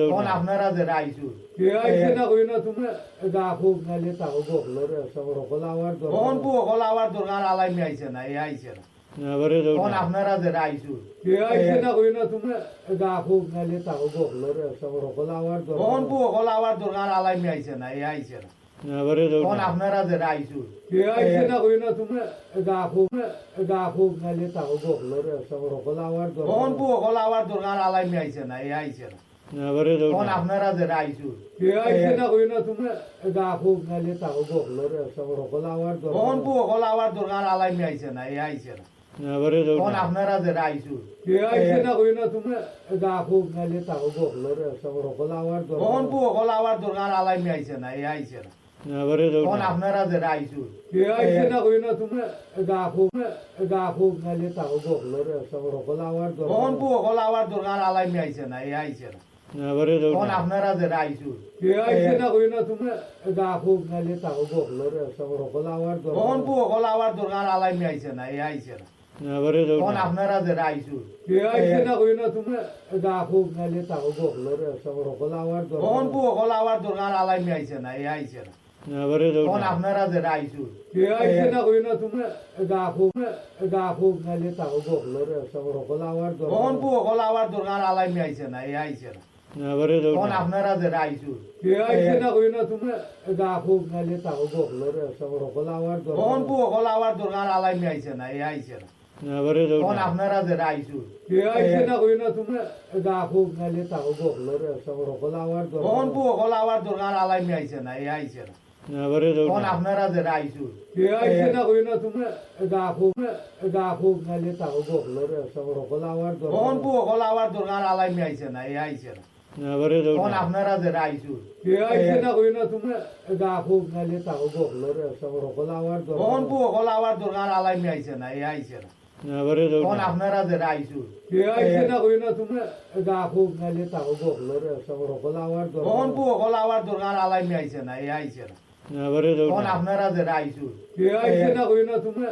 Speaker 2: তখন আপনারা যে আইসু
Speaker 3: কে আইছে না কই না তুমি গা খুব নালে তাও বকলো রে সব সকল আওয়ার
Speaker 2: তখন বউ হল আবার দরকার আলাইমি আইছে না এই আইছে না তখন আপনারা যে আইসু
Speaker 3: আইসে না হই না তোমরা গা খুব নাইলে তাও বকলো রে সব সকল আওয়ার
Speaker 2: তখন বউ হল আবার দোকান আলাইমি আইছে না এই আইছে না তখন আপনারা যে আইসু
Speaker 3: আইসে না হই না তোমরা গা খুব নাইলে তাও বকলো রে সব সকল আওয়ার
Speaker 2: তখন বউ হল আবার দোকান আলাইমি আইছে না এই আইছে না তখন আপনারা যে আইসু
Speaker 3: আইসে না হই না তোমরা গা খুব নাইলে তাও বকলো রে সব সকল আওয়ার
Speaker 2: তখন বউ হল আবার দোকান আলাইমি আইছে না এই আইছে না তখন আপনারা যে আইসু
Speaker 3: আইসে না হই না তোমরা গা খুব নাইলে তাও বকলো রে সব সকল আওয়ার
Speaker 2: তখন বউ হল আবার দোকান আলাইমি আইছে না এই আইছে না তখন আপনারা যে আইসু
Speaker 3: আইসে না হই না তোমরা গা খুব নাইলে তাও বকলো রে সব সকল আওয়ার
Speaker 2: তখন বউ হল আবার দোকান আলাইমি আইছে না এই আইছে না তখন আপনারা যে আইসু
Speaker 3: আইসে না হই না তোমরা গা খুব নাইলে তাও বকলো রে সব সকল আওয়ার
Speaker 2: তখন বউ হল আবার দোকান আলাইমি আইছে না এই আইছে না তখন আপনারা যে আইসু
Speaker 3: আইসে না হই না তোমরা গা খুব নাইলে তাও বকলো রে সব সকল আওয়ার
Speaker 2: তখন বউ হল আবার দোকান আলাইমি আইছে না এই আইছে না তখন আপনারা যে আইসু
Speaker 3: আইসে না হই না তোমরা গা খুব নাইলে তাও বকলো রে সব সকল আওয়ার
Speaker 2: তখন বউ হল আবার দোকান আলাইমি আইছে না এই আইছে না তখন আপনারা যে আইসু
Speaker 3: আইসে না হই না তোমরা গা খুব নাইলে তাও বকলো রে সব সকল আওয়ার
Speaker 2: তখন বউ হল আবার দোকান আলাইমি আইছে না এই আইছে না তখন আপনারা যে আইসু
Speaker 3: আইসে না হই না তোমরা গা খুব নাইলে তাও বকলো রে সব সকল আওয়ার
Speaker 2: তখন বউ হল আবার দোকান আলাইমি আইছে না এই আইছে না তখন আপনারা যে আইসু
Speaker 3: আইসে না হই না তোমরা গা খুব নাইলে তাও বকলো রে সব সকল আওয়ার
Speaker 2: তখন বউ হল আবার দোকান আলাইমি আইছে না এই আইছে না তখন আপনারা যে আইসু
Speaker 3: আইসে না হই না তোমরা গা খুব নাইলে তাও বকলো রে সব সকল আওয়ার
Speaker 2: তখন বউ হল আবার দোকান আলাইমি আইছে না এই আইছে না তখন আপনারা যে আইসু
Speaker 3: আইসে না হই না তোমরা গা খুব নাইলে তাও বকলো রে সব সকল আওয়ার
Speaker 2: তখন বউ হল আবার দোকান আলাইমি আইছে না এই আইছে না তখন আপনারা যে আইসু
Speaker 3: আইসে না হই না তোমরা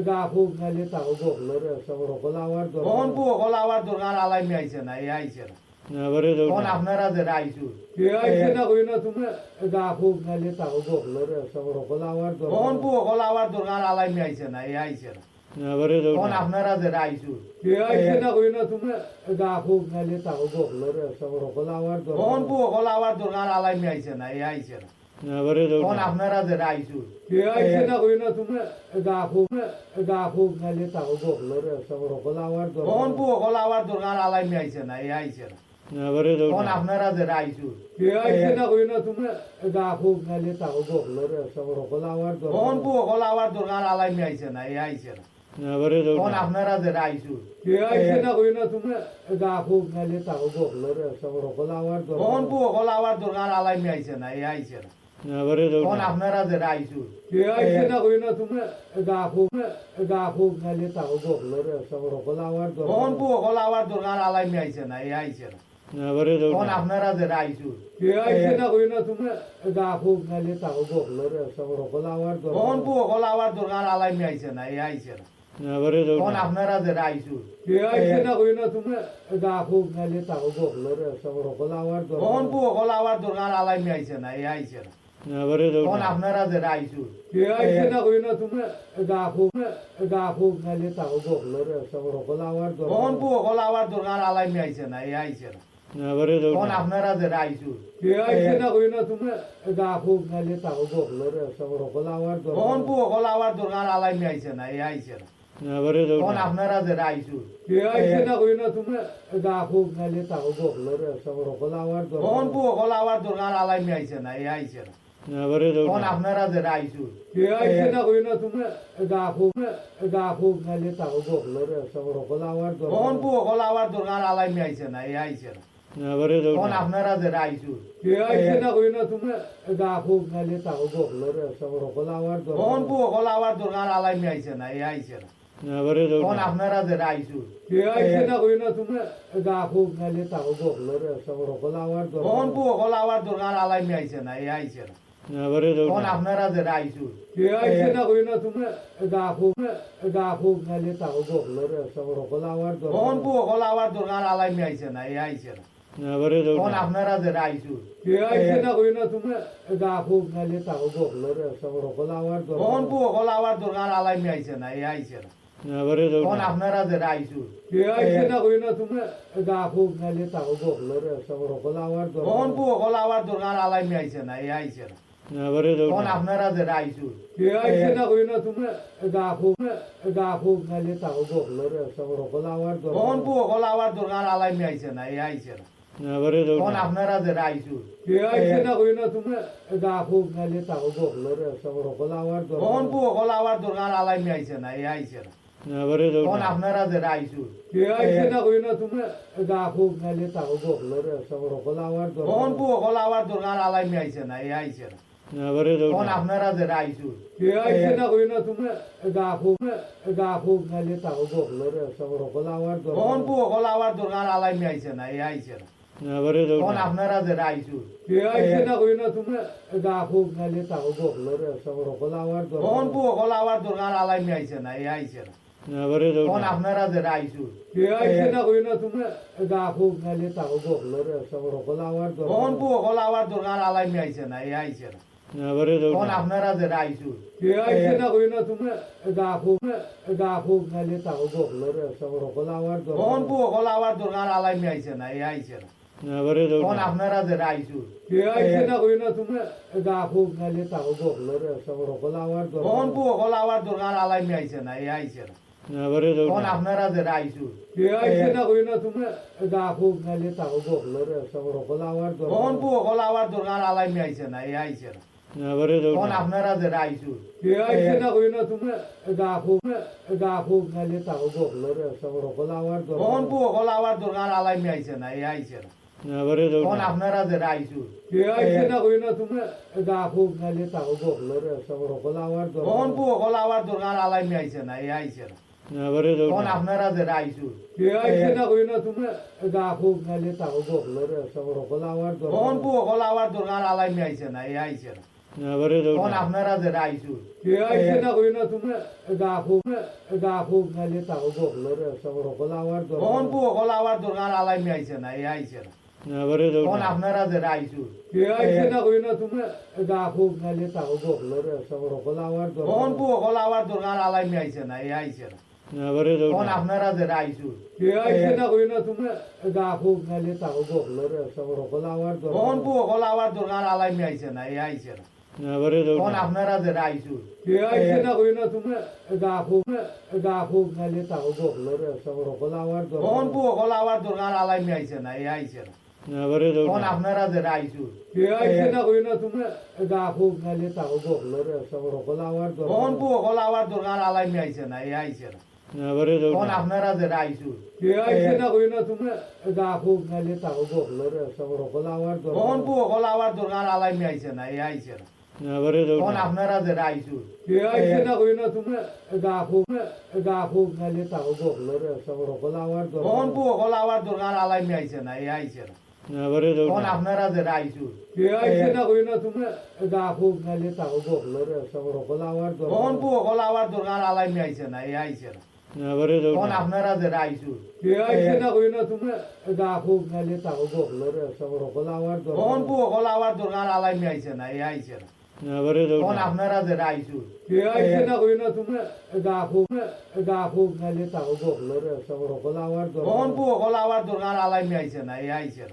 Speaker 3: গা খুব নাইলে তাও বকলো রে সব সকল আওয়ার
Speaker 2: তখন বউ হল আবার দোকান আলাইমি আইছে না এই আইছে না তখন আপনারা যে আইসু
Speaker 3: আইসে না হই না তোমরা গা খুব নাইলে তাও বকলো রে সব সকল আওয়ার
Speaker 2: তখন বউ হল আবার দোকান আলাইমি আইছে না এই আইছে না তখন আপনারা যে আইসু
Speaker 3: আইসে না হই না তোমরা গা খুব নাইলে তাও বকলো রে সব সকল আওয়ার
Speaker 2: তখন বউ হল আবার দোকান আলাইমি আইছে না এই আইছে না তখন আপনারা যে আইসু
Speaker 3: আইসে না হই না তোমরা গা খুব নাইলে তাও বকলো রে সব সকল আওয়ার
Speaker 2: তখন বউ হল আবার দোকান আলাইমি আইছে না এই আইছে না তখন আপনারা যে আইসু
Speaker 3: আইসে না হই না তোমরা গা খুব নাইলে তাও বকলো রে সব সকল আওয়ার
Speaker 2: তখন বউ হল আবার দোকান আলাইমি আইছে না এই আইছে না তখন আপনারা যে আইসু
Speaker 3: আইসে না হই না তোমরা গা খুব নাইলে তাও বকলো রে সব সকল আওয়ার
Speaker 2: তখন বউ হল আবার দোকান আলাইমি আইছে না এই আইছে না তখন আপনারা যে আইসু
Speaker 3: আইসে না হই না তোমরা গা খুব নাইলে তাও বকলো রে সব সকল আওয়ার
Speaker 2: তখন বউ হল আবার দোকান আলাইমি আইছে না এই আইছে না তখন আপনারা যে আইসু
Speaker 3: আইসে না হই না তোমরা গা খুব নাইলে তাও বকলো রে সব সকল আওয়ার
Speaker 2: তখন বউ হল আবার দোকান আলাইমি আইছে না এই আইছে না তখন আপনারা যে আইসু
Speaker 3: আইসে না হই না তোমরা গা খুব নাইলে তাও বকলো রে সব সকল আওয়ার
Speaker 2: তখন বউ হল আবার দোকান আলাইমি আইছে না এই আইছে না তখন আপনারা যে আইসু
Speaker 3: আইসে না হই না তোমরা গা খুব নাইলে তাও বকলো রে সব সকল আওয়ার
Speaker 2: তখন বউ হল আবার দোকান আলাইমি আইছে না এই আইছে না তখন আপনারা যে আইসু
Speaker 3: আইসে না হই না তোমরা গা খুব নাইলে তাও বকলো রে সব সকল আওয়ার
Speaker 2: তখন বউ হল আবার দোকান আলাইমি আইছে না এই আইছে না তখন আপনারা যে আইসু
Speaker 3: আইসে না হই না তোমরা গা খুব নাইলে তাও বকলো রে সব সকল আওয়ার
Speaker 2: তখন বউ হল আবার দোকান আলাইমি আইছে না এই আইছে না তখন আপনারা যে আইসু
Speaker 3: আইসে না হই না তোমরা গা খুব নাইলে তাও বকলো রে সব সকল আওয়ার
Speaker 2: তখন বউ হল আবার দোকান আলাইমি আইছে না এই আইছে না তখন আপনারা যে আইসু
Speaker 3: আইসে না হই না তোমরা গা খুব নাইলে তাও বকলো রে সব সকল আওয়ার
Speaker 2: তখন বউ হল আবার দোকান আলাইমি আইছে না এই আইছে না তখন আপনারা যে আইসু
Speaker 3: আইসে না হই না তোমরা গা খুব নাইলে তাও বকলো রে সব সকল আওয়ার
Speaker 2: তখন বউ হল আবার দোকান আলাইমি আইছে না এই আইছে না তখন আপনারা যে আইসু
Speaker 3: আইসে না হই না তোমরা গা খুব নাইলে তাও বকলো রে সব সকল আওয়ার
Speaker 2: তখন বউ হল আবার দোকান আলাইমি আইছে না এই আইছে না তখন আপনারা যে আইসু
Speaker 3: কে আইছে না কই না তুমি গা খুব নালে তাও বকলো রে সব সকল আওয়ার
Speaker 2: তখন বউ হল আবার দোকান আলাইমি আইছে না এই আইছে না তখন আপনারা যে আইসু
Speaker 3: কে আইছে না কই না তুমি গা খুব নালে তাও বকলো রে সব সকল আওয়ার
Speaker 2: তখন বউ হল আবার দোকান আলাইমি আইছে না এই আইছে না তখন আপনারা যে আইসু
Speaker 3: কে আইছে না কই না তুমি গা খুব নালে তাও বকলো রে সব সকল আওয়ার
Speaker 2: তখন বউ হল আবার দোকান আলাইমি আইছে না এই আইছে না তখন আপনারা যে আইসু
Speaker 3: কে আইছে না কই না তুমি গা খুব নালে তাও বকলো রে সব সকল আওয়ার
Speaker 2: তখন বউ হল আবার দোকান আলাইমি আইছে না এই আইছে না তখন আপনারা যে আইসু
Speaker 3: কে আইছে না কই না তুমি গা খুব নালে তাও বকলো রে সব সকল আওয়ার
Speaker 2: তখন বউ হল আবার দোকান আলাইমি আইছে না এই আইছে না তখন আপনারা যে আইসু
Speaker 3: কে আইছে না কই না তুমি গা খুব নালে তাও বকলো রে সব সকল আওয়ার
Speaker 2: তখন বউ হল আবার দোকান আলাইমি আইছে না এই আইছে না তখন আপনারা যে আইসু
Speaker 3: কে আইছে না কই না তুমি গা খুব নালে তাও বকলো রে সব সকল আওয়ার
Speaker 2: তখন বউ হল আবার দোকান আলাইমি আইছে না এই আইছে না তখন আপনারা যে আইসু
Speaker 3: কে আইছে না কই না তুমি গা খুব নালে তাও বকলো রে সব সকল আওয়ার
Speaker 2: তখন বউ হল আবার দোকান আলাইমি আইছে না এই আইছে না তখন আপনারা যে আইসু
Speaker 3: কে আইছে না কই না তুমি গা খুব নালে তাও বকলো রে সব সকল আওয়ার
Speaker 2: তখন বউ হল আবার দোকান আলাইমি আইছে না এই আইছে না তখন আপনারা যে আইসু
Speaker 3: কে আইছে না কই না তুমি গা খুব নালে তাও বকলো রে সব সকল আওয়ার
Speaker 2: তখন বউ হল আবার দোকান আলাইমি আইছে না এই আইছে না তখন আপনারা যে আইসু
Speaker 3: কে আইছে না কই না তুমি গা খুব নালে তাও বকলো রে সব সকল আওয়ার
Speaker 2: তখন বউ হল আবার দোকান আলাইমি আইছে না এই আইছে না তখন আপনারা যে আইসু
Speaker 3: কে আইছে না কই না তুমি গা খুব নালে তাও বকলো রে সব সকল আওয়ার
Speaker 2: তখন বউ হল আবার দোকান আলাইমি আইছে না এই আইছে না তখন আপনারা যে আইসু
Speaker 3: কে আইছে না কই না তুমি গা খুব নালে তাও বকলো রে সব সকল আওয়ার
Speaker 2: তখন বউ হল আবার দোকান আলাইমি আইছে না এই আইছে না তখন আপনারা যে আইসু
Speaker 3: কে আইছে না কই না তুমি গা খুব নালে তাও বকলো রে সব সকল আওয়ার
Speaker 2: তখন বউ হল আবার দোকান আলাইমি আইছে না এই আইছে না তখন আপনারা যে আইসু
Speaker 3: কে আইছে না কই না তুমি গা খুব নালে তাও বকলো রে সব সকল আওয়ার
Speaker 2: তখন বউ হল আবার দোকান আলাইমি আইছে না এই আইছে না তখন আপনারা যে আইসু
Speaker 3: কে আইছে না কই না তুমি গা খুব নালে তাও বকলো রে সব সকল আওয়ার
Speaker 2: তখন বউ হল আবার দোকান আলাইমি আইছে না এই আইছে না তখন আপনারা যে আইসু
Speaker 3: কে আইছে না কই না তুমি গা খুব নালে তাও বকলো রে সব সকল আওয়ার
Speaker 2: তখন বউ হল আবার দোকান আলাইমি আইছে না এই আইছে না তখন আপনারা যে আইসু
Speaker 3: কে আইছে না কই না তুমি গা খুব নালে তাও বকলো রে সব সকল আওয়ার
Speaker 2: তখন বউ হল আবার দোকান আলাইমি আইছে না এই আইছে না তখন আপনারা যে আইসু
Speaker 3: কে আইছে না কই না তুমি গা খুব নালে তাও বকলো রে সব সকল আওয়ার
Speaker 2: তখন বউ হল আবার দোকান আলাইমি আইছে না এই আইছে না তখন আপনারা যে আইসু
Speaker 3: কে আইছে না কই না তুমি গা খুব নালে তাও বকলো রে সব সকল আওয়ার
Speaker 2: তখন বউ হল আবার দোকান আলাইমি আইছে না এই আইছে না তখন আপনারা যে আইসু
Speaker 3: কে আইছে না কই না তুমি গা খুব নালে তাও বকলো রে সব সকল আওয়ার
Speaker 2: তখন বউ হল আবার দোকান আলাইমি আইছে না এই আইছে না তখন আপনারা যে আইসু
Speaker 3: কে আইছে না কই না তুমি গা খুব নালে তাও বকলো রে সব সকল আওয়ার
Speaker 2: তখন বউ হল আবার দোকান আলাইমি আইছে না এই আইছে না তখন আপনারা যে আইসু
Speaker 3: কে আইছে না কই না তুমি গা খুব নালে তাও বকলো রে সব সকল আওয়ার
Speaker 2: তখন বউ হল আবার দোকান আলাইমি আইছে না এই আইছে না তখন আপনারা যে আইসু
Speaker 3: কে আইছে না কই না তুমি গা খুব নালে তাও বকলো রে সব সকল আওয়ার
Speaker 2: তখন বউ হল আবার দোকান আলাইমি আইছে না এই আইছে না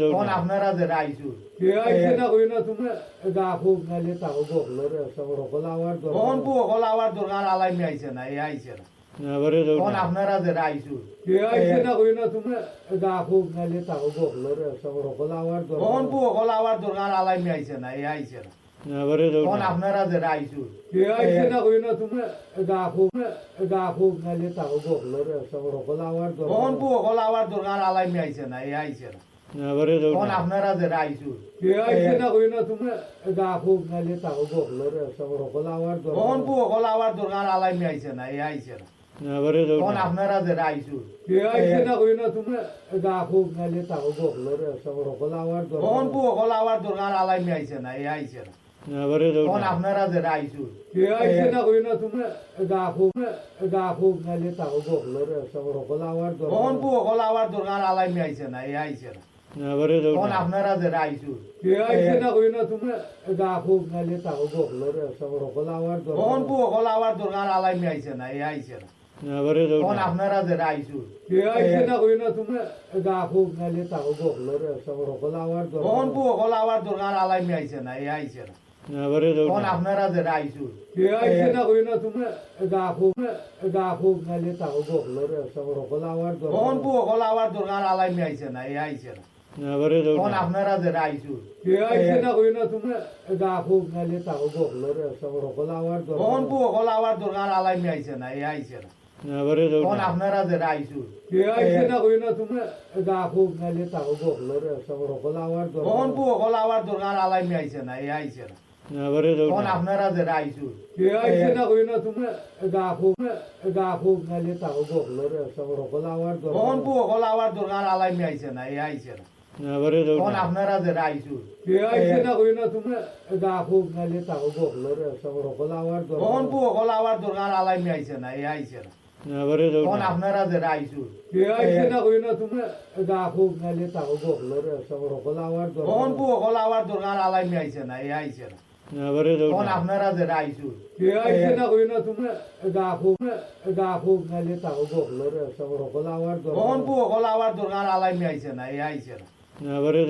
Speaker 2: তখন আপনারা যে আইসু
Speaker 3: কে আইছে না কই না তুমি গা খুব নালে তাও বকলো রে সব সকল আওয়ার
Speaker 2: তখন বউ হল আবার দোকান আলাইমি আইছে না এই আইছে না তখন আপনারা যে আইসু
Speaker 3: কে আইছে না কই না তুমি গা খুব নালে তাও বকলো রে সব সকল আওয়ার
Speaker 2: তখন বউ হল আবার দোকান আলাইমি আইছে না এই আইছে না তখন আপনারা যে আইসু
Speaker 3: কে আইছে না কই না তুমি গা খুব নালে তাও বকলো রে সব সকল আওয়ার
Speaker 2: তখন বউ হল আবার দোকান আলাইমি আইছে না এই আইছে না তখন আপনারা যে আইসু
Speaker 3: কে আইছে না কই না তুমি গা খুব নালে তাও বকলো রে সব সকল আওয়ার
Speaker 2: তখন বউ হল আবার দোকান আলাইমি আইছে না এই আইছে না তখন আপনারা যে আইসু
Speaker 3: কে আইছে না কই না তুমি গা খুব নালে তাও বকলো রে সব সকল আওয়ার
Speaker 2: তখন বউ হল আবার দোকান আলাইমি আইছে না এই আইছে না তখন আপনারা যে রাইছু
Speaker 3: কে আইছে না কই না তুমি দেখো নালে তাও বকলোর সব সকল আওয়ার
Speaker 2: তখন বু হল আবার দরকার আলাইমি আইছে না এই আইছে না তখন আপনারা যে রাইছু
Speaker 3: কে আইছে না কই না তুমি দেখো নালে তাও বকলোর সব সকল আওয়ার
Speaker 2: তখন বু হল আবার দরকার আলাইমি আইছে না এই আইছে না তখন আপনারা যে রাইছু
Speaker 3: কে আইছে না কই না তুমি দেখো নালে তাও বকলোর সব সকল আওয়ার
Speaker 2: তখন বু হল আবার দরকার আলাইমি আইছে না এই আইছে না তখন আপনারা যে রাইছু
Speaker 3: কে আইছে না কই না তুমি দেখো নালে তাও বকলোর সব সকল আওয়ার
Speaker 2: তখন বু হল আবার দরকার আলাইমি আইছে না এই আইছে না তখন আপনারা যে রাইছু
Speaker 3: কে আইছে না কই না তুমি দেখো নালে তাও বকলোর সব সকল আওয়ার
Speaker 2: তখন বু হল আবার দরকার আলাইমি আইছে না এই আইছে না তখন আপনারা যে রাইছু
Speaker 3: কে আইছে না কই না তুমি দেখো নালে তাও বকলোর সব সকল আওয়ার
Speaker 2: তখন বু হল আবার দরকার আলাইমি আইছে না এই আইছে না তখন আপনারা যে রাইছু
Speaker 3: কে আইছে না কই না তুমি দেখো নালে তাও বকলোর সব সকল আওয়ার
Speaker 2: তখন বু হল আবার দরকার আলাইমি আইছে না এই আইছে না তখন আপনারা যে রাইছু
Speaker 3: কে আইছে না কই না তুমি দেখো নালে তাও বকলোর সব সকল আওয়ার
Speaker 2: তখন বু হল আবার দরকার আলাইমি আইছে না এই আইছে না তখন আপনারা যে রাইছু
Speaker 3: কে আইছে না কই না তুমি দেখো নালে তাও বকলোর সব সকল আওয়ার
Speaker 2: তখন বু হল আবার দরকার আলাইমি আইছে না এই আইছে না তখন আপনারা যে রাইছু
Speaker 3: কে আইছে না কই না তুমি দেখো নালে তাও বকলোর সব সকল আওয়ার
Speaker 2: তখন বু হল আবার দরকার আলাইমি আইছে না এই আইছে না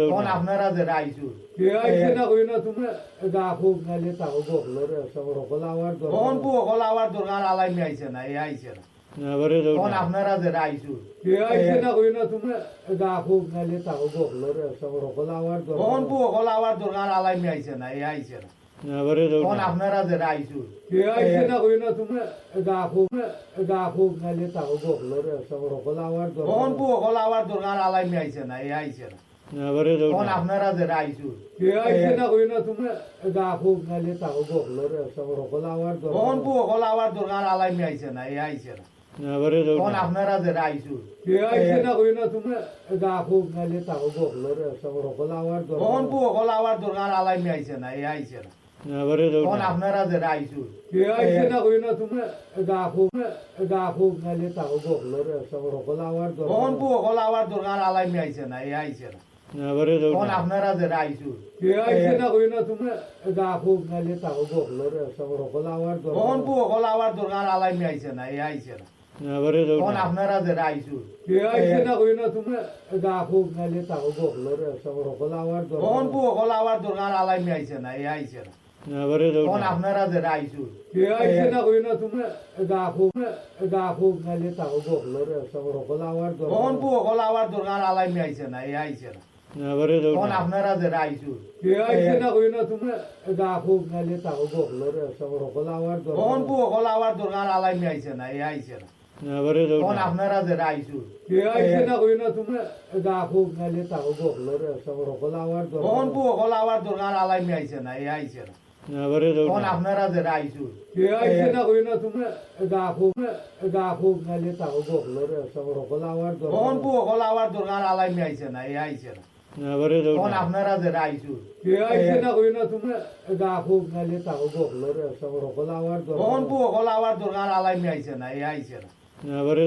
Speaker 2: তখন আপনারা যে রাইছু
Speaker 3: কে আইছে না কই না তুমি দেখো নালে তাও বকলোর সব সকল আওয়ার
Speaker 2: তখন বু হল আবার দরকার আলাইমি আইছে না এই আইছে না তখন আপনারা যে রাইছু
Speaker 3: কে আইছে না কই না তুমি দেখো নালে তাও বকলোর সব সকল আওয়ার
Speaker 2: তখন বু হল আবার দরকার আলাইমি আইছে না এই আইছে না তখন আপনারা যে রাইছু
Speaker 3: কে আইছে না কই না তুমি দেখো নালে তাও বকলোর সব সকল আওয়ার
Speaker 2: তখন বু হল আবার দরকার আলাইমি আইছে না এই আইছে না তখন আপনারা যে রাইছু
Speaker 3: কে আইছে না কই না তুমি দেখো নালে তাও বকলোর সব সকল আওয়ার
Speaker 2: তখন বু হল আবার দরকার আলাইমি আইছে না এই আইছে না তখন আপনারা যে রাইছু
Speaker 3: কে আইছে না কই না তুমি দেখো নালে তাও বকলোর সব সকল আওয়ার
Speaker 2: তখন বু হল আবার দরকার আলাইমি আইছে না এই আইছে না তখন আপনারা যে রাইছু
Speaker 3: কে আইছে না কই না তুমি দেখো নালে তাও বকলোর সব সকল আওয়ার
Speaker 2: তখন বু হল আবার দরকার আলাইমি আইছে না এই আইছে না তখন আপনারা যে রাইছু
Speaker 3: কে আইছে না কই না তুমি দেখো নালে তাও বকলোর সব সকল আওয়ার
Speaker 2: তখন বু হল আবার দরকার আলাইমি আইছে না এই আইছে না তখন আপনারা যে রাইছু
Speaker 3: কে আইছে না কই না তুমি দেখো নালে তাও বকলোর সব সকল আওয়ার
Speaker 2: তখন বু হল আবার দরকার আলাইমি আইছে না এই আইছে না তখন আপনারা যে রাইছু
Speaker 3: কে আইছে না কই না তুমি দেখো নালে তাও বকলোর সব সকল আওয়ার
Speaker 2: তখন বু হল আবার দরকার আলাইমি আইছে না এই আইছে না তখন আপনারা যে রাইছু
Speaker 3: কে আইছে না কই না তুমি দেখো নালে তাও বকলোর সব সকল আওয়ার
Speaker 2: তখন বু হল আবার দরকার আলাইমি আইছে না এই আইছে না তখন আপনারা যে রাইছু
Speaker 3: কে আইছে না কই না তুমি দেখো নালে তাও বকলোর সব সকল আওয়ার
Speaker 2: তখন বু হল আবার দরকার আলাইমি আইছে না এই আইছে না তখন আপনারা যে রাইছু
Speaker 3: কে আইছে না কই না তুমি দেখো নালে তাও বকলোর সব সকল আওয়ার
Speaker 2: তখন বু হল আবার দরকার আলাইমি আইছে না এই আইছে না তখন আপনারা যে রাইছু
Speaker 3: কে আইছে না কই না তুমি দেখো নালে তাও বকলোর সব সকল আওয়ার
Speaker 2: তখন বু হল আবার দরকার আলাইমি আইছে না এই আইছে না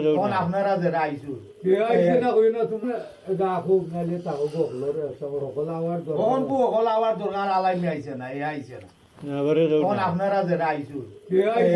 Speaker 2: তখন আপনারা যে রাইছু
Speaker 3: কে আইছে না কই না তুমি দেখো নালে তাও বকলোর সব সকল আওয়ার
Speaker 2: তখন বু হল আবার দরকার আলাইমি আইছে না এই আইছে না তখন আপনারা যে রাইছু
Speaker 3: কে আইছে